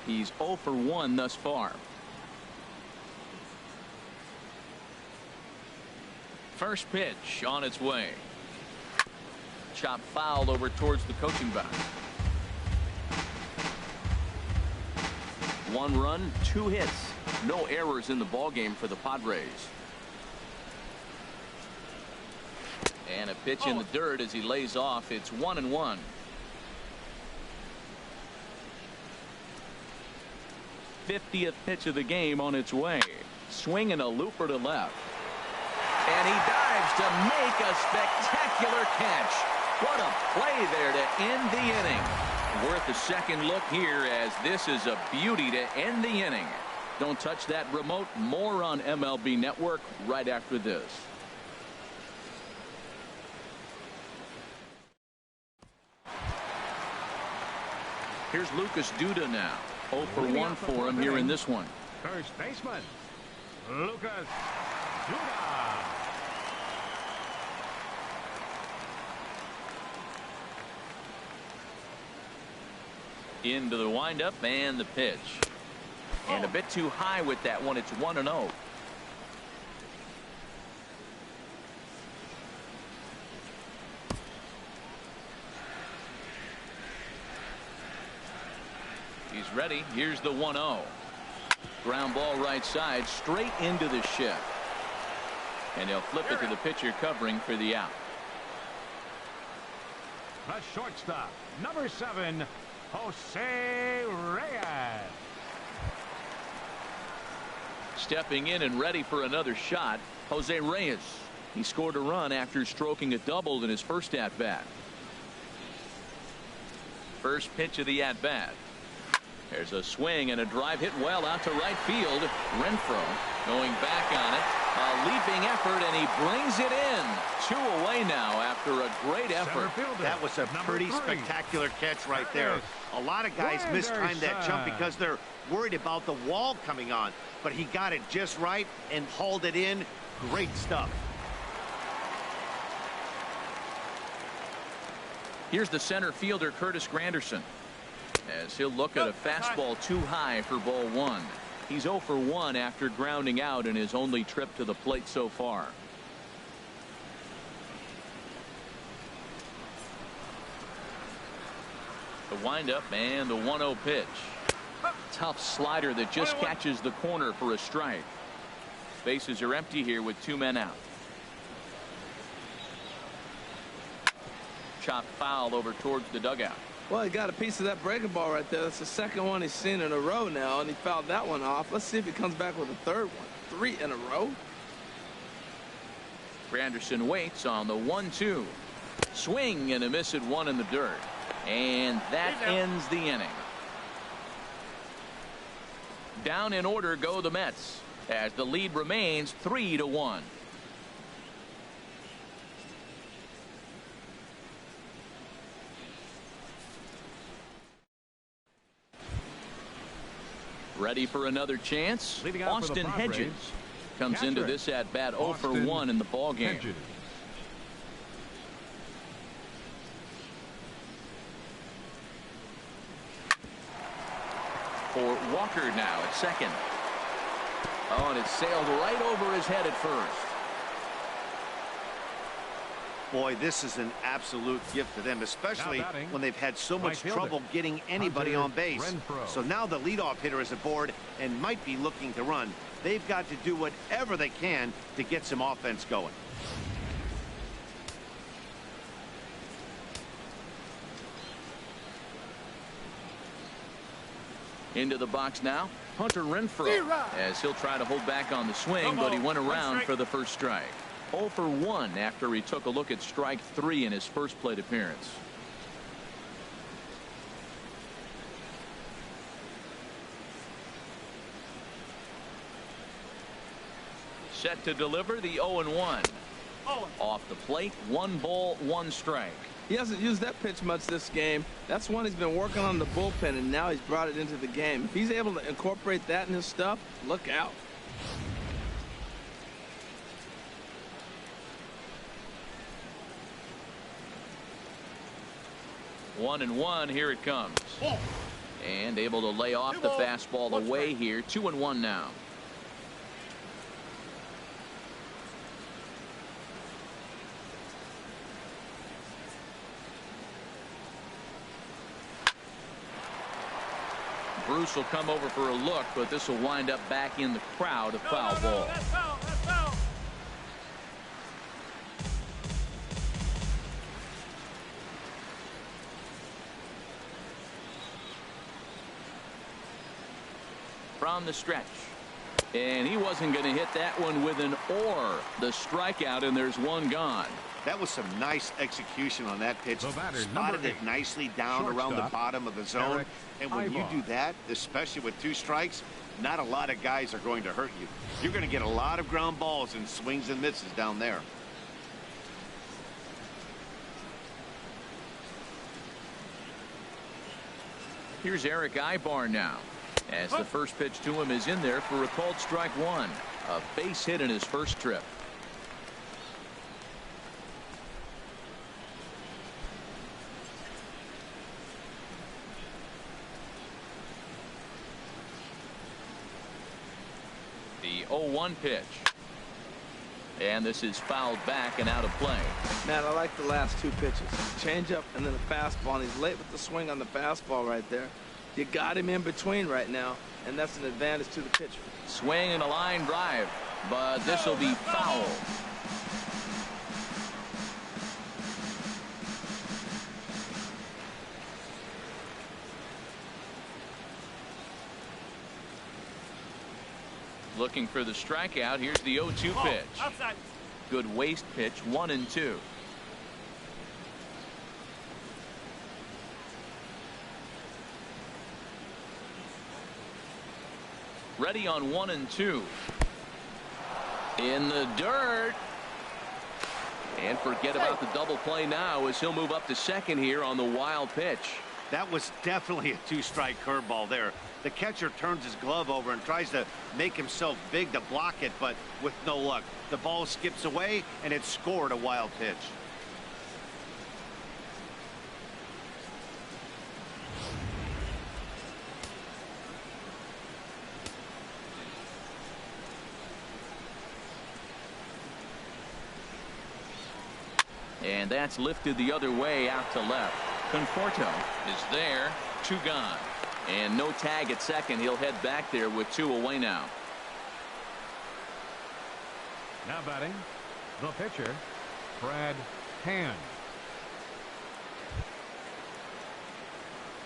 Speaker 1: He's 0 for 1 thus far. First pitch on its way. Chop foul over towards the coaching box. 1 run, 2 hits. No errors in the ball game for the Padres. And a pitch in the dirt as he lays off. It's 1-1. '50th pitch of the game on its way. Swinging a looper to left. And he dives to make a spectacular catch. What a play there to end the inning. Worth a second look here, as this is a beauty to end the inning. Don't touch that remote. More on MLB Network right after this. Here's Lucas Duda now. 0 for 1 for him here in this one.
Speaker 3: First baseman, Lucas Duda.
Speaker 1: Into the windup and the pitch. And a bit too high with that one. It's 1-0. He's ready. Here's the 1-0. Ground ball right side, straight into the shift. And they'll flip it to the pitcher covering for the out.
Speaker 3: The shortstop, number 7, Jose Reyes.
Speaker 1: Stepping in and ready for another shot, Jose Reyes. He scored a run after stroking a double in his first at-bat. First pitch of the at-bat. There's a swing and a drive hit well out to right field. Renfroe going back on it. A leaping effort, and he brings it in. 2 away now after a great effort.
Speaker 4: That was a pretty spectacular catch right there. A lot of guys mistime that jump because they're worried about the wall coming on. But he got it just right and hauled it in. Great stuff.
Speaker 1: Here's the center fielder, Curtis Granderson, as he'll look at a fastball too high for ball one. He's 0 for 1 after grounding out in his only trip to the plate so far. The windup and the 1-0 pitch. Tough slider that just catches the corner for a strike. Bases are empty here with 2 men out. Chopped foul over towards the dugout.
Speaker 2: Well, he got a piece of that breaking ball right there. That's the second one he's seen in a row now, and he fouled that one off. Let's see if he comes back with a third one. 3 in a row.
Speaker 1: Granderson waits on the 1-2. Swing and a miss at 1 in the dirt. And that ends the inning. Down in order go the Mets, as the lead remains 3-1. Ready for another chance? Austin Hedges comes into this at bat 0 for 1 in the ball game. For Walker now at second. Oh, and it sailed right over his head at first.
Speaker 4: Boy, this is an absolute gift to them, especially when they've had so much trouble getting anybody on base. So now the leadoff hitter is aboard and might be looking to run. They've got to do whatever they can to get some offense going.
Speaker 1: Into the box now, Hunter Renfroe, as he'll try to hold back on the swing, but he went around for the first strike. 0 for 1 after he took a look at strike 3 in his first plate appearance. Set to deliver the 0-1. Off the plate, 1 ball, 1 strike.
Speaker 2: He hasn't used that pitch much this game. That's one he's been working on the bullpen, and now he's brought it into the game. If he's able to incorporate that in his stuff, look out.
Speaker 1: One and one, here it comes. And able to lay off the fastball away here. 2-1 now. Bruce will come over for a look, but this will wind up back in the crowd, a foul ball. From the stretch. And he wasn't going to hit that one with an or. The strikeout, and there's one gone.
Speaker 4: That was some nice execution on that pitch. Spotted it nicely down around the bottom of the zone. And when you do that, especially with 2 strikes, not a lot of guys are going to hurt you. You're going to get a lot of ground balls and swings and misses down there.
Speaker 1: Here's Eric Ibar now, as the first pitch to him is in there for a called strike 1. A base hit in his first trip. The 0-1 pitch. And this is fouled back and out of play.
Speaker 2: Man, I like the last 2 pitches. Change up and then a fastball, and he's late with the swing on the fastball right there. You got him in between right now, and that's an advantage to the pitcher.
Speaker 1: Swing and a line drive, but this will be foul. Looking for the strikeout. Here's the 0-2 pitch. Outside. Good waist pitch, 1-2. Ready on 1-2. In the dirt. And forget about the double play now, as he'll move up to second here on the wild pitch.
Speaker 4: That was definitely a two-strike curveball there. The catcher turns his glove over and tries to make himself big to block it, but with no luck. The ball skips away, and it scored a wild pitch.
Speaker 1: And that's lifted the other way out to left. Conforto is there. 2 gone. And no tag at second. He'll head back there with 2 away now.
Speaker 3: Now batting, the pitcher, Brad Hand.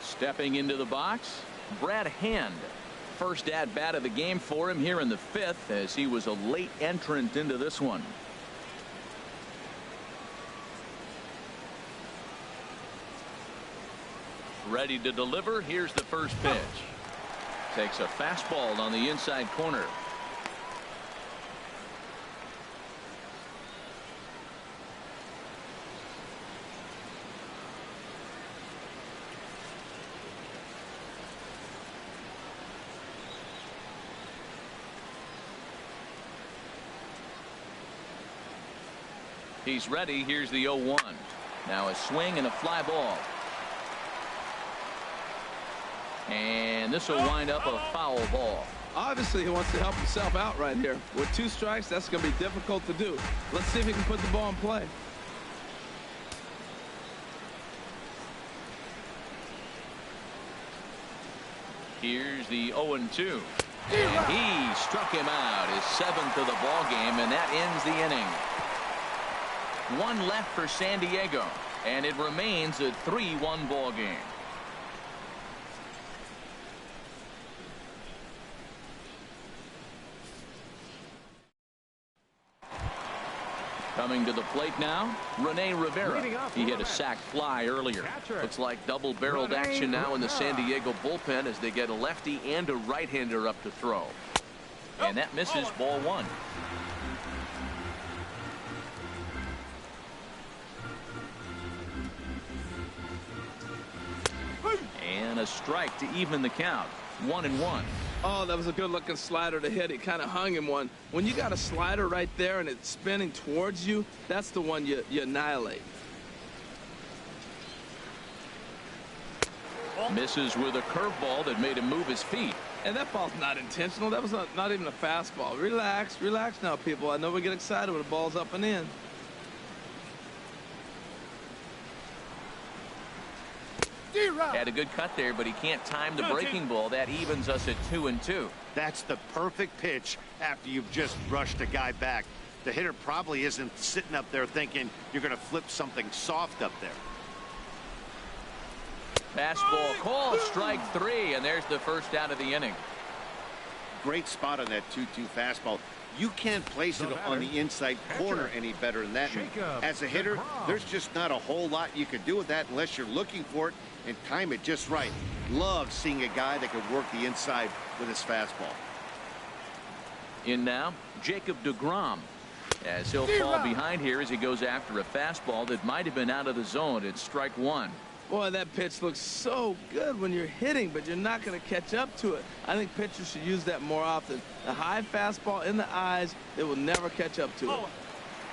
Speaker 1: Stepping into the box, Brad Hand. First at bat of the game for him here in the 5th, as he was a late entrant into this one. Ready to deliver. Here's the first pitch. Takes a fastball on the inside corner. He's ready. Here's the 0-1. Now a swing and a fly ball. And this will wind up a foul ball.
Speaker 2: Obviously, he wants to help himself out right here. With 2 strikes, that's going to be difficult to do. Let's see if he can put the ball in play.
Speaker 1: Here's the 0-2. And he struck him out, his 7th of the ball game, and that ends the inning. 1 left for San Diego, and it remains a 3-1 ball game. Coming to the plate now, Rene Rivera. He hit a sac fly earlier. Looks like double-barreled action now in the San Diego bullpen as they get a lefty and a right-hander up to throw. And that misses, ball 1. And a strike to even the count. 1-1.
Speaker 2: Oh, that was a good-looking slider to hit. He kind of hung him one. When you got a slider right there and it's spinning towards you, that's the one you annihilate.
Speaker 1: Misses with a curveball that made him move his feet.
Speaker 2: And that ball's not intentional. That was not even a fastball. Relax now, people. I know we get excited when the ball's up and in.
Speaker 1: Had a good cut there, but he can't time the breaking ball. That evens us at 2-2.
Speaker 4: That's the perfect pitch after you've just rushed a guy back. The hitter probably isn't sitting up there thinking you're going to flip something soft up there.
Speaker 1: Fastball call, strike 3, and there's the first out of the inning.
Speaker 4: Great spot on that 2-2 fastball. You can't place it on the inside corner any better than that. As a hitter, there's just not a whole lot you can do with that unless you're looking for it and time it just right. Love seeing a guy that can work the inside with his fastball.
Speaker 1: In now, Jacob deGrom, as he'll fall behind here as he goes after a fastball that might have been out of the zone. It's strike 1.
Speaker 2: Boy, that pitch looks so good when you're hitting, but you're not going to catch up to it. I think pitchers should use that more often. The high fastball in the eyes, they will never catch up to it.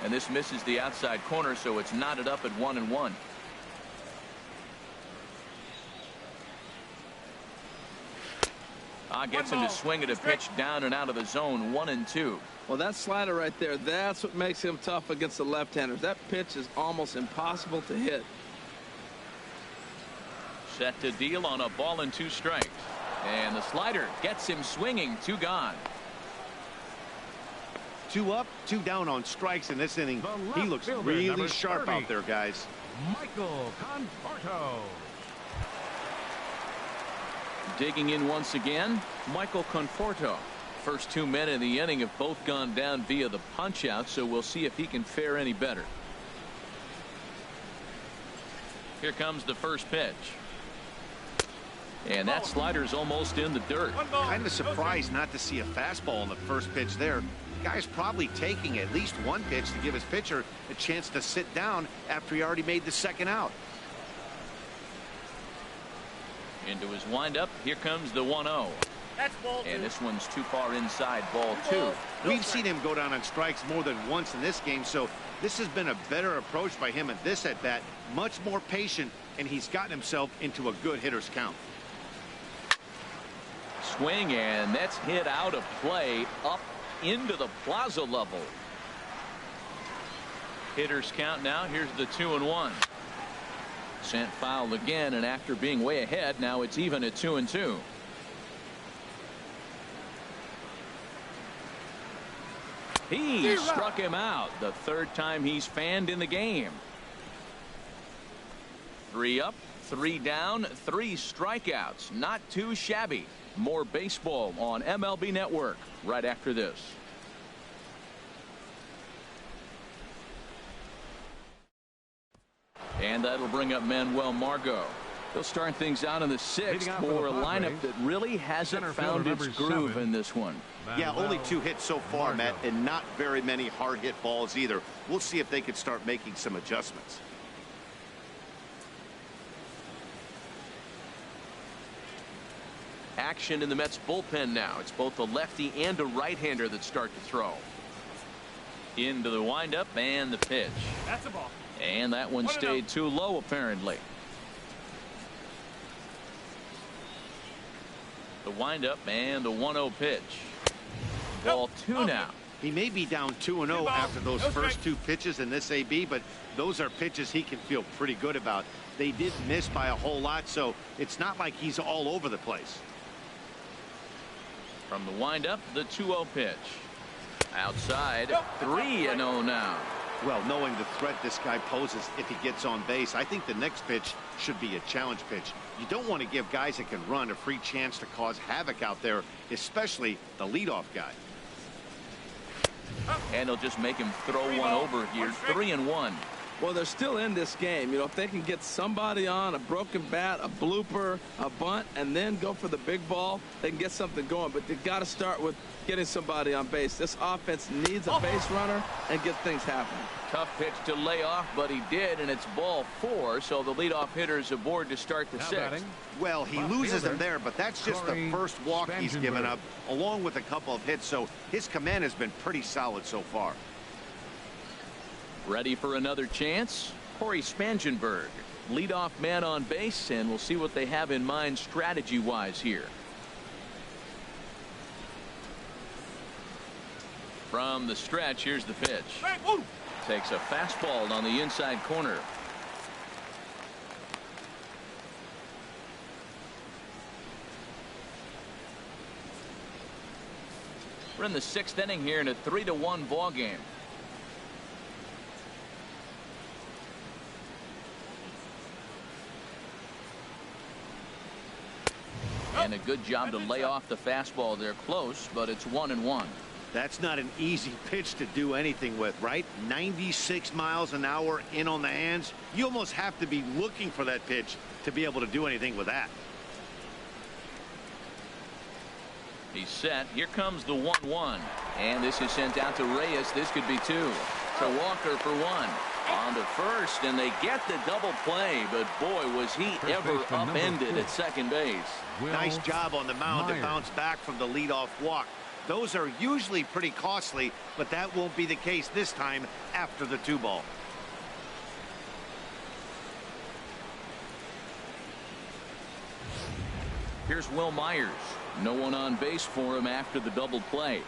Speaker 1: And this misses the outside corner, so it's knotted up at 1-1. Gets him to swing at a pitch down and out of the zone. 1-2.
Speaker 2: Well, that slider right there, that's what makes him tough against the left-handers. That pitch is almost impossible to hit.
Speaker 1: Set to deal on a ball and 2 strikes. And the slider gets him swinging. 2 gone.
Speaker 4: 2 up, 2 down on strikes in this inning. He looks really sharp out there, guys.
Speaker 3: Michael Conforto.
Speaker 1: Digging in once again, Michael Conforto. First 2 men in the inning have both gone down via the punch out, so we'll see if he can fare any better. Here comes the first pitch. And that slider's almost in the dirt.
Speaker 4: Kind of surprised not to see a fastball on the first pitch there. Guy's probably taking at least 1 pitch to give his pitcher a chance to sit down after he already made the second out.
Speaker 1: Into his windup. Here comes the 1-0.
Speaker 6: That's ball 2.
Speaker 1: And this one's too far inside, ball 2.
Speaker 4: We've seen him go down on strikes more than once in this game, so this has been a better approach by him at this at-bat. Much more patient, and he's gotten himself into a good hitter's count.
Speaker 1: Swing, and that's hit out of play up into the plaza level. Hitter's count now. Here's the 2-1. Sent foul again, and after being way ahead, now it's even at 2-2. He struck him out, the third time he's fanned in the game. 3 up, 3 down, 3 strikeouts. Not too shabby. More baseball on MLB Network right after this. And that'll bring up Manuel Margot. He'll start things out in the 6th for a lineup that really hasn't found its groove in this one.
Speaker 4: Yeah, only 2 hits so far, Matt, and not very many hard hit balls either. We'll see if they can start making some adjustments.
Speaker 1: Action in the Mets bullpen now. It's both a lefty and a right-hander that start to throw. Into the windup and the pitch.
Speaker 6: That's a ball.
Speaker 1: And that one stayed too low, apparently. The windup and the 1-0 pitch. Ball 2 now.
Speaker 4: He may be down 2-0 after those first 2 pitches in this AB, but those are pitches he can feel pretty good about. They did miss by a whole lot, so it's not like he's all over the place.
Speaker 1: From the windup, the 2-0 pitch. Outside, 3-0 now.
Speaker 4: Well, knowing the threat this guy poses if he gets on base, I think the next pitch should be a challenge pitch. You don't want to give guys that can run a free chance to cause havoc out there, especially the leadoff guy.
Speaker 1: And they'll just make him throw one over here. 3-1.
Speaker 2: Well, they're still in this game. You know, if they can get somebody on a broken bat, a blooper, a bunt, and then go for the big ball, they can get something going. But they've got to start with getting somebody on base. This offense needs a base runner and get things happening.
Speaker 1: Tough pitch to lay off, but he did, and it's ball 4, so the leadoff hitter's aboard to start the 6th.
Speaker 4: Well, he loses him there, but that's just the first walk he's given up, along with a couple of hits, so his command has been pretty solid so far.
Speaker 1: Ready for another chance? Corey Spangenberg, leadoff man on base, and we'll see what they have in mind strategy-wise here. From the stretch, here's the pitch. Takes a fastball on the inside corner. We're in the 6th inning here in a 3-1 ball game. And a good job to lay off the fastball there close, but it's 1-1.
Speaker 4: That's not an easy pitch to do anything with, right? 96 miles an hour in on the hands. You almost have to be looking for that pitch to be able to do anything with that.
Speaker 1: He's set. Here comes the 1-1. And this is sent out to Reyes. This could be 2. To Walker for 1. On to first, and they get the double play, but boy, was he ever upended at second base.
Speaker 4: Nice job on the mound to bounce back from the leadoff walk. Those are usually pretty costly, but that won't be the case this time after the 2-ball.
Speaker 1: Here's Will Myers. No one on base for him after the double play.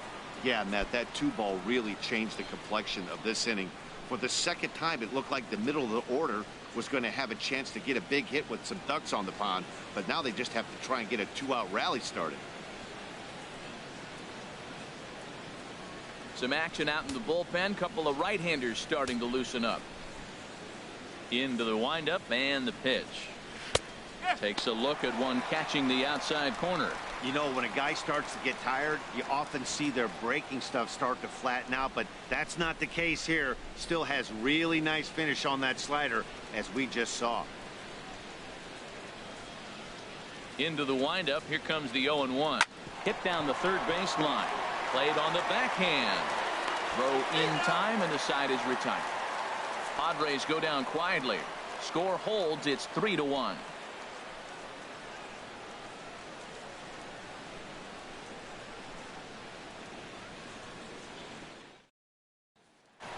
Speaker 4: Yeah, Matt, that 2-ball really changed the complexion of this inning. For the second time, it looked like the middle of the order was going to have a chance to get a big hit with some ducks on the pond, but now they just have to try and get a 2-out rally started.
Speaker 1: Some action out in the bullpen. Couple of right-handers starting to loosen up. Into the windup and the pitch. Takes a look at one catching the outside corner.
Speaker 4: You know, when a guy starts to get tired, you often see their breaking stuff start to flatten out, but that's not the case here. Still has really nice finish on that slider, as we just saw.
Speaker 1: Into the windup. Here comes the 0-1. Hit down the third baseline. Played on the backhand. Throw in time, and the side is retired. Padres go down quietly. Score holds. It's 3-1.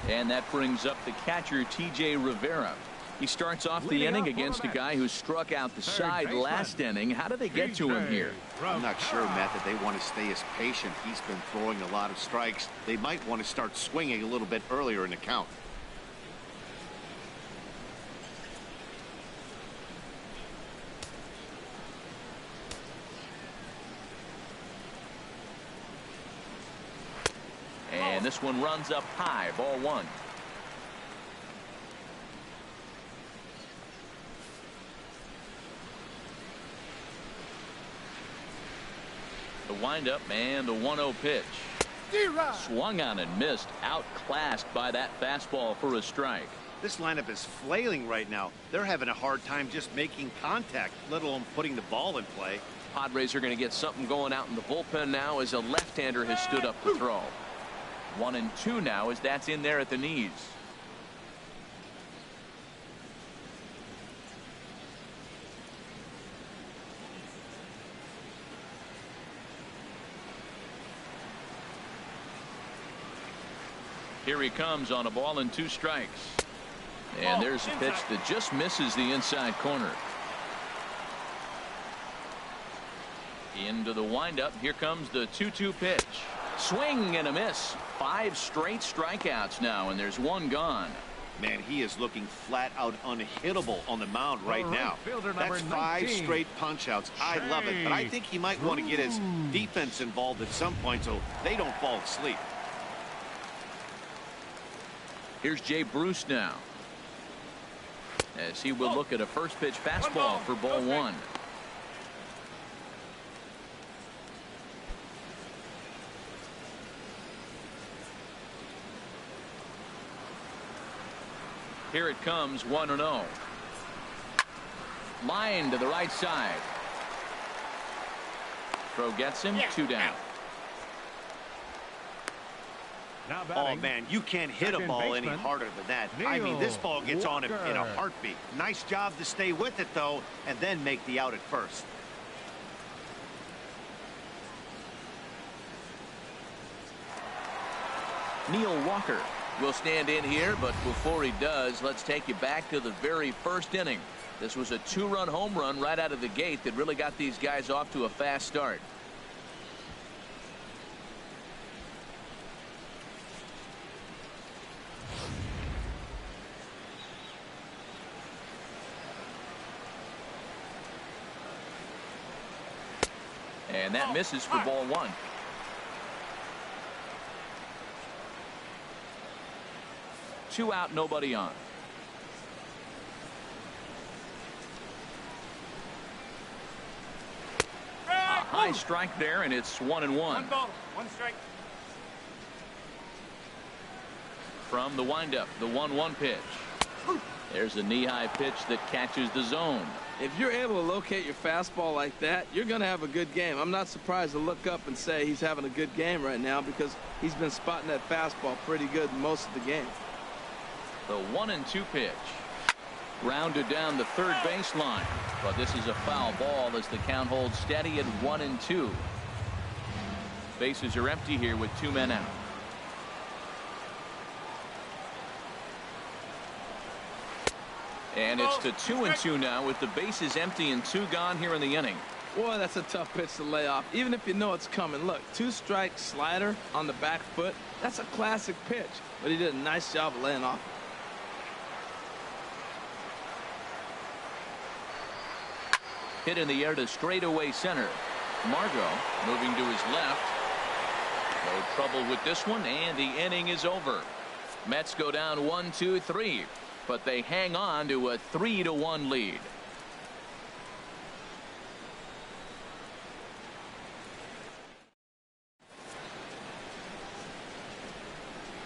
Speaker 1: And that brings up the catcher, T.J. Rivera. He starts off the inning against a guy who struck out the side last inning. How do they get to him here?
Speaker 4: I'm not sure, Matt, that they want to stay as patient. He's been throwing a lot of strikes. They might want to start swinging a little bit earlier in the count.
Speaker 1: And this one runs up high, ball one. The windup and the 1-0 pitch. Swung on and missed, outclassed by that fastball for a strike.
Speaker 4: This lineup is flailing right now. They're having a hard time just making contact, let alone putting the ball in play.
Speaker 1: Padres are going to get something going out in the bullpen now as a left-hander has stood up to throw. 1-2 now as that's in there at the knees. Here he comes on a ball and 2 strikes. And there's a pitch that just misses the inside corner. Into the windup. Here comes the 2-2 pitch. Swing and a miss. 5 straight strikeouts now, and there's 1 gone.
Speaker 4: Man, he is looking flat out unhittable on the mound right now. That's 5 straight punch outs. I love it, but I think he might want to get his defense involved at some point so they don't fall asleep.
Speaker 1: Here's Jay Bruce now, as he will look at a first pitch fastball for ball 1. Here it comes, 1-0. Line to the right side. Throw gets him, 2 down.
Speaker 4: Oh, man, you can't hit a ball any harder than that. I mean, this ball gets on him in a heartbeat. Nice job to stay with it, though, and then make the out at first.
Speaker 1: Neil Walker will stand in here, but before he does, let's take you back to the very first inning. This was a 2-run home run right out of the gate that really got these guys off to a fast start. And that misses for ball 1. Two out, nobody on. A high strike there, and it's 1-1.
Speaker 6: 1 ball, 1 strike.
Speaker 1: From the windup, the 1-1 pitch. There's a knee-high pitch that catches the zone.
Speaker 2: If you're able to locate your fastball like that, you're going to have a good game. I'm not surprised to look up and say he's having a good game right now because he's been spotting that fastball pretty good most of the game.
Speaker 1: The 1-2 pitch. Rounded down the third baseline, but this is a foul ball as the count holds steady at 1-2. Bases are empty here with 2 men out. And it's to 2-2 now with the bases empty and 2 gone here in the inning.
Speaker 2: Boy, that's a tough pitch to lay off, even if you know it's coming. Look, 2-strike slider on the back foot. That's a classic pitch, but he did a nice job of laying off.
Speaker 1: Hit in the air to straightaway center. Margot moving to his left. No trouble with this one, and the inning is over. Mets go down 1-2-3, but they hang on to a 3-1 lead.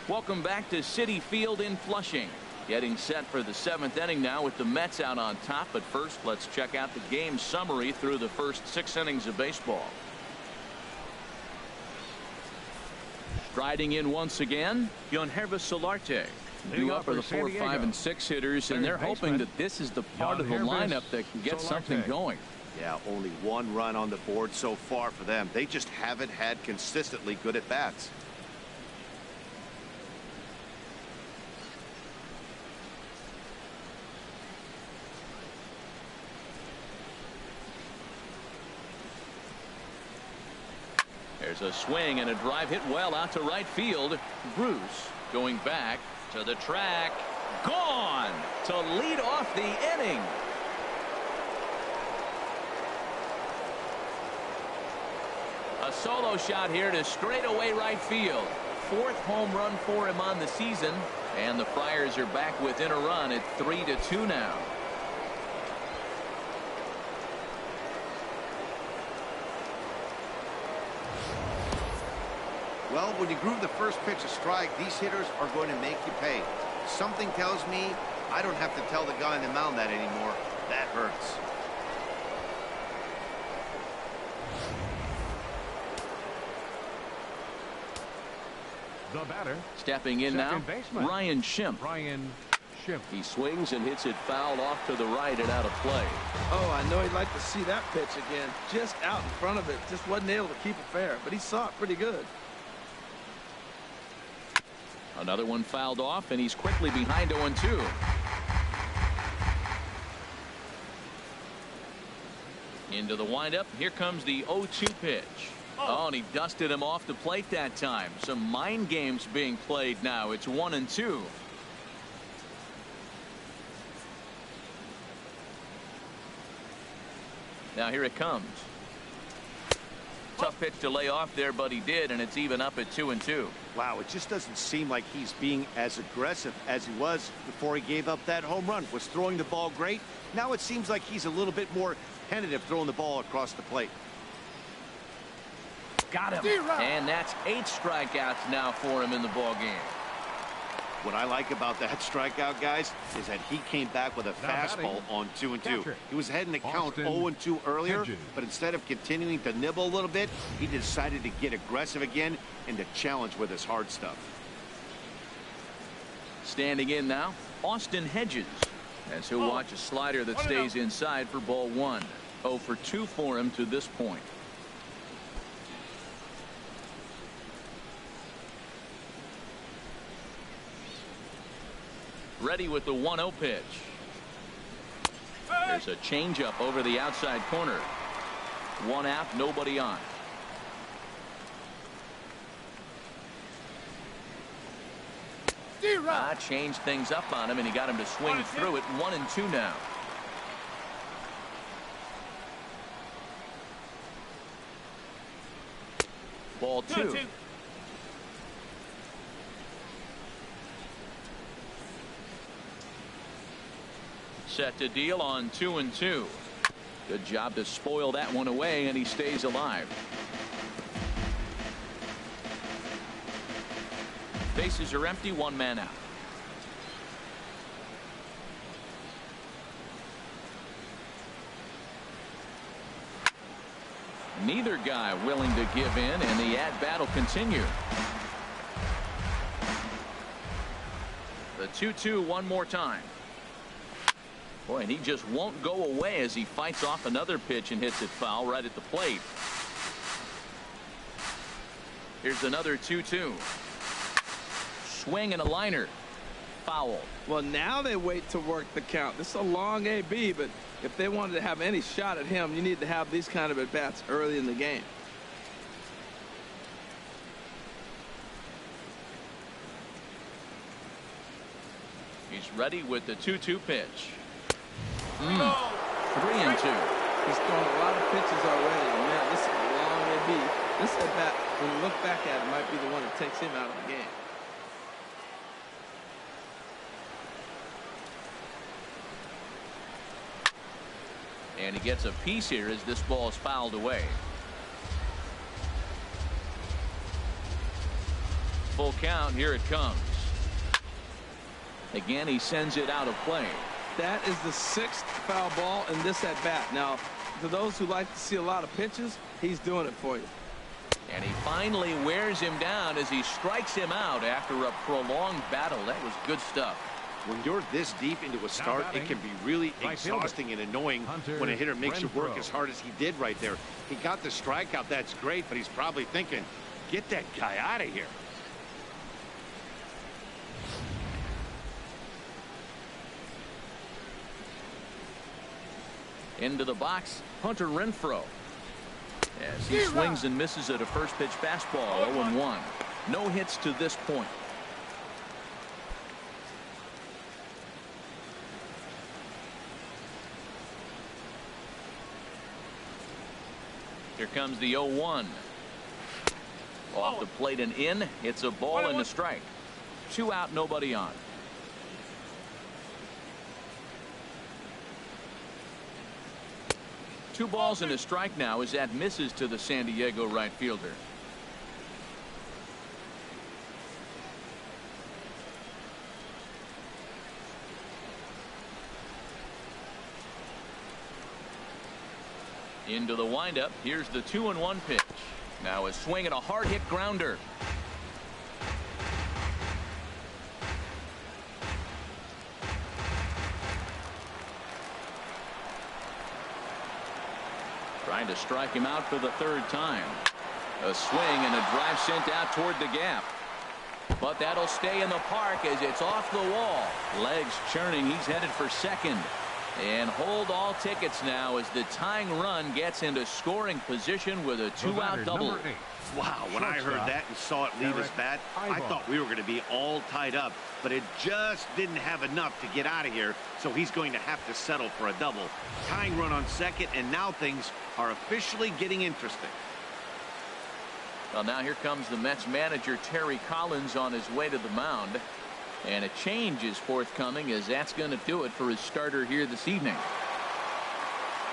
Speaker 1: Welcome back to Citi Field in Flushing. Getting set for the 7th inning now with the Mets out on top. But first, let's check out the game summary through the first 6 innings of baseball. Striding in once again, Yonhervis Solarte. Due up for the 4, 5, and 6 hitters, and they're hoping that this is the part of the lineup that can get something going.
Speaker 4: Yeah, only 1 run on the board so far for them. They just haven't had consistently good at bats.
Speaker 1: There's a swing and a drive hit well out to right field. Bruce going back to the track. Gone to lead off the inning. A solo shot here to straightaway right field. 4th home run for him on the season, and the Friars are back within a run at 3-2 now.
Speaker 4: Well, when you groove the first pitch a strike, these hitters are going to make you pay. Something tells me I don't have to tell the guy on the mound that anymore. That hurts.
Speaker 3: The batter.
Speaker 1: Stepping in now, Ryan Schimpf. He swings and hits it foul off to the right and out of play.
Speaker 2: Oh, I know he'd like to see that pitch again. Just out in front of it. Just wasn't able to keep it fair, but he saw it pretty good.
Speaker 1: Another one fouled off, and he's quickly behind 0-2. Into the windup. Here comes the 0-2 pitch. Oh, and he dusted him off the plate that time. Some mind games being played now. It's 1-2. Now here it comes. Tough pitch to lay off there, but he did, and it's even up at 2-2.
Speaker 4: Wow, it just doesn't seem like he's being as aggressive as he was before he gave up that home run. Was throwing the ball great. Now it seems like he's a little bit more tentative throwing the ball across the plate.
Speaker 1: Got him. And that's 8 strikeouts now for him in the ball game.
Speaker 4: What I like about that strikeout, guys, is that he came back with a fastball on 2-2. He was ahead in the count 0-2 earlier, but instead of continuing to nibble a little bit, he decided to get aggressive again and to challenge with his hard stuff.
Speaker 1: Standing in now, Austin Hedges, as he'll watch a slider that stays inside for ball 1. 0 for 2 for him to this point. Ready with the 1-0 pitch. There's a changeup over the outside corner. 1 out, nobody on. Changed things up on him, and he got him to swing through it. 1-2 now. Ball 2. Set to deal on 2-2. Good job to spoil that one away, and he stays alive. Bases are empty, 1 man out. Neither guy willing to give in, and the at-bat will continue. The 2-2 one more time. Boy, and he just won't go away as he fights off another pitch and hits it foul right at the plate. Here's another 2-2. Swing and a liner. Foul.
Speaker 2: Well, now they wait to work the count. This is a long AB, but if they wanted to have any shot at him, you need to have these kind of at-bats early in the game.
Speaker 1: He's ready with the 2-2 pitch. 3-2.
Speaker 2: He's thrown a lot of pitches already. And man, this is a long AB. This at-bat, when you look back at it, might be the one that takes him out of the game.
Speaker 1: And he gets a piece here as this ball is fouled away. Full count. Here it comes. Again, he sends it out of play.
Speaker 2: That is the 6th foul ball in this at bat. Now, to those who like to see a lot of pitches, he's doing it for you.
Speaker 1: And he finally wears him down as he strikes him out after a prolonged battle. That was good stuff.
Speaker 4: When you're this deep into a start, it can be really exhausting and annoying when a hitter makes you work as hard as he did right there. He got the strikeout. That's great, but he's probably thinking, get that guy out of here.
Speaker 1: Into the box, Hunter Renfroe. as he swings and misses at a first pitch fastball. 0-1. No hits to this point. Here comes the 0-1. Off the plate and in. It's a ball and a strike. 2 out, nobody on. Two balls and a strike now as that misses to the San Diego right fielder. Into the windup. Here's the 2-1 pitch. Now a swing and a hard hit grounder. Trying to strike him out for the 3rd time. A swing and a drive sent out toward the gap. But that'll stay in the park as it's off the wall. Legs churning. He's headed for second. And hold all tickets now as the tying run gets into scoring position with a 2-out double.
Speaker 4: Wow, when I heard that and saw it leave his bat, I thought we were going to be all tied up, but it just didn't have enough to get out of here, so he's going to have to settle for a double. Tying run on second, and now things are officially getting interesting.
Speaker 1: Well, now here comes the Mets manager, Terry Collins, on his way to the mound. And a change is forthcoming, as that's going to do it for his starter here this evening.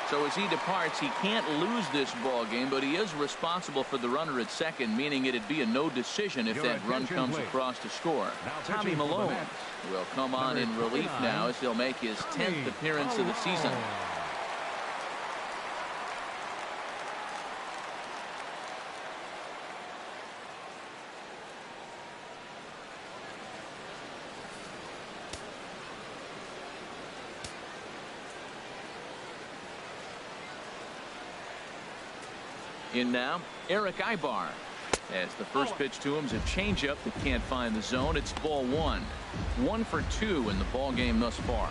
Speaker 1: So as he departs, he can't lose this ball game, but he is responsible for the runner at second, meaning it'd be a no decision if that run comes across to score. Tommy Malone will come on in relief now as he'll make his 10th appearance of the season. In now, Eric Ibar. As the first pitch to him's a changeup that can't find the zone. It's ball 1. 1 for 2 in the ball game thus far.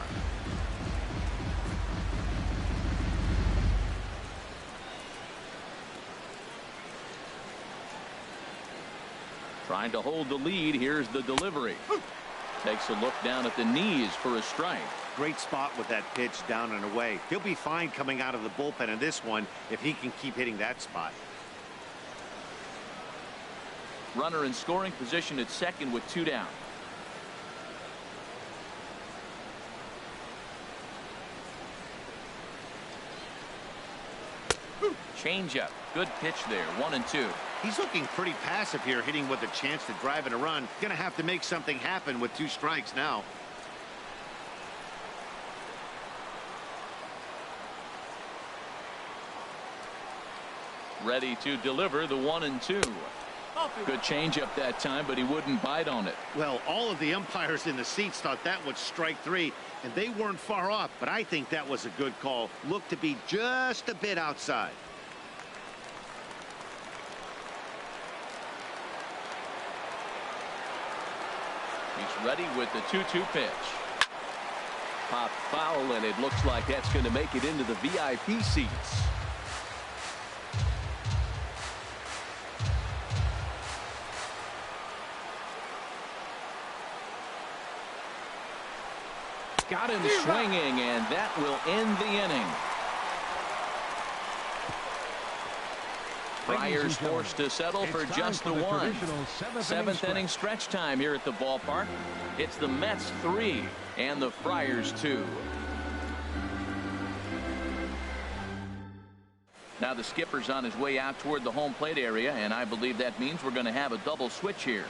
Speaker 1: Trying to hold the lead. Here's the delivery. Takes a look down at the knees for a strike.
Speaker 4: Great spot with that pitch down and away. He'll be fine coming out of the bullpen in this one if he can keep hitting that spot.
Speaker 1: Runner in scoring position at second with 2 down. Changeup. Good pitch there. 1-2.
Speaker 4: He's looking pretty passive here, hitting with a chance to drive in a run. Gonna have to make something happen with 2 strikes now.
Speaker 1: Ready to deliver the 1-2. Good changeup that time, but he wouldn't bite on it.
Speaker 4: Well, all of the umpires in the seats thought that was strike 3, and they weren't far off, but I think that was a good call. Looked to be just a bit outside.
Speaker 1: He's ready with the 2-2 pitch. Pop foul, and it looks like that's going to make it into the VIP seats. Got him swinging, and that will end the inning. Friars forced to settle for just the 1. 7th inning stretch time here at the ballpark. It's the Mets 3 and the Friars 2. Now the skipper's on his way out toward the home plate area, and I believe that means we're going to have a double switch here.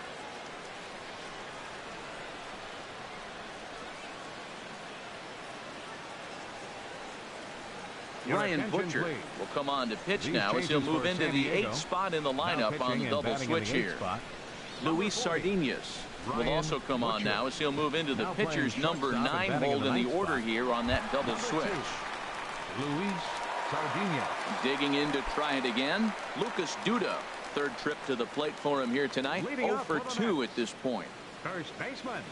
Speaker 1: Ryan Butcher will come on to pitch now as he'll move into the 8th spot in the lineup on the double switch here. Luis Sardinas will also come on now as he'll move into the pitcher's number 9 hold in the order here on that double switch.
Speaker 3: Luis Sardinas.
Speaker 1: Digging in to try it again, Lucas Duda. 3rd trip to the plate for him here tonight. 0 for 2 at this point.
Speaker 3: First baseman,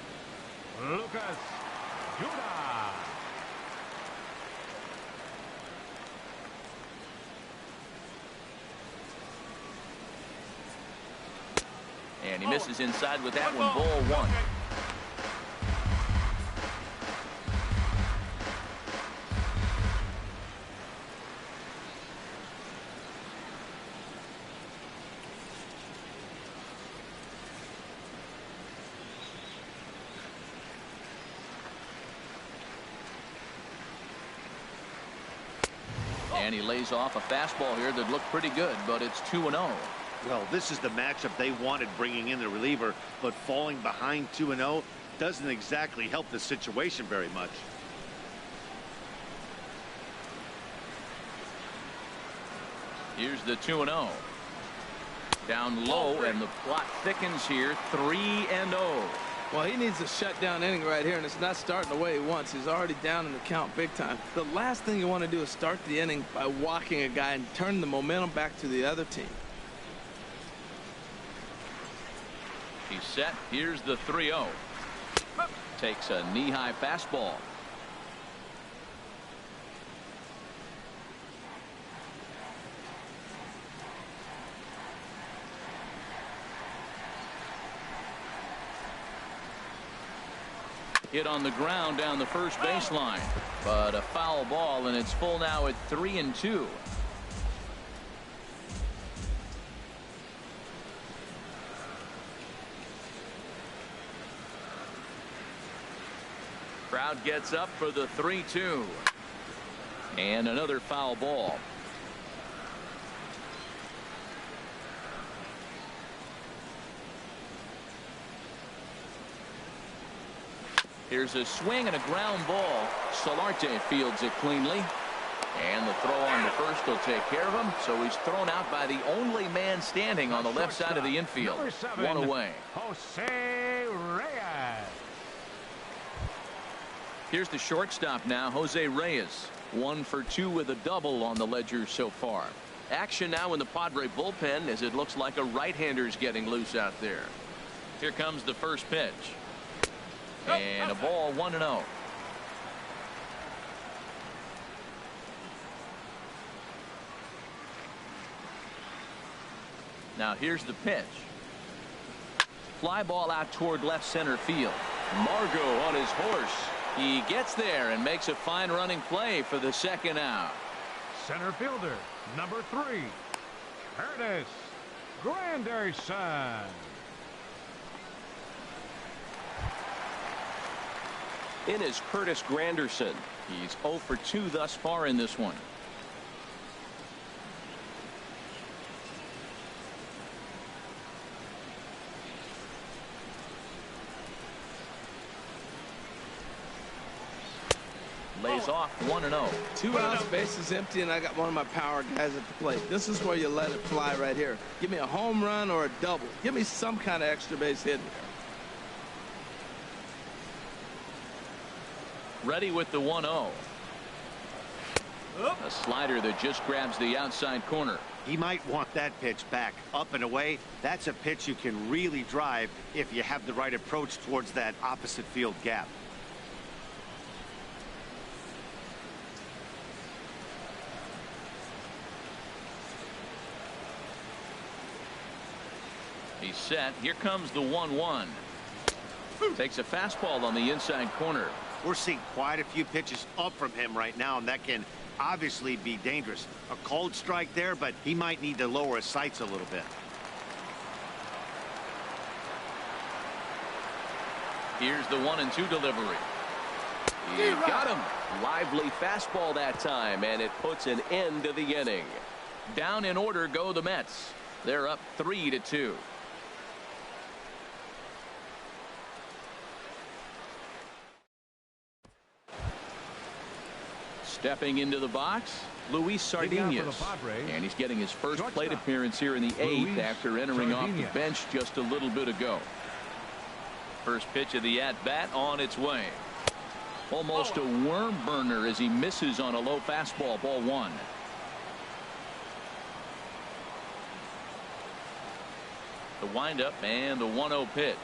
Speaker 3: Lucas Duda.
Speaker 1: And he misses inside with that one. Ball one. And he lays off a fastball here that looked pretty good, but it's 2-0.
Speaker 4: Well, this is the matchup they wanted, bringing in the reliever, but falling behind 2-0 doesn't exactly help the situation very much.
Speaker 1: Here's the 2-0. Down low, and the plot thickens here. 3-0.
Speaker 2: Well, he needs a shutdown inning right here, and it's not starting the way he wants. He's already down in the count big time. The last thing you want to do is start the inning by walking a guy and turn the momentum back to the other team.
Speaker 1: He's set. Here's the 3-0. Takes a knee-high fastball. Hit on the ground down the first baseline, but a foul ball, and it's full now at 3-2. Crowd gets up for the 3-2, and another foul ball. Here's a swing and a ground ball. Solarte fields it cleanly. And the throw on the first will take care of him. So he's thrown out by the only man standing on the left side of the infield. One away.
Speaker 3: Jose Reyes.
Speaker 1: Here's the shortstop now, Jose Reyes. 1 for 2 with a double on the ledger so far. Action now in the Padre bullpen as it looks like a right-hander's getting loose out there. Here comes the first pitch. And a ball, 1-0. Now here's the pitch. Fly ball out toward left center field. Margot on his horse. He gets there and makes a fine running play for the second out.
Speaker 3: Center fielder, number 3, Curtis Granderson.
Speaker 5: In is Curtis Granderson.
Speaker 1: He's 0 for 2 thus far in this one. Lays off 1-0.
Speaker 2: 2 outs, bases empty, and I got one of my power guys at the plate. This is where you let it fly right here. Give me a home run or a double. Give me some kind of extra base hit here.
Speaker 1: Ready with the 1-0. A slider that just grabs the outside corner.
Speaker 4: He might want that pitch back. Up and away, that's a pitch you can really drive if you have the right approach towards that opposite field gap.
Speaker 1: He's set. Here comes the 1-1. Takes a fastball on the inside corner.
Speaker 4: We're seeing quite a few pitches up from him right now, and that can obviously be dangerous. A cold strike there, but he might need to lower his sights a little bit.
Speaker 1: Here's the 1-2 delivery. He got him. Lively fastball that time, and it puts an end to the inning. Down in order go the Mets. They're up 3-2. Stepping into the box, Luis Sardinas, and he's getting his first plate appearance here in the 8th after entering off the bench just a little bit ago. First pitch of the at-bat on its way. Almost a worm burner as he misses on a low fastball. Ball 1. The windup and the 1-0 pitch.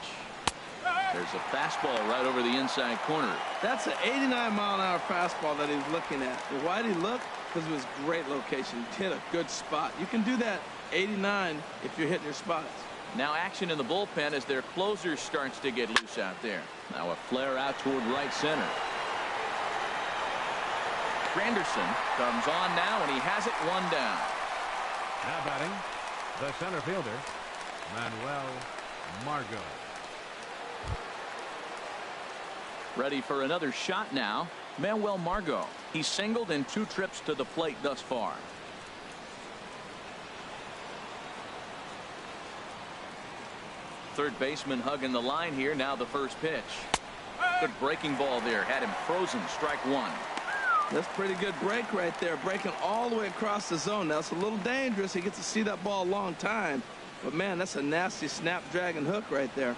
Speaker 1: There's a fastball right over the inside corner.
Speaker 2: That's an 89-mile-an-hour fastball that he was looking at. Why did he look? Because it was great location. He hit a good spot. You can do that 89 if you're hitting your spots.
Speaker 1: Now action in the bullpen as their closer starts to get loose out there. Now a flare out toward right center. Granderson comes on now, and he has it one down.
Speaker 3: Now batting, the center fielder, Manuel Margot.
Speaker 1: Ready for another shot now. Manuel Margot. He's singled in 2 trips to the plate thus far. Third baseman hugging the line here. Now the first pitch. Good breaking ball there. Had him frozen. Strike 1.
Speaker 2: That's pretty good break right there. Breaking all the way across the zone. Now it's a little dangerous. He gets to see that ball a long time. But man, that's a nasty snapdragon hook right there.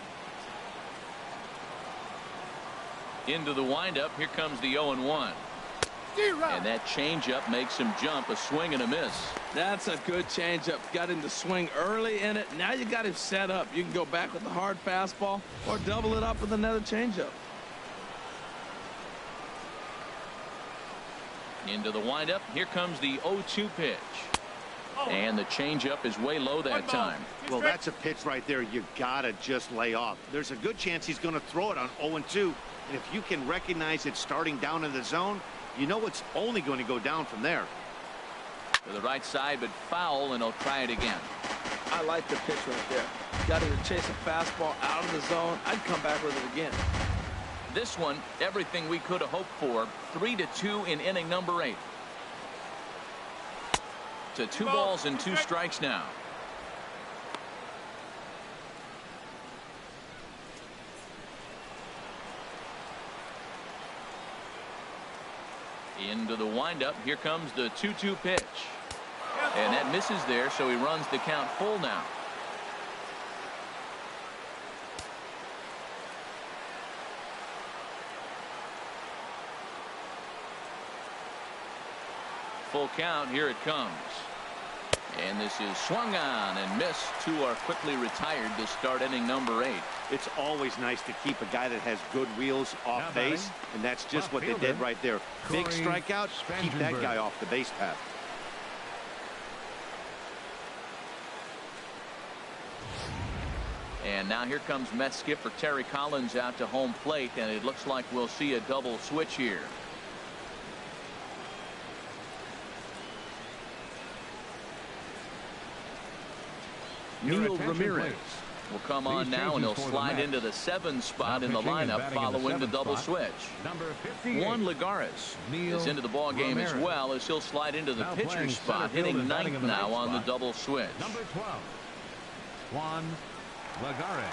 Speaker 1: Into the windup. Here comes the 0-1. And that changeup makes him jump. A swing and a miss.
Speaker 2: That's a good changeup. Got him to swing early in it. Now you got him set up. You can go back with the hard fastball or double it up with another changeup.
Speaker 1: Into the windup. Here comes the 0-2 pitch. And the changeup is way low that time.
Speaker 4: Well, that's a pitch right there you gotta just lay off. There's a good chance he's going to throw it on 0-2. And if you can recognize it starting down in the zone, you know it's only going to go down from there.
Speaker 1: To the right side, but foul, and he'll try it again.
Speaker 2: I like the pitch right there. Got him to chase a fastball out of the zone. I'd come back with it again.
Speaker 1: This one, everything we could have hoped for. 3-2 in inning number 8. To 2 balls and 2 strikes now. Into the windup. Here comes the 2-2 pitch. And that misses there, so he runs the count full now. Full count. Here it comes. And this is swung on and missed. 2 are quickly retired to start inning number 8.
Speaker 4: It's always nice to keep a guy that has good wheels off base, and that's just what they did right there. Big strikeout, keep that guy off the base path.
Speaker 1: And now here comes Mets skipper Terry Collins out to home plate, and it looks like we'll see a double switch here. Neil Ramirez will come on now, and he'll slide into the 7 spot in the lineup following the double switch. Juan Lagares is into the ball game as well, as he'll slide into the pitcher spot, hitting 9th now on the double switch.
Speaker 3: Number 12, Juan Lagares.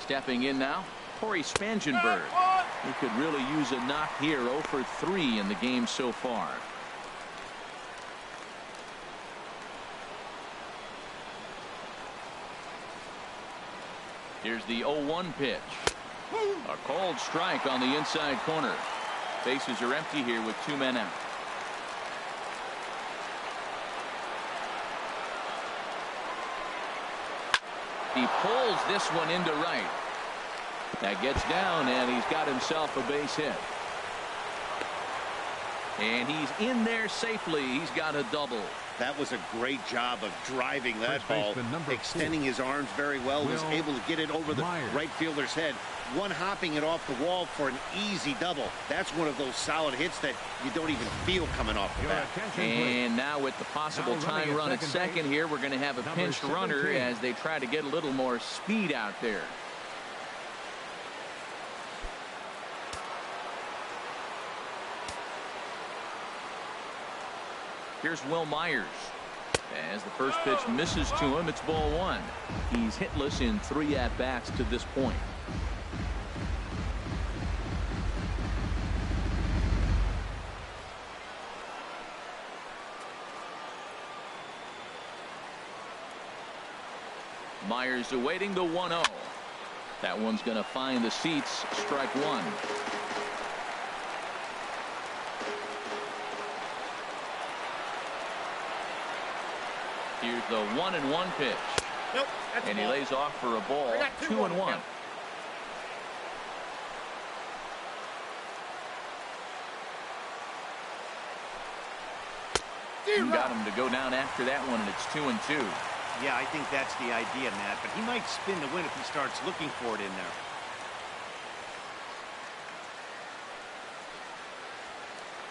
Speaker 1: Stepping in now, Corey Spangenberg. He could really use a knock here. 0 for 3 in the game so far. Here's the 0-1 pitch. A called strike on the inside corner. Bases are empty here with 2 men out. He pulls this one into right. That gets down, and he's got himself a base hit. And he's in there safely. He's got a double.
Speaker 4: That was a great job of driving that ball, extending his arms very well, was able to get it over the right fielder's head, one hopping it off the wall for an easy double. That's one of those solid hits that you don't even feel coming off the bat.
Speaker 1: And now with the possible tying run at second here, we're going to have a pinched runner as they try to get a little more speed out there. Here's Will Myers. As the first pitch misses to him, it's ball 1. He's hitless in 3 at-bats to this point. Myers awaiting the 1-0. That one's going to find the seats. Strike 1. Here's the 1-1 pitch.
Speaker 6: Nope,
Speaker 1: and he lays off for a ball. 2-1. Got him to go down after that one, and it's 2-2.
Speaker 4: Yeah, I think that's the idea, Matt. But he might spin the win if he starts looking for it in there.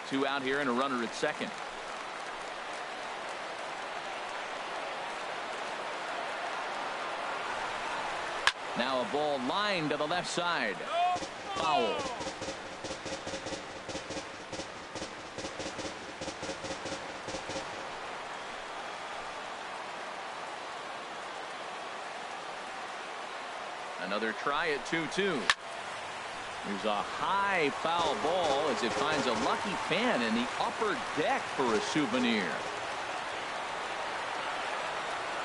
Speaker 1: Two out here and a runner at second. Now a ball lined to the left side. Foul. Another try at 2-2. There's a high foul ball as it finds a lucky fan in the upper deck for a souvenir.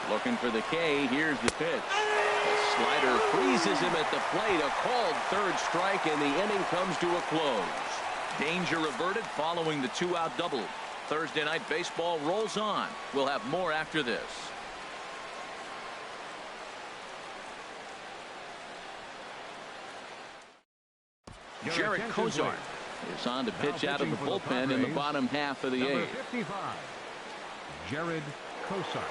Speaker 1: Looking for the K. Here's the pitch. The slider freezes him at the plate. A called third strike, and the inning comes to a close. Danger averted following the two-out double. Thursday night baseball rolls on. We'll have more after this. Jared Kozart is on to pitch out of the bullpen in the bottom half of the eighth.
Speaker 3: 55, Jared Kozart.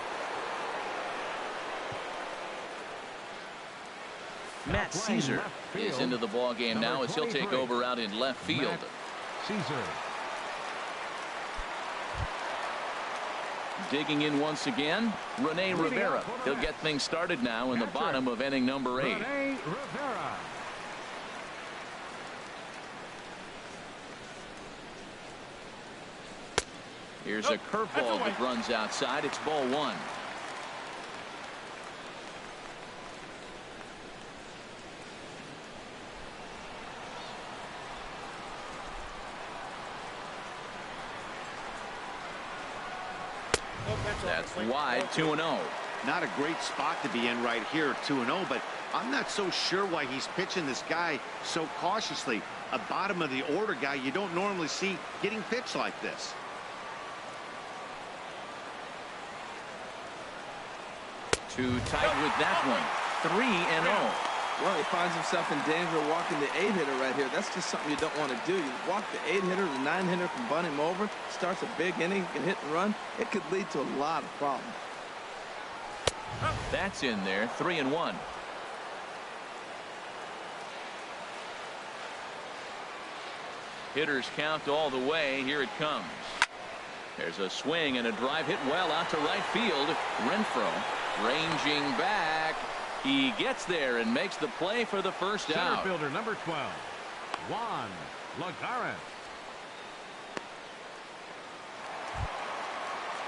Speaker 1: Matt Caesar is into the ball game now as he'll take over out in left field.
Speaker 3: Matt Caesar.
Speaker 1: Digging in once again, Rene Rivera. He'll get things started now in the bottom of inning number 8.
Speaker 3: Rene Rivera.
Speaker 1: Here's a curveball that runs outside. It's ball 1. That's wide, 2-0.
Speaker 4: Not a great spot to be in right here, 2-0, but I'm not so sure why he's pitching this guy so cautiously. A bottom of the order guy you don't normally see getting pitched like this.
Speaker 1: Too tight with that one. 3-0.
Speaker 2: Well, he finds himself in danger of walking the 8-hitter right here. That's just something you don't want to do. You walk the 8-hitter, the 9-hitter can bunt him over, starts a big inning, can hit and run. It could lead to a lot of problems.
Speaker 1: That's in there. 3-1. Hitters count all the way. Here it comes. There's a swing and a drive hit well out to right field. Renfroe ranging back. He gets there and makes the play for the first out.
Speaker 3: Center fielder number 12, Juan Lagares.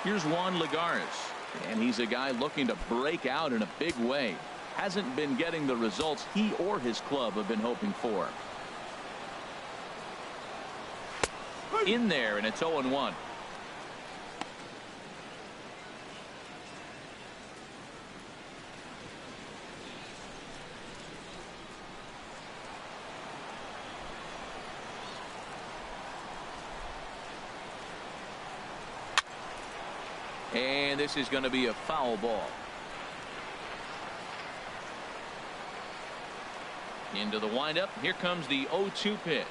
Speaker 1: Here's Juan Lagares, and he's a guy looking to break out in a big way. Hasn't been getting the results he or his club have been hoping for. In there, and it's 0-1. And this is going to be a foul ball. Into the windup. Here comes the 0-2 pitch.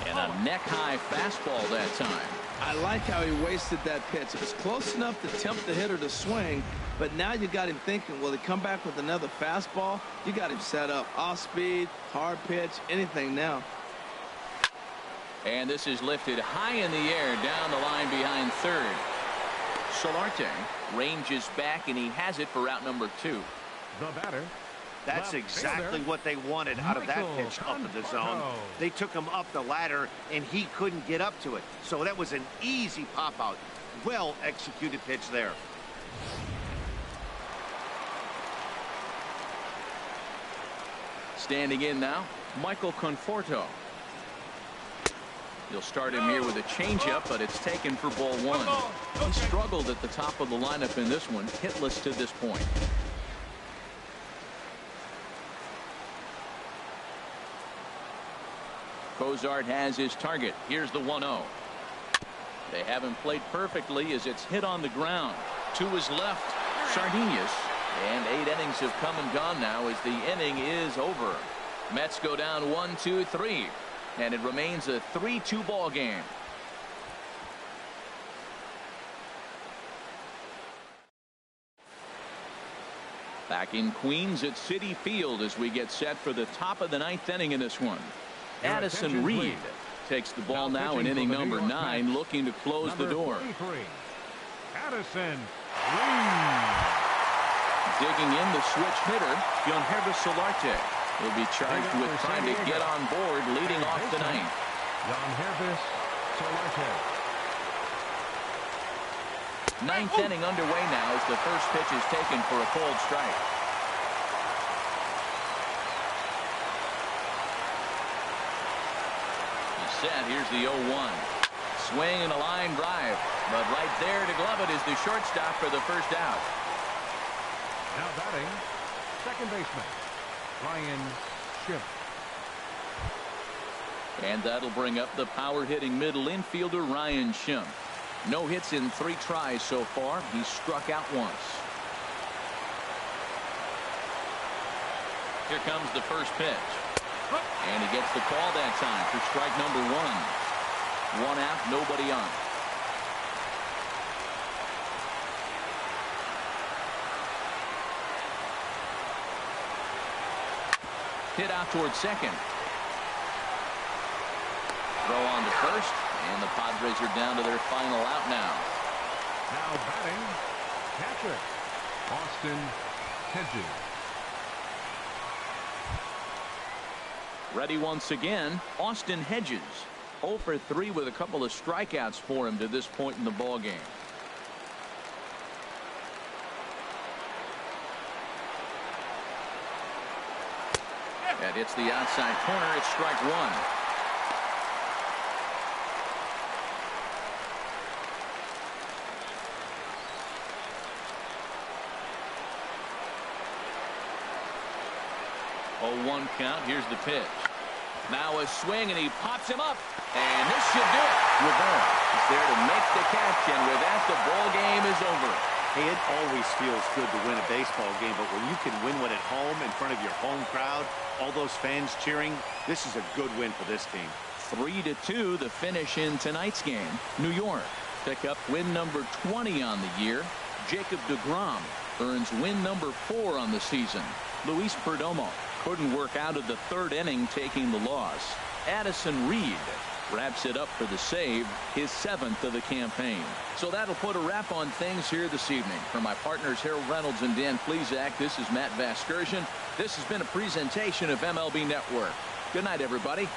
Speaker 1: And a neck-high fastball that time.
Speaker 2: I like how he wasted that pitch. It was close enough to tempt the hitter to swing, but now you got him thinking, will he come back with another fastball? You got him set up. Off speed, hard pitch, anything now.
Speaker 1: And this is lifted high in the air down the line behind third. Solarte ranges back, and he has it for out number 2.
Speaker 3: The batter.
Speaker 4: That's exactly what they wanted out of that pitch up in the zone. They took him up the ladder, and he couldn't get up to it. So that was an easy pop-out. Well executed pitch there.
Speaker 1: Standing in now, Michael Conforto. You'll start him here with a changeup, but it's taken for ball 1. He struggled at the top of the lineup in this one, hitless to this point. Kozart has his target. Here's the 1-0. They haven't played perfectly as it's hit on the ground. To his left, Sardinius. And 8 innings have come and gone now as the inning is over. Mets go down 1-2-3. And it remains a 3-2 ball game. Back in Queens at Citi Field as we get set for the top of the 9th inning in this one. Addison Reed takes the ball now in inning number 9, looking to close the door.
Speaker 3: Addison Reed.
Speaker 1: Digging in the switch hitter, Untitled Chapter. Will be charged with trying to get on board, leading off the 9th.
Speaker 3: Untitled Chapter.
Speaker 1: 9th inning underway now as the first pitch is taken for a cold strike. He's set. Here's the 0-1. Swing and a line drive. But right there to glove it is the shortstop for the first out.
Speaker 3: Now batting, second baseman, Ryan Schiff.
Speaker 1: And that'll bring up the power-hitting middle infielder Ryan Schiff. No hits in 3 tries so far. He struck out once. Here comes the first pitch. And he gets the call that time for strike number 1. 1 out, nobody on. Hit out towards second. Throw on to first, and the Padres are down to their final out now.
Speaker 3: Now batting, catcher, Austin Hedges.
Speaker 1: Ready once again, Austin Hedges. 0 for 3 with a couple of strikeouts for him to this point in the ball game. That hits the outside corner. It's strike 1. Oh, 1 count. Here's the pitch. Now a swing, and he pops him up. And this should do it. Rivera is there to make the catch, and with that, the ball game is over.
Speaker 4: Hey, it always feels good to win a baseball game, but when you can win one at home in front of your home crowd, all those fans cheering, this is a good win for this team.
Speaker 1: 3-2 the finish in tonight's game. New York pick up win number 20 on the year. Jacob deGrom earns win number 4 on the season. Luis Perdomo couldn't work out of the 3rd inning, taking the loss. Addison Reed wraps it up for the save, his 7th of the campaign. So that'll put a wrap on things here this evening. For my partners Harold Reynolds and Dan Plesac, this is Matt Vasgersian. This has been a presentation of MLB Network. Good night, everybody.